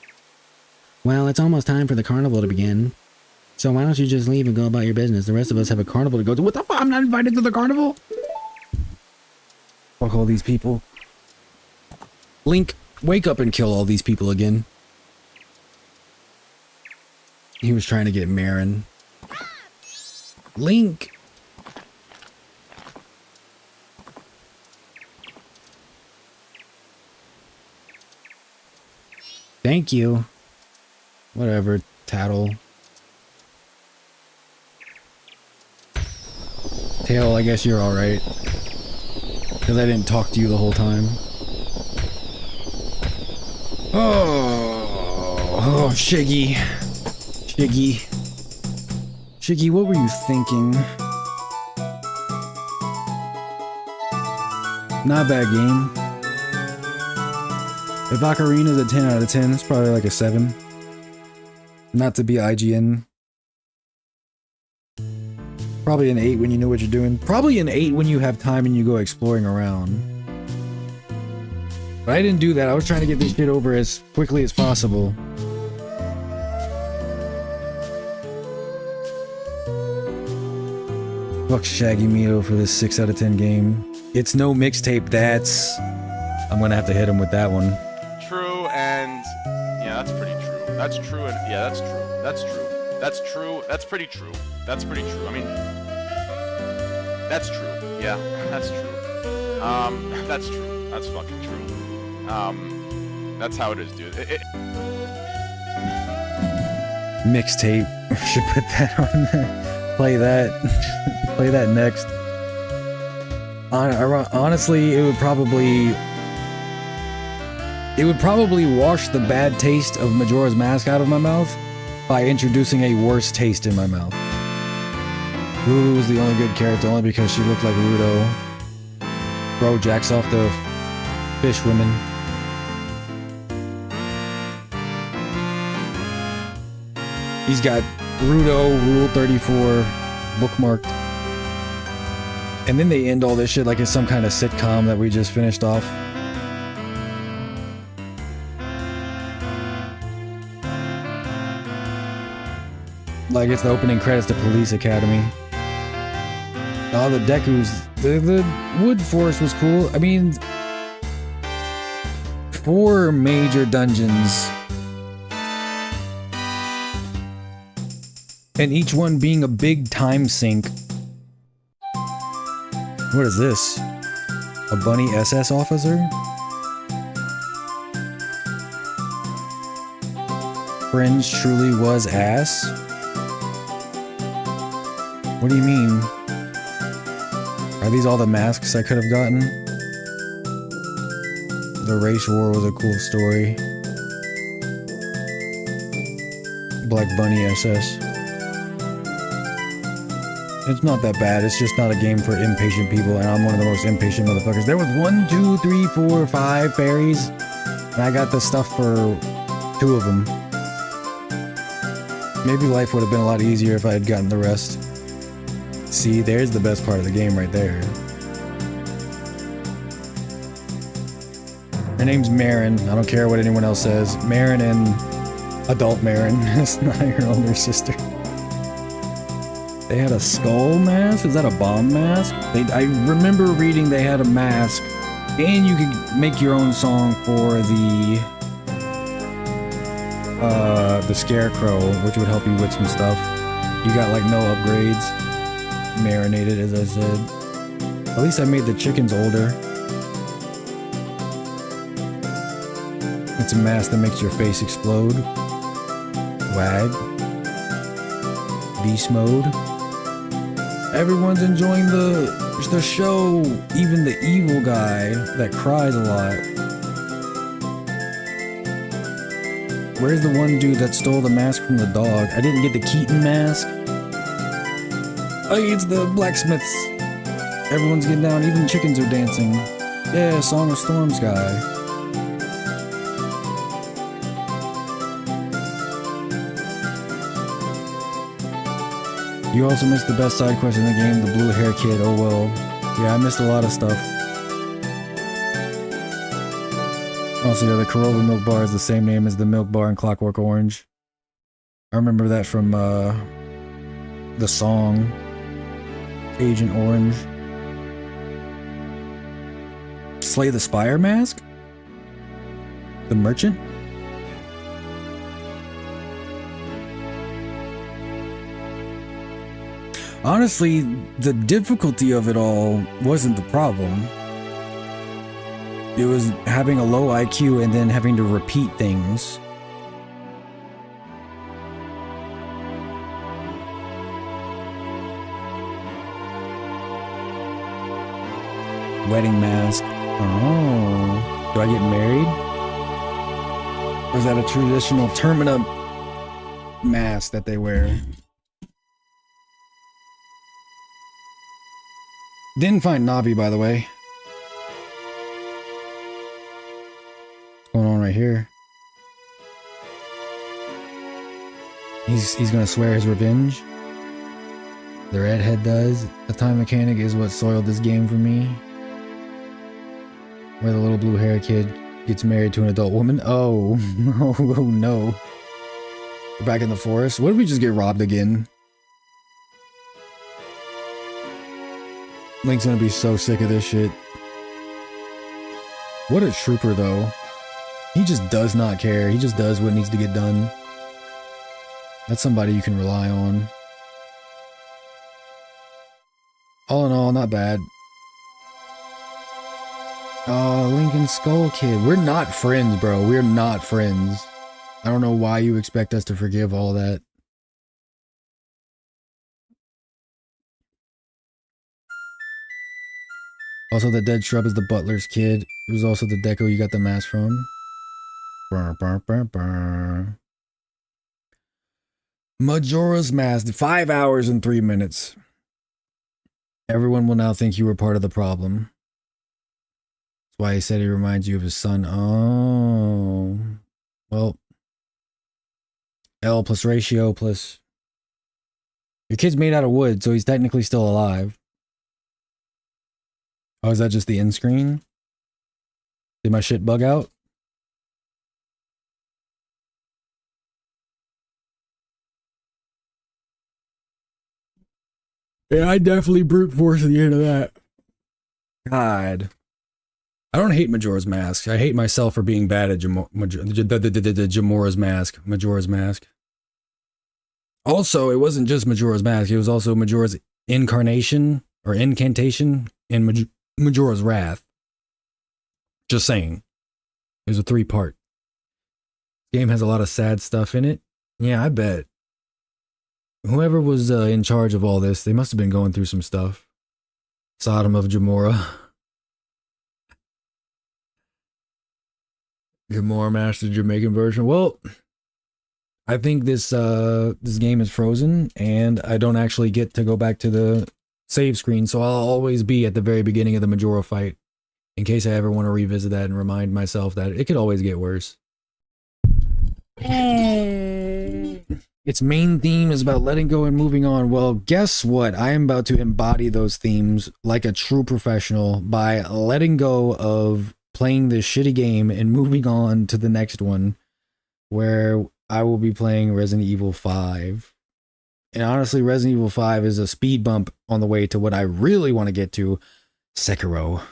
Well, it's almost time for the carnival to begin. So why don't you just leave and go about your business? The rest of us have a carnival to go to. What the fuck? I'm not invited to the carnival? Fuck all these people. Link, wake up and kill all these people again. He was trying to get Marin. Link! Thank you. Whatever, tattle. Tail, I guess you're alright. Because I didn't talk to you the whole time. Oh, Shiggy. Shiggy. Shiggy, what were you thinking? Not a bad game. If Ocarina's a 10 out of 10, it's probably like a 7. Not to be IGN. Probably an 8 when you know what you're doing. Probably an 8 when you have time and you go exploring around. But I didn't do that. I was trying to get this shit over as quickly as possible. Fuck Shaggy Mio for this 6 out of 10 game. It's no mixtape, that's... I'm gonna have to hit him with that one. True, and yeah, that's pretty true. That's true, and yeah, that's true. That's true. That's true. That's pretty true. That's pretty true. I mean, that's true. Yeah, that's true. That's true. That's fucking true. That's how it is, dude. Mixtape. Should put that on there. Play that. Play that next. Honestly, it would probably wash the bad taste of Majora's Mask out of my mouth by introducing a worse taste in my mouth. Lulu was the only good character only because she looked like Rudo. Bro jacks off the fish women. He's got Rudo, Rule 34 bookmarked. And then they end all this shit like it's some kind of sitcom that we just finished off. Like it's the opening credits to Police Academy. Oh, the Deku's... The Wood Forest was cool. I mean... 4 major dungeons. And each one being a big time sink. What is this? A bunny SS officer? Fringe truly was ass? What do you mean? Are these all the masks I could have gotten? The race war was a cool story. Black Bunny SS. It's not that bad, it's just not a game for impatient people, and I'm one of the most impatient motherfuckers. There was 1, 2, 3, 4, 5 fairies, and I got the stuff for 2 of them. Maybe life would have been a lot easier if I had gotten the rest. See, there's the best part of the game right there. Her name's Marin. I don't care what anyone else says. Marin and adult Marin. It's not your older sister. They had a skull mask? Is that a bomb mask? I remember reading they had a mask, and you could make your own song for the Scarecrow, which would help you with some stuff. You got like no upgrades. Marinated, as I said. At least I made the chickens older. It's a mask that makes your face explode. Wag. Beast mode. Everyone's enjoying the show. Even the evil guy that cries a lot. Where's the one dude that stole the mask from the dog? I didn't get the Keaton mask. Oh, it's the blacksmiths. Everyone's getting down. Even chickens are dancing. Yeah, Song of Storms guy. You also missed the best side quest in the game, the blue hair kid. Oh well. Yeah, I missed a lot of stuff. Also, yeah, the Corova milk bar is the same name as the milk bar in Clockwork Orange. I remember that from the song Agent Orange. Slay the Spire mask? The merchant? Honestly, the difficulty of it all wasn't the problem. It was having a low IQ and then having to repeat things. Wedding mask. Oh. Do I get married? Or is that a traditional Termina mask that they wear? Didn't find Navi, by the way. What's going on right here? He's gonna swear his revenge. The redhead does. The time mechanic is what soiled this game for me. Where the little blue hair kid gets married to an adult woman. Oh, oh no. We're back in the forest. What if we just get robbed again? Link's gonna be so sick of this shit. What a trooper, though. He just does not care. He just does what needs to get done. That's somebody you can rely on. All in all, not bad. Oh, Lincoln Skull Kid. We're not friends, bro. We're not friends. I don't know why you expect us to forgive all that. Also, the dead shrub is the butler's kid. It was also the deco you got the mask from. Burr, burr, burr, burr. Majora's Mask. 5 hours and 3 minutes. Everyone will now think you were part of the problem. That's why he said he reminds you of his son. Oh. Well. L plus ratio plus... Your kid's made out of wood, so he's technically still alive. Oh, is that just the end screen? Did my shit bug out? Yeah, I definitely brute force at the end of that. God. I don't hate Majora's Mask. I hate myself for being bad at Majora's Mask. Majora's Mask. Also, it wasn't just Majora's Mask. It was also Majora's Incarnation or Incantation and Majora's Wrath. Just saying. It was a 3-part. Game has a lot of sad stuff in it. Yeah, I bet. Whoever was in charge of all this, they must have been going through some stuff. Sodom of Gomorrah. Gomorrah Master Jamaican version. Well, I think this game is frozen, and I don't actually get to go back to the save screen, so I'll always be at the very beginning of the Majora fight, in case I ever want to revisit that and remind myself that it could always get worse. Its main theme is about letting go and moving on. Well, guess what? I am about to embody those themes like a true professional by letting go of playing this shitty game and moving on to the next one, where I will be playing Resident Evil 5. And honestly, Resident Evil 5 is a speed bump on the way to what I really want to get to, Sekiro.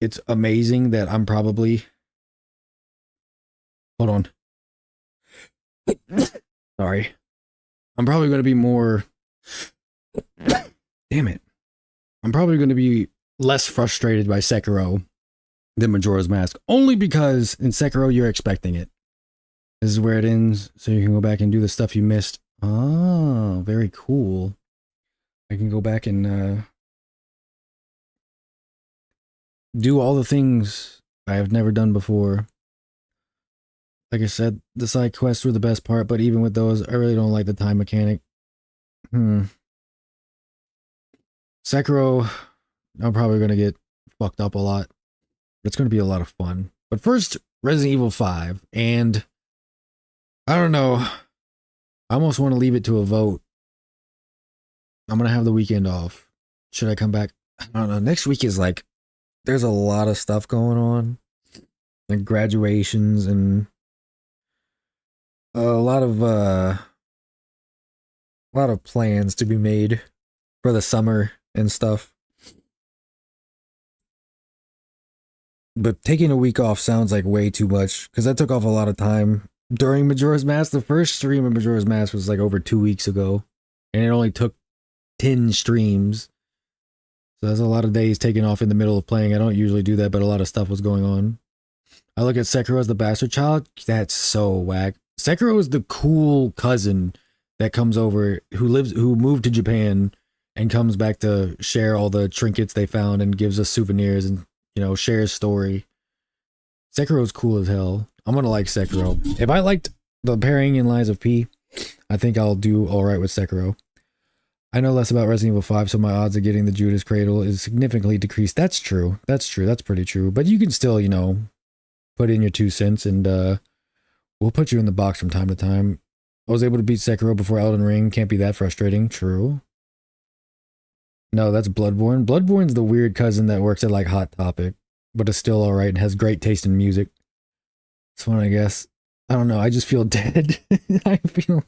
It's amazing that I'm probably... Hold on. Sorry. I'm probably going to be more... Damn it. I'm probably going to be less frustrated by Sekiro than Majora's Mask. Only because in Sekiro, you're expecting it. This is where it ends, so you can go back and do the stuff you missed. Oh, very cool. I can go back and do all the things I have never done before. Like I said, the side quests were the best part, but even with those, I really don't like the time mechanic. Sekiro, I'm probably going to get fucked up a lot. But it's going to be a lot of fun. But first, Resident Evil 5, and I don't know. I almost want to leave it to a vote. I'm going to have the weekend off. Should I come back? I don't know. Next week is like, there's a lot of stuff going on. Like graduations and a lot of plans to be made for the summer and stuff. But taking a week off sounds like way too much because I took off a lot of time during Majora's Mask. The first stream of Majora's Mask was like over 2 weeks ago, and it only took 10 streams. So that's a lot of days taken off in the middle of playing. I don't usually do that, but a lot of stuff was going on. I look at Sekiro as the bastard child. That's so whack. Sekiro is the cool cousin that comes over who moved to Japan and comes back to share all the trinkets they found and gives us souvenirs and, you know, shares story. Sekiro's cool as hell. I'm gonna like Sekiro. If I liked the parrying in Lies of P, I think I'll do alright with Sekiro. I know less about Resident Evil 5, so my odds of getting the Judas Cradle is significantly decreased. That's true. That's true. That's pretty true. But you can still, you know, put in your 2 cents and we'll put you in the box from time to time. I was able to beat Sekiro before Elden Ring. Can't be that frustrating. True. No, that's Bloodborne. Bloodborne's the weird cousin that works at like Hot Topic, but is still alright and has great taste in music. It's fun, I guess. I don't know. I just feel dead. I feel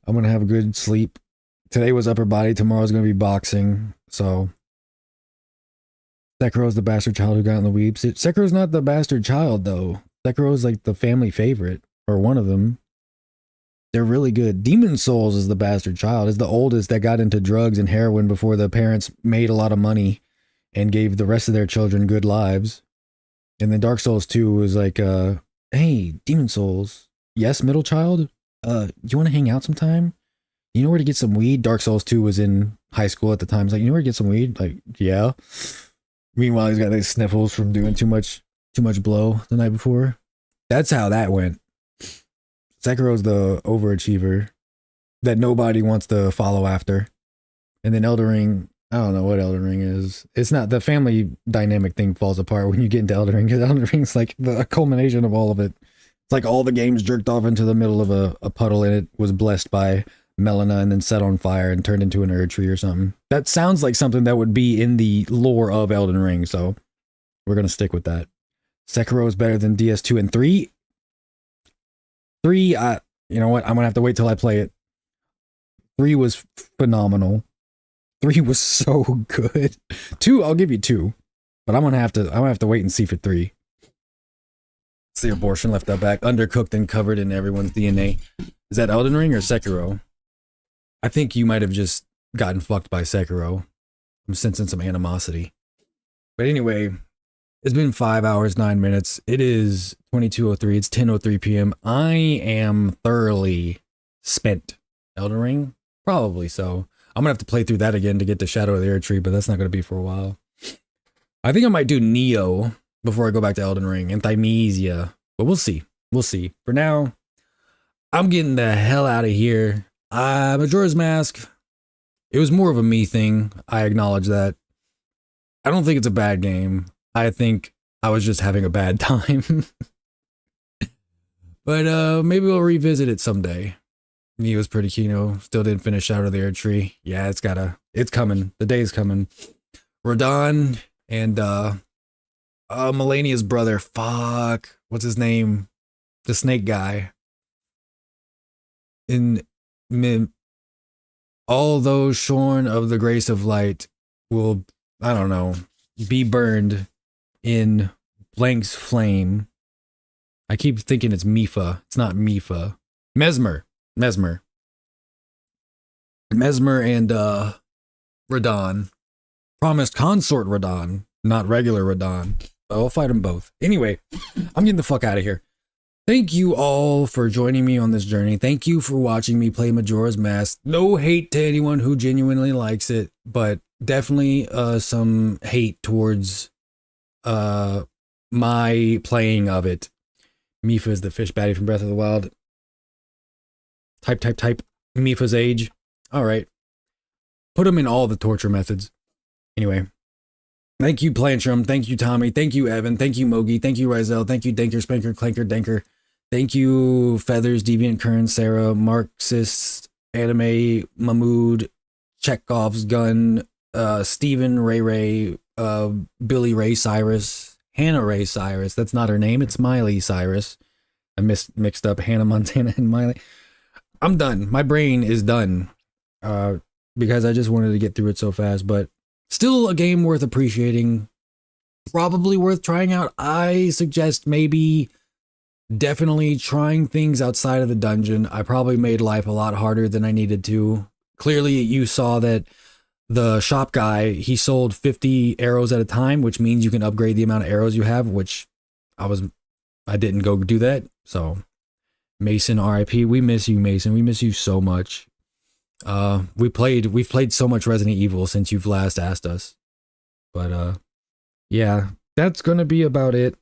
I'm gonna have a good sleep. Today was upper body. Tomorrow's gonna be boxing. So Sekiro's the bastard child who got in the weeps. Sekiro's not the bastard child though. Sekiro's like the family favorite, or one of them. They're really good. Demon Souls is the bastard child. Is the oldest that got into drugs and heroin before the parents made a lot of money and gave the rest of their children good lives. And then Dark Souls 2 was like, hey, Demon Souls. Yes, middle child? You want to hang out sometime? You know where to get some weed? Dark Souls 2 was in high school at the time. He's like, you know where to get some weed? Like, yeah. Meanwhile, he's got these sniffles from doing too much blow the night before. That's how that went. Sekiro's the overachiever that nobody wants to follow after. And then Elden Ring, I don't know what Elden Ring is. It's not, the family dynamic thing falls apart when you get into Elden Ring, because Elden Ring's like the culmination of all of it. It's like all the games jerked off into the middle of a puddle and it was blessed by Melina and then set on fire and turned into an Erd tree or something. That sounds like something that would be in the lore of Elden Ring, so we're going to stick with that. Sekiro is better than DS2 and 3. 3, you know what? I'm going to have to wait till I play it. 3 was phenomenal. 3 was so good. 2, I'll give you 2. But I'm going to have to wait and see for 3. It's the abortion left out back, undercooked and covered in everyone's DNA. Is that Elden Ring or Sekiro? I think you might have just gotten fucked by Sekiro. I'm sensing some animosity. But anyway, it's been 5 hours, 9 minutes. It is 22:03. It's 10:03 p.m. I am thoroughly spent. Elden Ring? Probably so. I'm gonna have to play through that again to get to Shadow of the Erd Tree, but that's not gonna be for a while. I think I might do Neo before I go back to Elden Ring and Thymesia, but we'll see. We'll see. For now, I'm getting the hell out of here. Majora's Mask, it was more of a me thing. I acknowledge that. I don't think it's a bad game. I think I was just having a bad time. But maybe we'll revisit it someday. Neo's pretty keen. Still didn't finish Shadow of the Erd Tree. Yeah, it's coming. The day's coming. Radon and Melania's brother. Fuck. What's his name? The snake guy. In all those shorn of the grace of light will, I don't know, be burned in blank's flame. I keep thinking it's Mifa. It's not Mifa. Mesmer and Radon. Promised consort Radon, not regular Radon. I'll fight them both. Anyway, I'm getting the fuck out of here. Thank you all for joining me on this journey. Thank you for watching me play Majora's Mask. No hate to anyone who genuinely likes it, but definitely some hate towards my playing of it. Mifa is the fish baddie from Breath of the Wild. Type. Mifa's age. Alright. Put him in all the torture methods. Anyway. Thank you, Plantrum. Thank you, Tommy. Thank you, Evan. Thank you, Mogi. Thank you, Rizel. Thank you, Denker, Spanker, Clanker, Denker. Thank you, Feathers, Deviant Current, Sarah, Marxist, Anime, Mahmood, Chekhov's Gun, Steven, Ray, Billy Ray Cyrus, Hannah Ray Cyrus. That's not her name. It's Miley Cyrus. I mixed up Hannah Montana and Miley. I'm done. My brain is done. Because I just wanted to get through it so fast, but still a game worth appreciating. Probably worth trying out. I suggest maybe definitely trying things outside of the dungeon. I probably made life a lot harder than I needed to. Clearly you saw that the shop guy, he sold 50 arrows at a time, which means you can upgrade the amount of arrows you have, which I didn't go do that. So Mason, RIP. We miss you, Mason. We miss you so much. We've played so much Resident Evil since you've last asked us. But yeah, that's gonna be about it.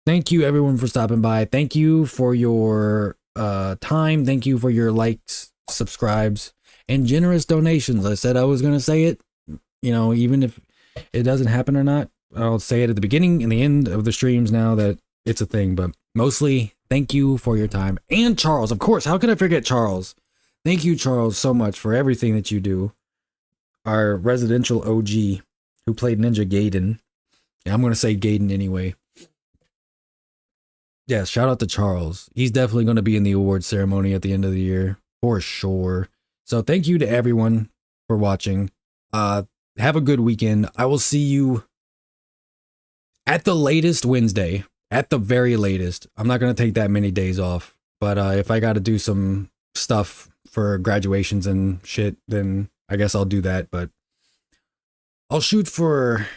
Thank you everyone for stopping by. Thank you for your time. Thank you for your likes, subscribes, and generous donations. I said I was gonna say it, you know, even if it doesn't happen or not, I'll say it at the beginning and the end of the streams now that it's a thing. But mostly, thank you for your time. And Charles, of course, how could I forget Charles? Thank you, Charles, so much for everything that you do. Our residential OG who played Ninja Gaiden. Yeah, I'm going to say Gaiden anyway. Yeah, shout out to Charles. He's definitely going to be in the awards ceremony at the end of the year, for sure. So thank you to everyone for watching. Have a good weekend. I will see you at the latest Wednesday. At the very latest. I'm not going to take that many days off. But if I got to do some stuff for graduations and shit, then I guess I'll do that. But I'll shoot for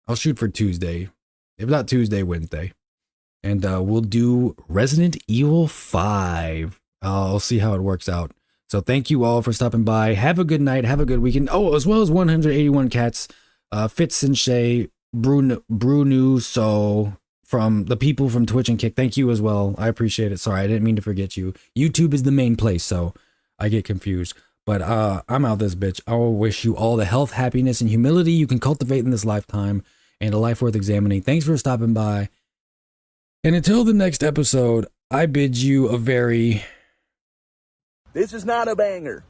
Tuesday. If not Tuesday, Wednesday. And we'll do Resident Evil 5. I'll see how it works out. So thank you all for stopping by. Have a good night. Have a good weekend. Oh, as well as 181 cats. Fitz and Shay, Brunu, so from the people from Twitch and Kick. Thank you as well. I appreciate it. Sorry, I didn't mean to forget you. YouTube is the main place, so I get confused. But I'm out this bitch. I will wish you all the health, happiness, and humility you can cultivate in this lifetime and a life worth examining. Thanks for stopping by. And until the next episode, I bid you a very... This is not a banger.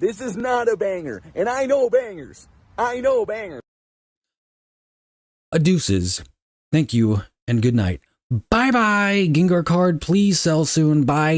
This is not a banger. And I know bangers. I know bangers. Adeuces. Thank you and good night. Bye-bye. Gengar card, please sell soon. Bye.